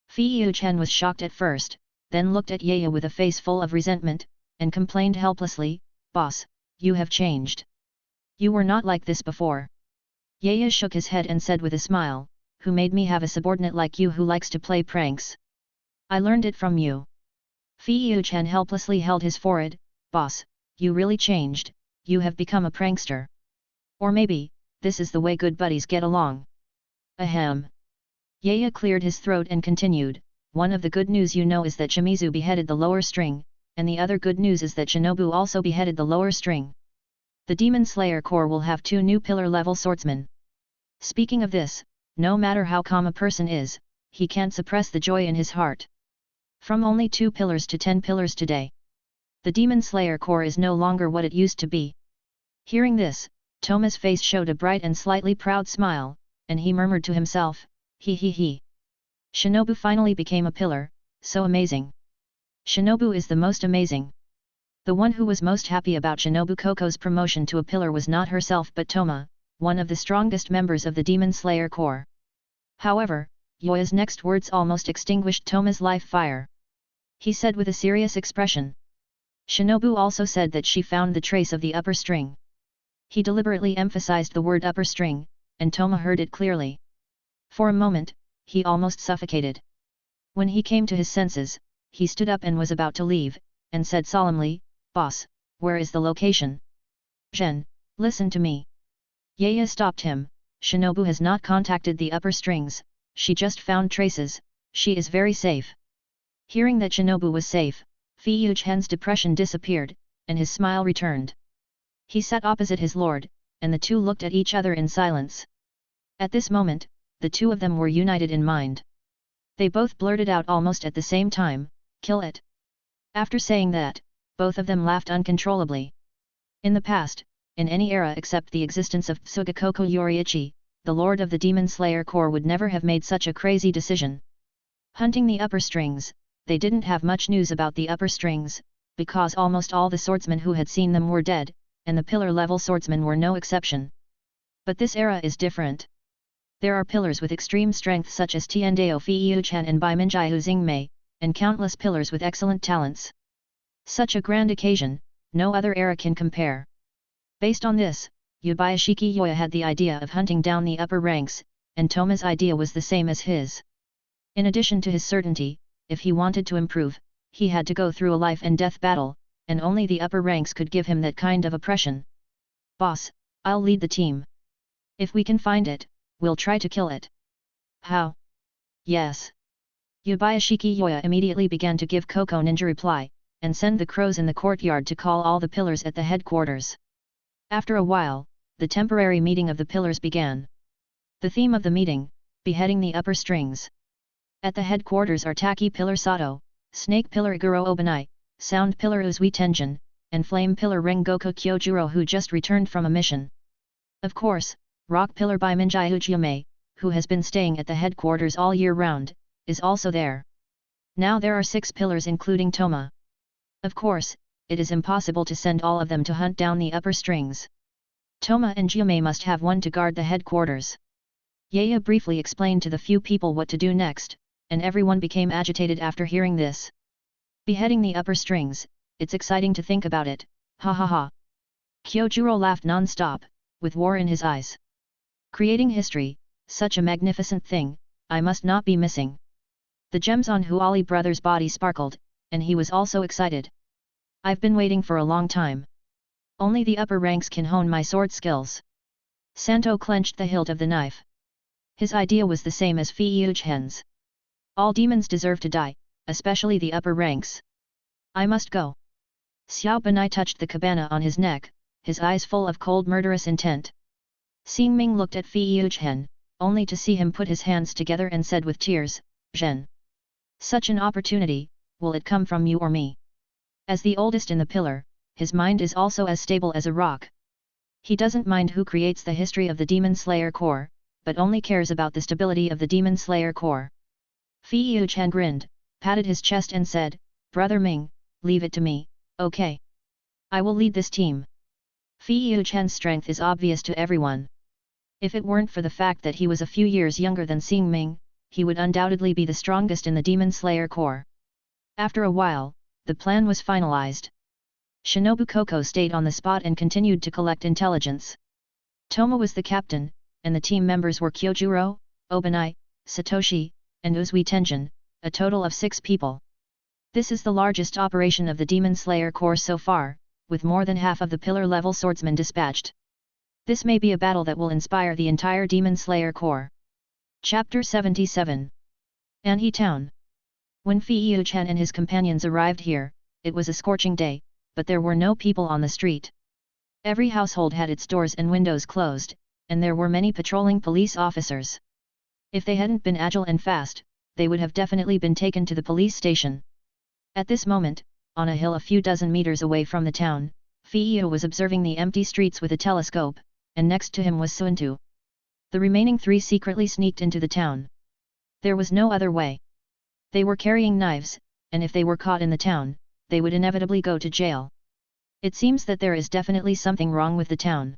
Fei Chen was shocked at first, then looked at Yaya with a face full of resentment, and complained helplessly, Boss, you have changed. You were not like this before. Yaya shook his head and said with a smile, who made me have a subordinate like you who likes to play pranks? I learned it from you. Fei Chen helplessly held his forehead, Boss, you really changed, you have become a prankster. Or maybe, this is the way good buddies get along. Ahem. Yaya cleared his throat and continued, one of the good news you know is that Shimizu beheaded the lower string, and the other good news is that Shinobu also beheaded the lower string. The Demon Slayer Corps will have 2 new pillar-level swordsmen. Speaking of this, no matter how calm a person is, he can't suppress the joy in his heart. From only 2 pillars to 10 pillars today. The Demon Slayer Corps is no longer what it used to be. Hearing this, Toma's face showed a bright and slightly proud smile, and he murmured to himself, he. Shinobu finally became a pillar, so amazing. Shinobu is the most amazing. The one who was most happy about Shinobu Koko's promotion to a pillar was not herself but Toma, one of the strongest members of the Demon Slayer Corps. However, Yoya's next words almost extinguished Toma's life fire. He said with a serious expression. Shinobu also said that she found the trace of the upper string. He deliberately emphasized the word upper string, and Toma heard it clearly. For a moment, he almost suffocated. When he came to his senses, he stood up and was about to leave, and said solemnly, Boss, where is the location? Zhen, listen to me. Yaya stopped him, Shinobu has not contacted the upper strings, she just found traces, she is very safe. Hearing that Shinobu was safe, Fei Chen's depression disappeared, and his smile returned. He sat opposite his lord, and the two looked at each other in silence. At this moment, the two of them were united in mind. They both blurted out almost at the same time, kill it. After saying that, both of them laughed uncontrollably. In the past, in any era except the existence of Tsugakoko Yoriichi, the lord of the Demon Slayer Corps would never have made such a crazy decision. Hunting the upper strings, they didn't have much news about the upper strings, because almost all the swordsmen who had seen them were dead, and the pillar-level swordsmen were no exception. But this era is different. There are pillars with extreme strength such as Tiandao Fei Chen and Baiminjiu Xingmei, and countless pillars with excellent talents. Such a grand occasion, no other era can compare. Based on this, Yabayashiki Yoya had the idea of hunting down the upper ranks, and Toma's idea was the same as his. In addition to his certainty, if he wanted to improve, he had to go through a life and death battle, and only the upper ranks could give him that kind of oppression. Boss, I'll lead the team. If we can find it, we'll try to kill it. How? Yes. Yabayashiki Yoya immediately began to give Koko Ninja reply, and send the crows in the courtyard to call all the pillars at the headquarters. After a while, the temporary meeting of the pillars began. The theme of the meeting, beheading the upper strings. At the headquarters are Taki Pillar Sato, Snake Pillar Iguro Obanai, Sound Pillar Uzui Tenjin, and Flame Pillar Rengoku Kyojuro who just returned from a mission. Of course, Rock Pillar Baiminjiu Uchiyame, who has been staying at the headquarters all year round, is also there. Now there are 6 pillars including Toma. Of course, it is impossible to send all of them to hunt down the upper strings. Toma and Jiume must have one to guard the headquarters. Yaya briefly explained to the few people what to do next, and everyone became agitated after hearing this. Beheading the upper strings, it's exciting to think about it, ha ha ha. Kyojuro laughed non-stop, with war in his eyes. Creating history, such a magnificent thing, I must not be missing. The gems on Huali brother's body sparkled, and he was also excited. I've been waiting for a long time. Only the upper ranks can hone my sword skills. Santo clenched the hilt of the knife. His idea was the same as Fei-Yuchen's. All demons deserve to die, especially the upper ranks. I must go. Xiao Benai touched the cabana on his neck, his eyes full of cold murderous intent. Xingming looked at Fei-Yuchen, only to see him put his hands together and said with tears, Zhen. Such an opportunity, will it come from you or me? As the oldest in the pillar, his mind is also as stable as a rock. He doesn't mind who creates the history of the Demon Slayer Corps, but only cares about the stability of the Demon Slayer Corps. Fei-Yuchen grinned, patted his chest and said, Brother Ming, leave it to me, okay? I will lead this team. Fei-Yuchen's strength is obvious to everyone. If it weren't for the fact that he was a few years younger than Xingming, he would undoubtedly be the strongest in the Demon Slayer Corps. After a while, the plan was finalized. Shinobu Koko stayed on the spot and continued to collect intelligence. Toma was the captain, and the team members were Kyojuro, Obanai, Satoshi, and Uzui Tenjin, a total of 6 people. This is the largest operation of the Demon Slayer Corps so far, with more than half of the pillar-level swordsmen dispatched. This may be a battle that will inspire the entire Demon Slayer Corps. Chapter 77. Anhe Town. When Fei-Yuchen and his companions arrived here, it was a scorching day, but there were no people on the street. Every household had its doors and windows closed, and there were many patrolling police officers. If they hadn't been agile and fast, they would have definitely been taken to the police station. At this moment, on a hill a few dozen meters away from the town, Fei-Yu was observing the empty streets with a telescope, and next to him was Suuntu. The remaining 3 secretly sneaked into the town. There was no other way. They were carrying knives, and if they were caught in the town, they would inevitably go to jail. It seems that there is definitely something wrong with the town.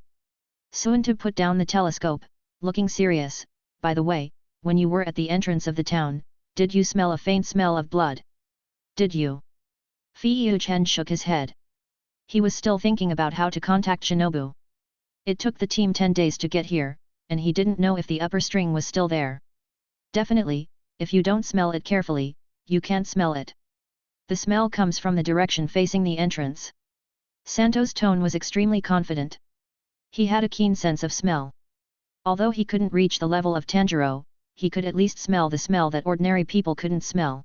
Suuntu put down the telescope, looking serious. By the way, when you were at the entrance of the town, did you smell a faint smell of blood? Did you? Fei-Yuchen shook his head. He was still thinking about how to contact Shinobu. It took the team 10 days to get here, and he didn't know if the upper string was still there. Definitely, if you don't smell it carefully, you can't smell it. The smell comes from the direction facing the entrance. Santo's tone was extremely confident. He had a keen sense of smell. Although he couldn't reach the level of Tanjiro, he could at least smell the smell that ordinary people couldn't smell.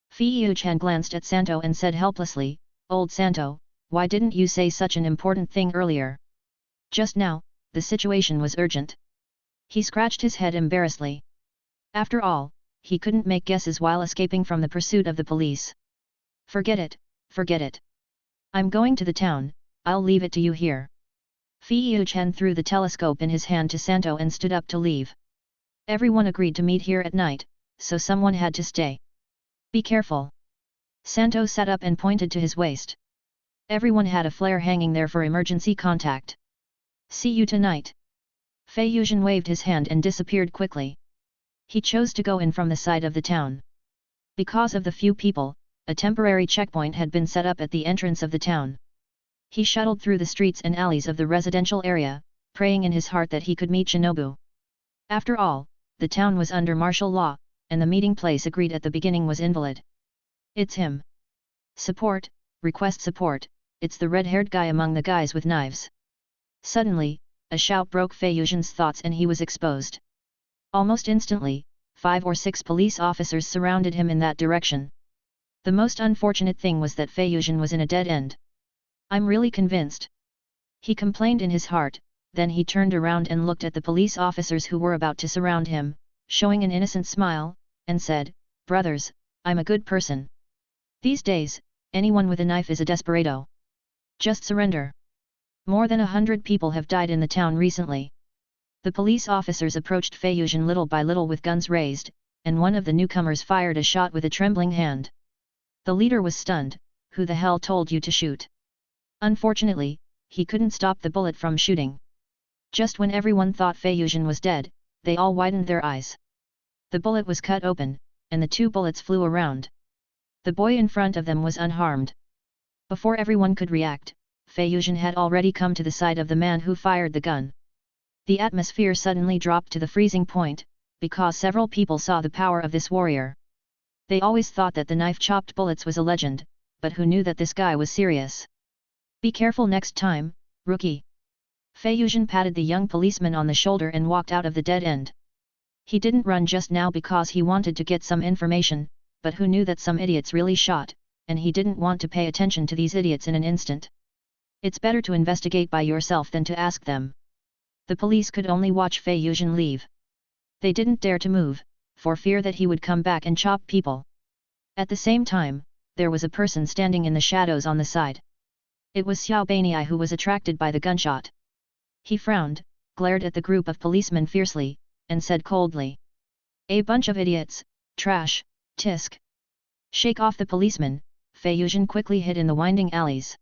Fei-Yuchen glanced at Santo and said helplessly, Old Santo, why didn't you say such an important thing earlier? Just now, the situation was urgent. He scratched his head embarrassedly. After all, he couldn't make guesses while escaping from the pursuit of the police. Forget it, forget it. I'm going to the town, I'll leave it to you here. Fei-Yuchen threw the telescope in his hand to Santo and stood up to leave. Everyone agreed to meet here at night, so someone had to stay. Be careful. Santo sat up and pointed to his waist. Everyone had a flare hanging there for emergency contact. See you tonight. Fei-Yuchen waved his hand and disappeared quickly. He chose to go in from the side of the town. Because of the few people, a temporary checkpoint had been set up at the entrance of the town. He shuttled through the streets and alleys of the residential area, praying in his heart that he could meet Shinobu. After all, the town was under martial law, and the meeting place agreed at the beginning was invalid. It's him. Support, request support, it's the red-haired guy among the guys with knives. Suddenly, a shout broke Fei-Yuchen's thoughts and he was exposed. Almost instantly, 5 or 6 police officers surrounded him in that direction. The most unfortunate thing was that Fei-Yuchen was in a dead end. I'm really convinced. He complained in his heart, then he turned around and looked at the police officers who were about to surround him, showing an innocent smile, and said, Brothers, I'm a good person. These days, anyone with a knife is a desperado. Just surrender. More than 100 people have died in the town recently. The police officers approached Fei-Yuchen little by little with guns raised, and one of the newcomers fired a shot with a trembling hand. The leader was stunned. Who the hell told you to shoot? Unfortunately, he couldn't stop the bullet from shooting. Just when everyone thought Fei Yuzhen was dead, they all widened their eyes. The bullet was cut open, and the two bullets flew around. The boy in front of them was unharmed. Before everyone could react, Fei Yuzhen had already come to the side of the man who fired the gun. The atmosphere suddenly dropped to the freezing point, because several people saw the power of this warrior. They always thought that the knife-chopped bullets was a legend, but who knew that this guy was serious? Be careful next time, rookie. Fei Yuzhen patted the young policeman on the shoulder and walked out of the dead end. He didn't run just now because he wanted to get some information, but who knew that some idiots really shot, and he didn't want to pay attention to these idiots in an instant. It's better to investigate by yourself than to ask them. The police could only watch Fei Yuzhen leave. They didn't dare to move, for fear that he would come back and chop people. At the same time, there was a person standing in the shadows on the side. It was Xiao Beinei, who was attracted by the gunshot. He frowned, glared at the group of policemen fiercely, and said coldly, "A bunch of idiots, trash, tisk." Shake off the policeman, Fei Yuzhen quickly hid in the winding alleys.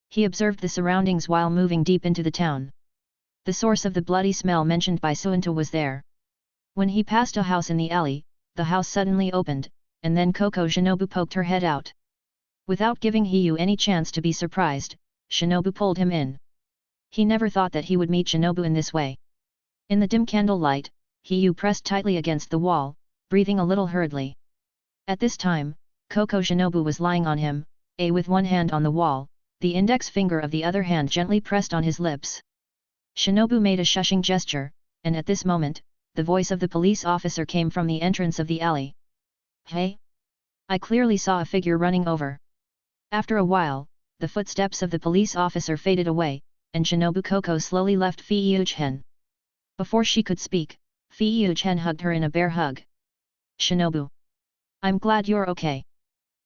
He observed the surroundings while moving deep into the town. The source of the bloody smell mentioned by Suunta was there. When he passed a house in the alley, the house suddenly opened, and then Coco Shinobu poked her head out. Without giving Hiyu any chance to be surprised, Shinobu pulled him in. He never thought that he would meet Shinobu in this way. In the dim candlelight, Hiyu pressed tightly against the wall, breathing a little hurriedly. At this time, Coco Shinobu was lying on him, with one hand on the wall, the index finger of the other hand gently pressed on his lips. Shinobu made a shushing gesture, and at this moment, the voice of the police officer came from the entrance of the alley. "Hey? I clearly saw a figure running over." After a while, the footsteps of the police officer faded away, and Shinobu Coco slowly left Fei Yuzhen. Before she could speak, Fei Yuzhen hugged her in a bear hug. "Shinobu. I'm glad you're okay."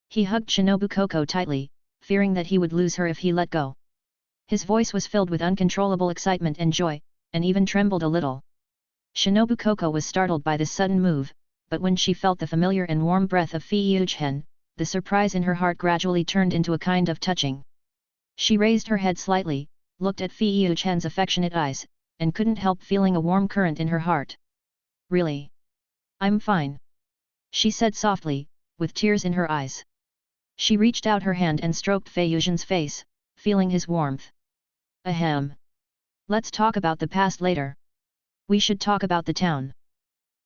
He hugged Shinobu Coco tightly, fearing that he would lose her if he let go. His voice was filled with uncontrollable excitement and joy, and even trembled a little. Shinobu Coco was startled by this sudden move, but when she felt the familiar and warm breath of Fei Yuzhen, the surprise in her heart gradually turned into a kind of touching. She raised her head slightly, looked at Fei Yuzhen's affectionate eyes, and couldn't help feeling a warm current in her heart. "Really? I'm fine," she said softly, with tears in her eyes. She reached out her hand and stroked Fei Yuzhen's face, feeling his warmth. "Ahem. Let's talk about the past later. We should talk about the town."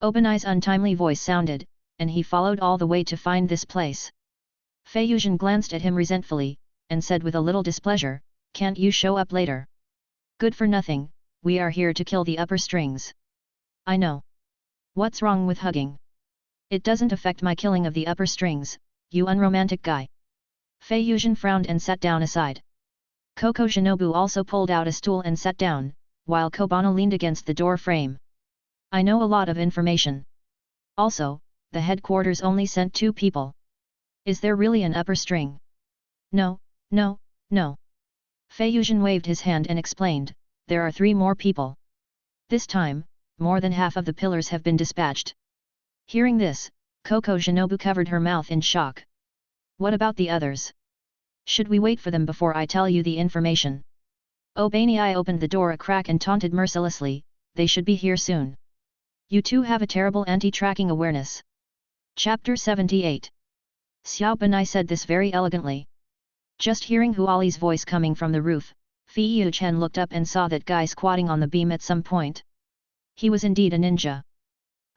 Obenai's untimely voice sounded, and he followed all the way to find this place. Fei Yuzhen glanced at him resentfully, and said with a little displeasure, "Can't you show up later? Good for nothing, we are here to kill the upper strings." "I know. What's wrong with hugging? It doesn't affect my killing of the upper strings, you unromantic guy." Fei Yuzhen frowned and sat down aside. Coco Shinobu also pulled out a stool and sat down, while Kobana leaned against the door frame. "I know a lot of information. Also, the headquarters only sent 2 people. Is there really an upper string?" "No, no, no." Fei Yuzhen waved his hand and explained, "There are 3 more people. This time, more than half of the pillars have been dispatched." Hearing this, Coco Shinobu covered her mouth in shock. "What about the others? Should we wait for them before I tell you the information?" Beinei opened the door a crack and taunted mercilessly, "They should be here soon. You two have a terrible anti-tracking awareness." Chapter 78. Xiao Beinei said this very elegantly. Just hearing Huali's voice coming from the roof, Fei Yuzhen looked up and saw that guy squatting on the beam at some point. He was indeed a ninja.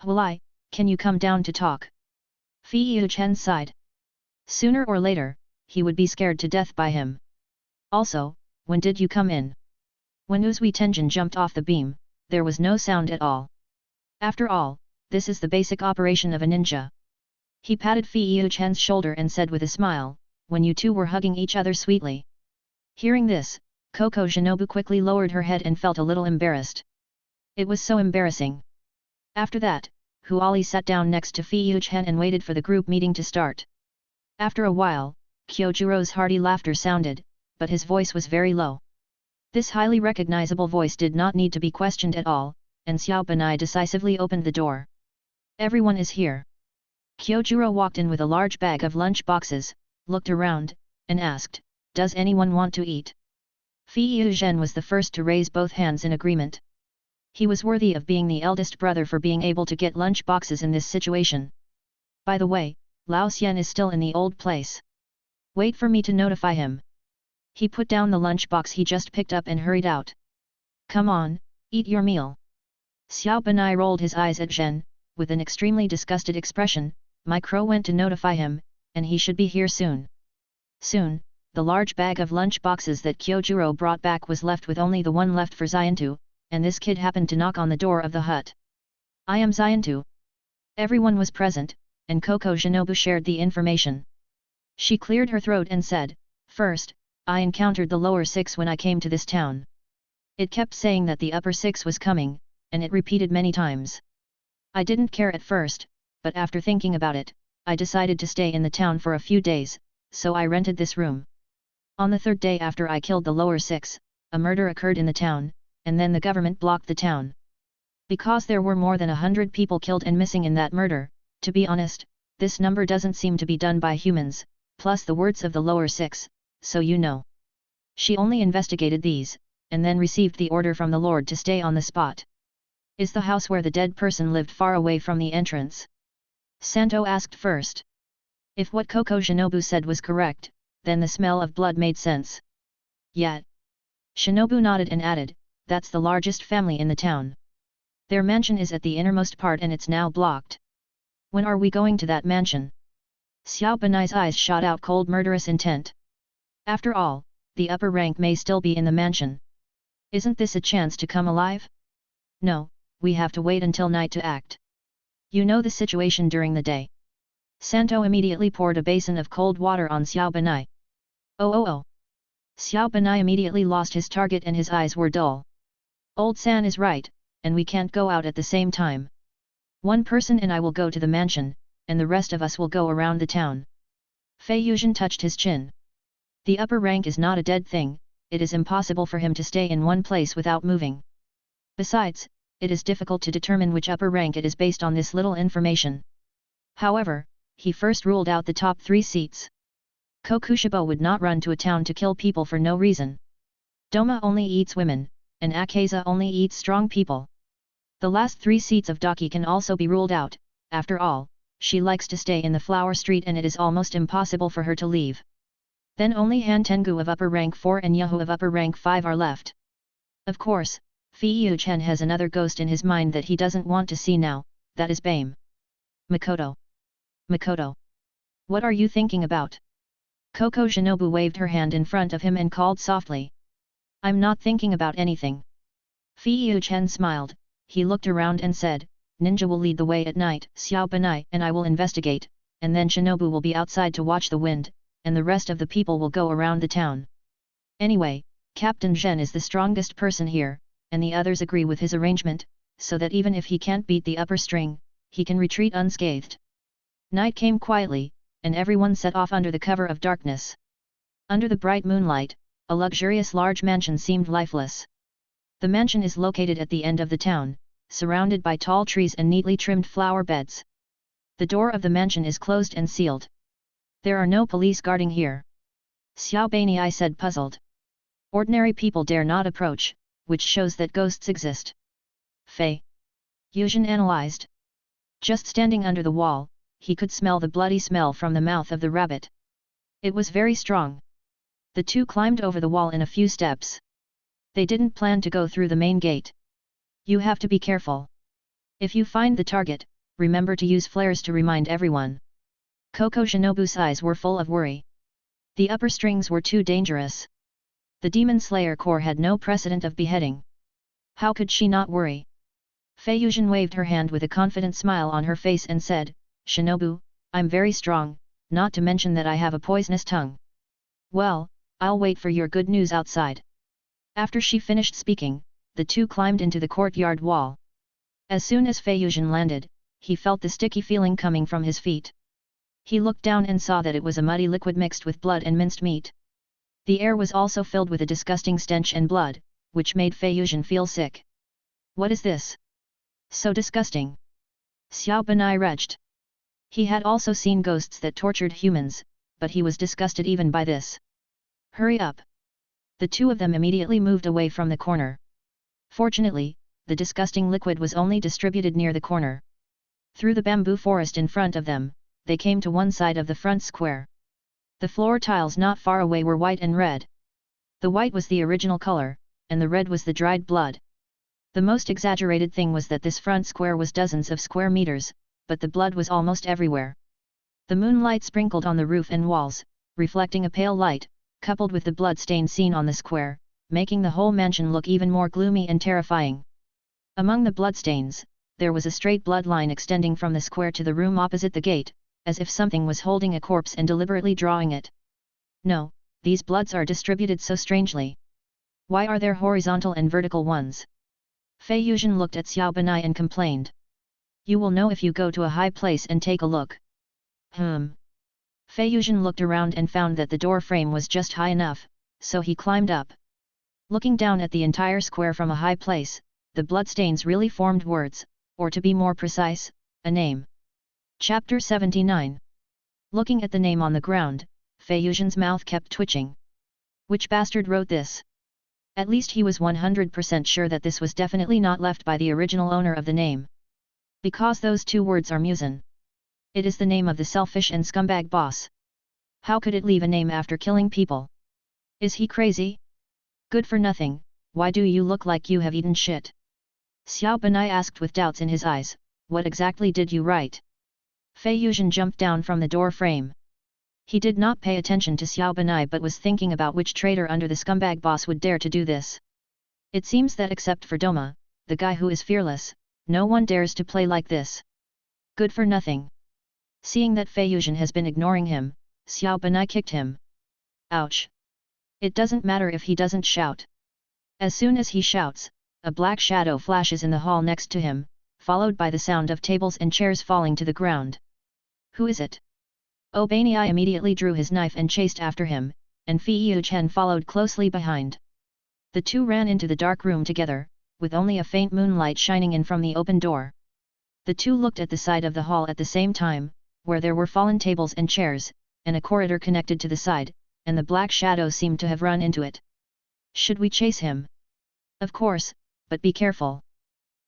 "Huali, can you come down to talk?" Fei Yuzhen sighed. Sooner or later, he would be scared to death by him. "Also, when did you come in?" When Uzui Tenjin jumped off the beam, there was no sound at all. After all, this is the basic operation of a ninja. He patted Fei Yuzhen's shoulder and said with a smile, "When you two were hugging each other sweetly." Hearing this, Coco Shinobu quickly lowered her head and felt a little embarrassed. It was so embarrassing. After that, Huali sat down next to Fei Yuzhen and waited for the group meeting to start. After a while, Kyojuro's hearty laughter sounded, but his voice was very low. This highly recognizable voice did not need to be questioned at all, and Xiao Beinei decisively opened the door. Everyone is here. Kyojuro walked in with a large bag of lunch boxes, looked around, and asked, "Does anyone want to eat?" Fei Yuzhen was the first to raise both hands in agreement. He was worthy of being the eldest brother for being able to get lunch boxes in this situation. By the way, Lao Xian is still in the old place. Wait for me to notify him. He put down the lunch box he just picked up and hurried out. Come on, eat your meal. Xiao Benai rolled his eyes at Zhen, with an extremely disgusted expression. My crow went to notify him, and he should be here soon. Soon, the large bag of lunch boxes that Kyojuro brought back was left with only the one left for Xiantu, and this kid happened to knock on the door of the hut. I am Xiantu. Everyone was present, and Koko Shinobu shared the information. She cleared her throat and said, "First, I encountered the lower six when I came to this town. It kept saying that the upper six was coming, and it repeated many times. I didn't care at first, but after thinking about it, I decided to stay in the town for a few days, so I rented this room. On the third day after I killed the lower six, a murder occurred in the town, and then the government blocked the town. Because there were more than 100 people killed and missing in that murder, to be honest, this number doesn't seem to be done by humans, plus the words of the lower six, so you know. She only investigated these, and then received the order from the Lord to stay on the spot. Is the house where the dead person lived far away from the entrance?" Santo asked first. If what Koko Shinobu said was correct, then the smell of blood made sense. Yet. Shinobu nodded and added, "That's the largest family in the town. Their mansion is at the innermost part and it's now blocked. When are we going to that mansion?" Xiao Benai's eyes shot out cold murderous intent. After all, the upper rank may still be in the mansion. Isn't this a chance to come alive? No, we have to wait until night to act. You know the situation during the day. Santo immediately poured a basin of cold water on Xiao Benai. Oh. Xiao Benai immediately lost his target and his eyes were dull. Old San is right, and we can't go out at the same time. One person and I will go to the mansion, and the rest of us will go around the town. Fei Yuzhen touched his chin. The upper rank is not a dead thing, it is impossible for him to stay in one place without moving. Besides, it is difficult to determine which upper rank it is based on this little information. However, he first ruled out the top 3 seats. Kokushibo would not run to a town to kill people for no reason. Doma only eats women, and Akaza only eats strong people. The last 3 seats of Daki can also be ruled out. After all, she likes to stay in the flower street and it is almost impossible for her to leave. Then only Han Tengu of upper rank 4 and Yahu of upper rank 5 are left. Of course, Fei Yuchen has another ghost in his mind that he doesn't want to see now, that is Bame. Makoto. What are you thinking about? Koko Shinobu waved her hand in front of him and called softly. I'm not thinking about anything. Fei Yuchen smiled, he looked around and said, Ninja will lead the way at night, Xiao Benai and I will investigate, and then Shinobu will be outside to watch the wind, and the rest of the people will go around the town. Anyway, Captain Zhen is the strongest person here, and the others agree with his arrangement, so that even if he can't beat the upper string, he can retreat unscathed. Night came quietly, and everyone set off under the cover of darkness. Under the bright moonlight, a luxurious large mansion seemed lifeless. The mansion is located at the end of the town, surrounded by tall trees and neatly trimmed flower beds. The door of the mansion is closed and sealed. There are no police guarding here. Xiao Beinei said puzzled. Ordinary people dare not approach, which shows that ghosts exist. Fei Yuzhen analyzed. Just standing under the wall, he could smell the bloody smell from the mouth of the rabbit. It was very strong. The two climbed over the wall in a few steps. They didn't plan to go through the main gate. You have to be careful. If you find the target, remember to use flares to remind everyone. Koko Shinobu's eyes were full of worry. The upper strings were too dangerous. The Demon Slayer Corps had no precedent of beheading. How could she not worry? Fei Yuzhen waved her hand with a confident smile on her face and said, Shinobu, I'm very strong, not to mention that I have a poisonous tongue. Well, I'll wait for your good news outside. After she finished speaking, the two climbed into the courtyard wall. As soon as Fei Yuzhen landed, he felt the sticky feeling coming from his feet. He looked down and saw that it was a muddy liquid mixed with blood and minced meat. The air was also filled with a disgusting stench and blood, which made Fei Yuzhen feel sick. What is this? So disgusting. Xiao Benai retched. He had also seen ghosts that tortured humans, but he was disgusted even by this. Hurry up! The two of them immediately moved away from the corner. Fortunately, the disgusting liquid was only distributed near the corner. Through the bamboo forest in front of them, they came to one side of the front square. The floor tiles not far away were white and red. The white was the original color, and the red was the dried blood. The most exaggerated thing was that this front square was dozens of square meters, but the blood was almost everywhere. The moonlight sprinkled on the roof and walls, reflecting a pale light, coupled with the blood stain seen on the square, making the whole mansion look even more gloomy and terrifying. Among the bloodstains, there was a straight blood line extending from the square to the room opposite the gate, as if something was holding a corpse and deliberately drawing it. No, these bloods are distributed so strangely. Why are there horizontal and vertical ones? Fei Yuzhen looked at Xiao Benai and complained. You will know if you go to a high place and take a look. Fei Yuzhen looked around and found that the door frame was just high enough, so he climbed up. Looking down at the entire square from a high place, the bloodstains really formed words, or to be more precise, a name. Chapter 79. Looking at the name on the ground, Fei Yuzhen's mouth kept twitching. Which bastard wrote this? At least he was 100% sure that this was definitely not left by the original owner of the name. Because those two words are Musen. It is the name of the selfish and scumbag boss. How could it leave a name after killing people? Is he crazy? Good for nothing, why do you look like you have eaten shit? Xiao Benai asked with doubts in his eyes, what exactly did you write? Fei Yuzhen jumped down from the door frame. He did not pay attention to Xiao Benai but was thinking about which traitor under the scumbag boss would dare to do this. It seems that except for Doma, the guy who is fearless, no one dares to play like this. Good for nothing. Seeing that Fei Yuzhen has been ignoring him, Xiao Benai kicked him. Ouch! It doesn't matter if he doesn't shout. As soon as he shouts, a black shadow flashes in the hall next to him, followed by the sound of tables and chairs falling to the ground. Who is it? Obaniai immediately drew his knife and chased after him, and Fei Yuzhen followed closely behind. The two ran into the dark room together, with only a faint moonlight shining in from the open door. The two looked at the side of the hall at the same time, where there were fallen tables and chairs, and a corridor connected to the side, and the black shadow seemed to have run into it. Should we chase him? Of course, but be careful.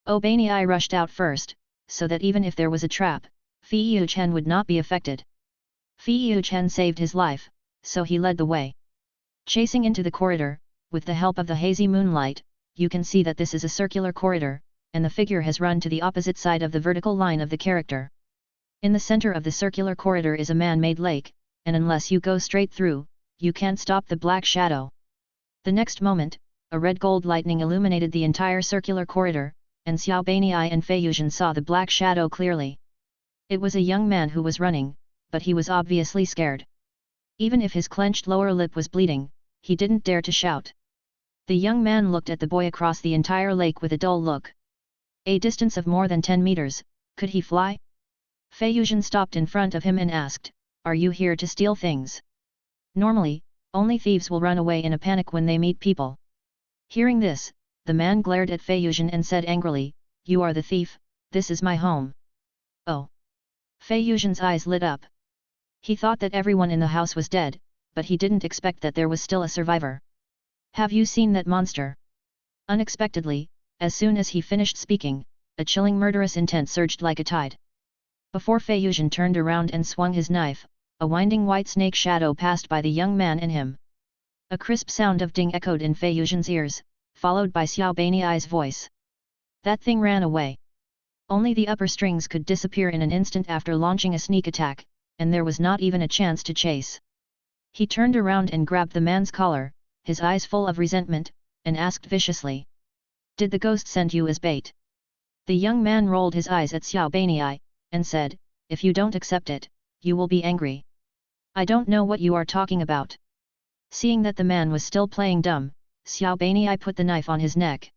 Obaniai rushed out first, so that even if there was a trap, Fei Yuzhen would not be affected. Fei Yuzhen saved his life, so he led the way. Chasing into the corridor, with the help of the hazy moonlight, you can see that this is a circular corridor, and the figure has run to the opposite side of the vertical line of the character. In the center of the circular corridor is a man-made lake, and unless you go straight through, you can't stop the black shadow. The next moment, a red-gold lightning illuminated the entire circular corridor, and Xiao Benai and Fei Yuzhen saw the black shadow clearly. It was a young man who was running, but he was obviously scared. Even if his clenched lower lip was bleeding, he didn't dare to shout. The young man looked at the boy across the entire lake with a dull look. A distance of more than 10 meters, could he fly? Fei Yuzhen stopped in front of him and asked, "Are you here to steal things?" Normally, only thieves will run away in a panic when they meet people. Hearing this, the man glared at Fei Yuzhen and said angrily, "You are the thief, this is my home." Oh! Fei Yuzhen's eyes lit up. He thought that everyone in the house was dead, but he didn't expect that there was still a survivor. "Have you seen that monster?" Unexpectedly, as soon as he finished speaking, a chilling murderous intent surged like a tide. Before Fei Yuzhen turned around and swung his knife, a winding white snake shadow passed by the young man and him. A crisp sound of ding echoed in Fei Yuzhen's ears, followed by Xiao Benai's voice. That thing ran away. Only the upper strings could disappear in an instant after launching a sneak attack, and there was not even a chance to chase. He turned around and grabbed the man's collar, his eyes full of resentment, and asked viciously, "Did the ghost send you as bait?" The young man rolled his eyes at Xiao Benai, and said, "If you don't accept it, you will be angry." "I don't know what you are talking about." Seeing that the man was still playing dumb, Xiao Benai put the knife on his neck.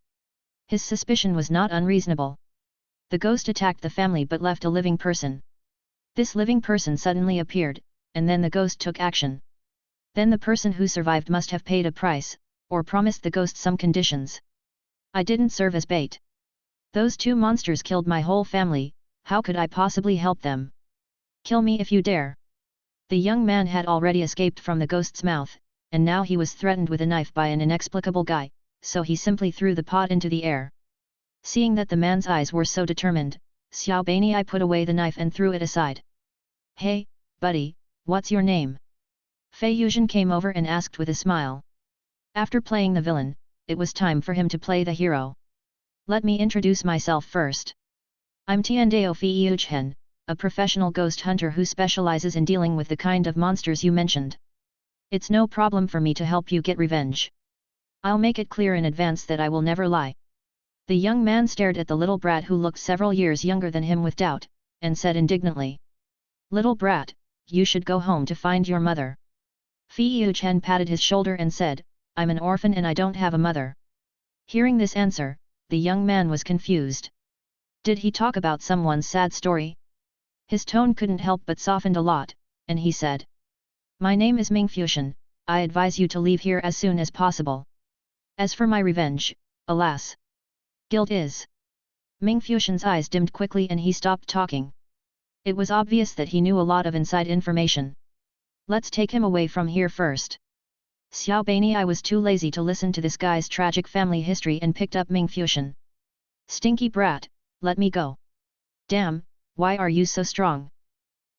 His suspicion was not unreasonable. The ghost attacked the family but left a living person. This living person suddenly appeared, and then the ghost took action. Then the person who survived must have paid a price, or promised the ghost some conditions. I didn't serve as bait. Those two monsters killed my whole family, how could I possibly help them? Kill me if you dare. The young man had already escaped from the ghost's mouth, and now he was threatened with a knife by an inexplicable guy, so he simply threw the pot into the air. Seeing that the man's eyes were so determined, Xiao Beinei put away the knife and threw it aside. Hey, buddy, what's your name? Fei Yuzhen came over and asked with a smile. After playing the villain, it was time for him to play the hero. Let me introduce myself first. I'm Tiandao Fei Yuzhen, a professional ghost hunter who specializes in dealing with the kind of monsters you mentioned. It's no problem for me to help you get revenge. I'll make it clear in advance that I will never lie. The young man stared at the little brat who looked several years younger than him with doubt, and said indignantly. Little brat, you should go home to find your mother. Fei Yuzhen patted his shoulder and said, I'm an orphan and I don't have a mother. Hearing this answer, the young man was confused. Did he talk about someone's sad story? His tone couldn't help but softened a lot, and he said. My name is Ming Fuxian, I advise you to leave here as soon as possible. As for my revenge, alas. Guilt is. Ming Fuxian's eyes dimmed quickly and he stopped talking. It was obvious that he knew a lot of inside information. Let's take him away from here first. Xiao Beinei was too lazy to listen to this guy's tragic family history and picked up Ming Fuxian. Stinky brat, let me go. Damn, why are you so strong?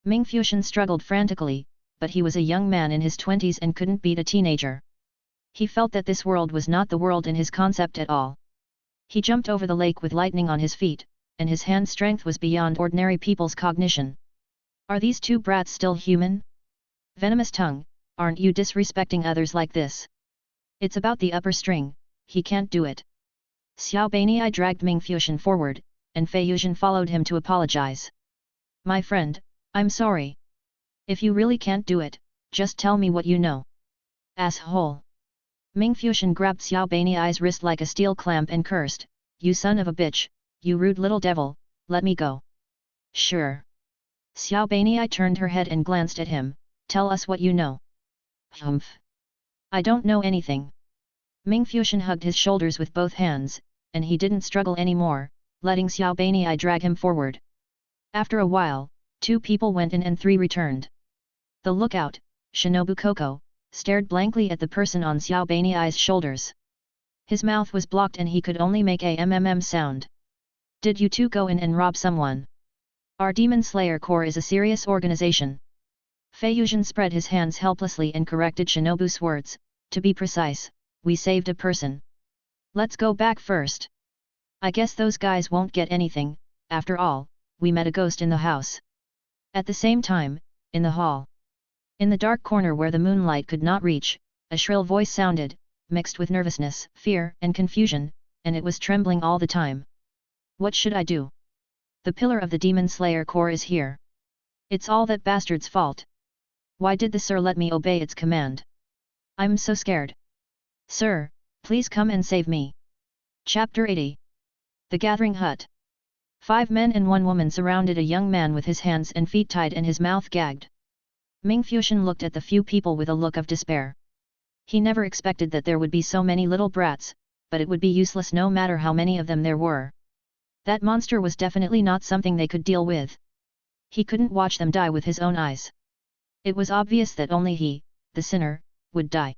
Ming Fuxian struggled frantically, but he was a young man in his 20s and couldn't beat a teenager. He felt that this world was not the world in his concept at all. He jumped over the lake with lightning on his feet, and his hand strength was beyond ordinary people's cognition. Are these two brats still human? Venomous tongue, aren't you disrespecting others like this? It's about the upper string, he can't do it. Xiao Beinei dragged Ming Fuxian forward, and Fei Yuzhen followed him to apologize. My friend, I'm sorry. If you really can't do it, just tell me what you know. Asshole. Ming Fuxian grabbed Xiao Beinei's wrist like a steel clamp and cursed, You son of a bitch, you rude little devil, let me go. Sure. Xiao Beinei turned her head and glanced at him, tell us what you know. Humph. I don't know anything. Ming Fuxian hugged his shoulders with both hands, and he didn't struggle anymore, letting Xiao Beinei drag him forward. After a while, 2 people went in and 3 returned. The lookout, Shinobu Koko, stared blankly at the person on Xiao Beinei's shoulders. His mouth was blocked and he could only make a mmm sound. Did you 2 go in and rob someone? Our Demon Slayer Corps is a serious organization. Fei Yuzhen spread his hands helplessly and corrected Shinobu's words, to be precise, we saved a person. Let's go back first. I guess those guys won't get anything, after all, we met a ghost in the house. At the same time, in the hall. In the dark corner where the moonlight could not reach, a shrill voice sounded, mixed with nervousness, fear and confusion, and it was trembling all the time. What should I do? The pillar of the Demon Slayer Corps is here. It's all that bastard's fault. Why did the sir let me obey its command? I'm so scared. Sir, please come and save me. Chapter 80. The Gathering Hut. 5 men and 1 woman surrounded a young man with his hands and feet tied and his mouth gagged. Ming Fuxian looked at the few people with a look of despair. He never expected that there would be so many little brats, but it would be useless no matter how many of them there were. That monster was definitely not something they could deal with. He couldn't watch them die with his own eyes. It was obvious that only he, the sinner, would die.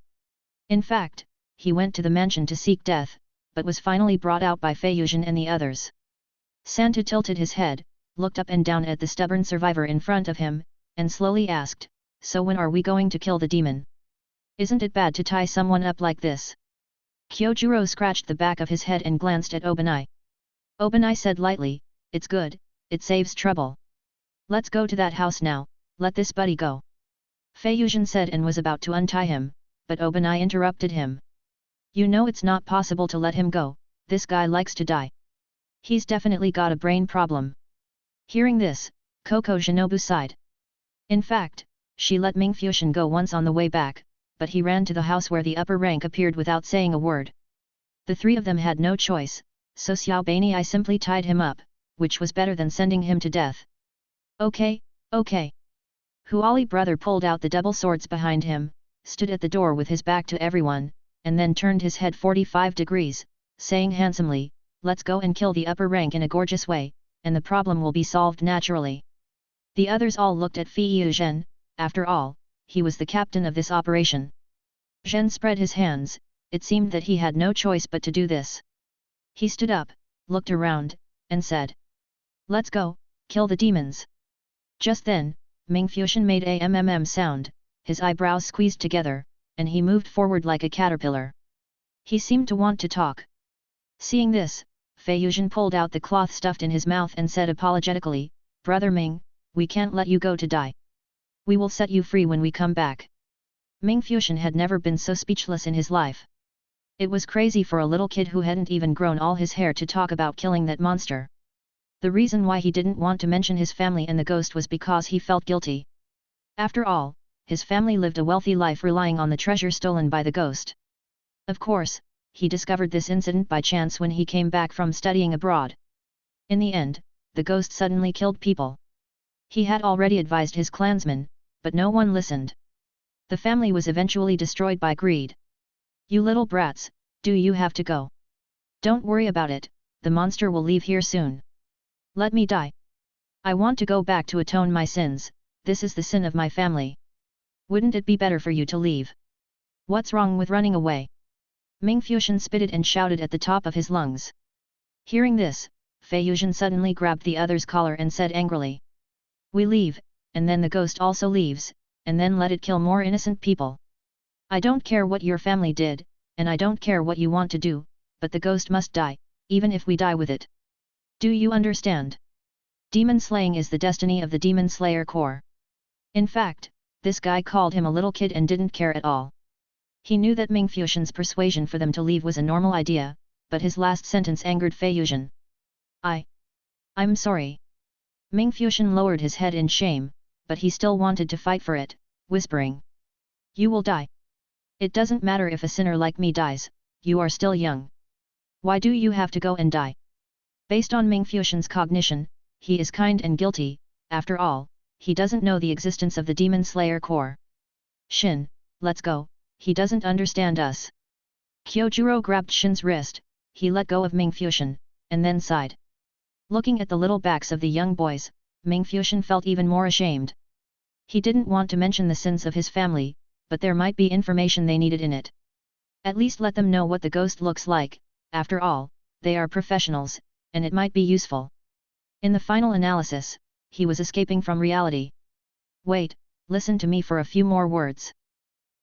In fact, he went to the mansion to seek death, but was finally brought out by Fei Yuzhen and the others. Santa tilted his head, looked up and down at the stubborn survivor in front of him, and slowly asked, So when are we going to kill the demon? Isn't it bad to tie someone up like this? Kyojuro scratched the back of his head and glanced at Obanai. Obanai said lightly, It's good, it saves trouble. Let's go to that house now, let this buddy go. Fei Yuzhen said and was about to untie him, but Obanai interrupted him. You know it's not possible to let him go, this guy likes to die. He's definitely got a brain problem. Hearing this, Koko Shinobu sighed. In fact, she let Ming Fuxian go once on the way back, but he ran to the house where the upper rank appeared without saying a word. The 3 of them had no choice, so Xiao Beinei simply tied him up, which was better than sending him to death. Okay. Huali brother pulled out the double swords behind him, stood at the door with his back to everyone, and then turned his head 45 degrees, saying handsomely, Let's go and kill the upper rank in a gorgeous way, and the problem will be solved naturally. The others all looked at Fei Zhen. After all, he was the captain of this operation. Zhen spread his hands. It seemed that he had no choice but to do this. He stood up, looked around, and said, "Let's go, kill the demons." Just then, Ming Fuxian made a sound, his eyebrows squeezed together, and he moved forward like a caterpillar. He seemed to want to talk. Seeing this, Fei Yuzhen pulled out the cloth stuffed in his mouth and said apologetically, "Brother Ming, we can't let you go to die. We will set you free when we come back." Ming Fuxian had never been so speechless in his life. It was crazy for a little kid who hadn't even grown all his hair to talk about killing that monster. The reason why he didn't want to mention his family and the ghost was because he felt guilty. After all, his family lived a wealthy life relying on the treasure stolen by the ghost. Of course, he discovered this incident by chance when he came back from studying abroad. In the end, the ghost suddenly killed people. He had already advised his clansmen, but no one listened. The family was eventually destroyed by greed. "You little brats, do you have to go? Don't worry about it, the monster will leave here soon. Let me die. I want to go back to atone my sins, this is the sin of my family. Wouldn't it be better for you to leave? What's wrong with running away?" Ming Fuxian spitted and shouted at the top of his lungs. Hearing this, Fei Yuzhen suddenly grabbed the other's collar and said angrily, "We leave, and then the ghost also leaves, and then let it kill more innocent people. I don't care what your family did, and I don't care what you want to do, but the ghost must die, even if we die with it. Do you understand? Demon slaying is the destiny of the Demon Slayer Corps." In fact, this guy called him a little kid and didn't care at all. He knew that Ming Fuxian's persuasion for them to leave was a normal idea, but his last sentence angered Fei Yuzhen. I'm sorry." Ming Fuxian lowered his head in shame, but he still wanted to fight for it, whispering, "You will die. It doesn't matter if a sinner like me dies, you are still young. Why do you have to go and die?" Based on Ming Fuxian's cognition, he is kind and guilty, after all, he doesn't know the existence of the Demon Slayer Corps. "Shin, let's go, he doesn't understand us." Kyojuro grabbed Shin's wrist, he let go of Ming Fuxian, and then sighed. Looking at the little backs of the young boys, Ming Fuxian felt even more ashamed. He didn't want to mention the sins of his family, but there might be information they needed in it. At least let them know what the ghost looks like, after all, they are professionals, and it might be useful. In the final analysis, he was escaping from reality. "Wait, listen to me for a few more words.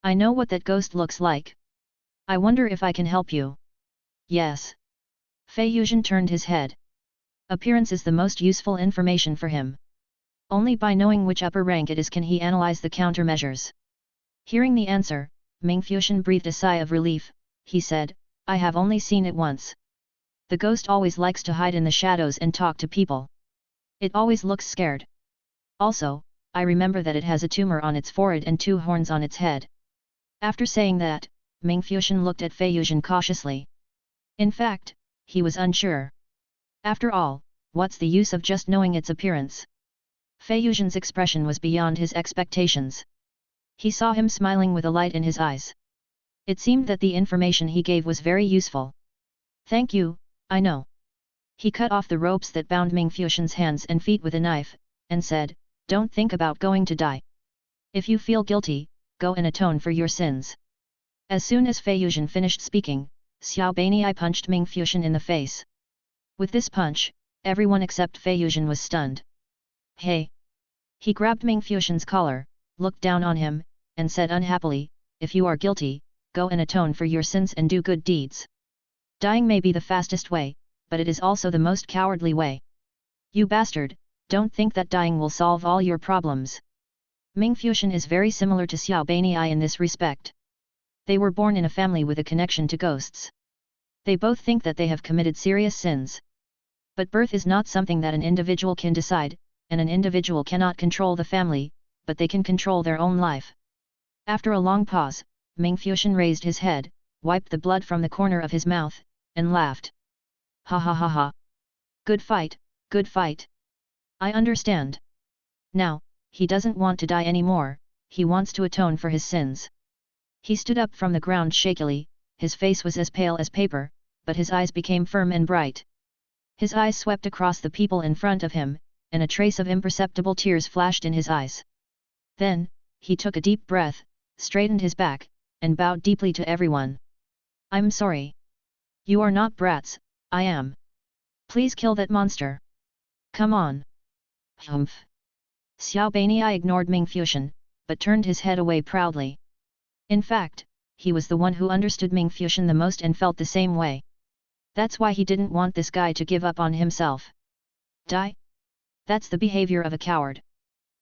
I know what that ghost looks like. I wonder if I can help you." "Yes." Fei Yuzhen turned his head. Appearance is the most useful information for him. Only by knowing which upper rank it is can he analyze the countermeasures. Hearing the answer, Ming Fuxian breathed a sigh of relief. He said, "I have only seen it once. The ghost always likes to hide in the shadows and talk to people. It always looks scared. Also, I remember that it has a tumor on its forehead and 2 horns on its head." After saying that, Ming Fuxian looked at Fei Yuzhen cautiously. In fact, he was unsure. After all, what's the use of just knowing its appearance? Fei Yuzhen's expression was beyond his expectations. He saw him smiling with a light in his eyes. It seemed that the information he gave was very useful. "Thank you, I know." He cut off the ropes that bound Ming Fuxian's hands and feet with a knife, and said, "Don't think about going to die. If you feel guilty, go and atone for your sins." As soon as Fei Yuzhen finished speaking, Xiao Banii punched Ming Fuxian in the face. With this punch, everyone except Fei Yuzhen was stunned. "Hey!" He grabbed Ming Fuxian's collar, looked down on him, and said unhappily, "If you are guilty, go and atone for your sins and do good deeds. Dying may be the fastest way, but it is also the most cowardly way. You bastard, don't think that dying will solve all your problems." Ming Fuxian is very similar to Xiao Banii in this respect. They were born in a family with a connection to ghosts. They both think that they have committed serious sins. But birth is not something that an individual can decide, and an individual cannot control the family, but they can control their own life. After a long pause, Ming Fuxian raised his head, wiped the blood from the corner of his mouth, and laughed. "Ha ha ha ha! Good fight, good fight! I understand. Now, he doesn't want to die anymore, he wants to atone for his sins." He stood up from the ground shakily, his face was as pale as paper, but his eyes became firm and bright. His eyes swept across the people in front of him, and a trace of imperceptible tears flashed in his eyes. Then, he took a deep breath, straightened his back, and bowed deeply to everyone. I'm sorry. You are not brats, I am. Please kill that monster. Come on. Humph. Xiao Banii ignored Ming Fuxian, but turned his head away proudly. In fact, he was the one who understood Ming Fuxian the most and felt the same way. That's why he didn't want this guy to give up on himself. Die? That's the behavior of a coward.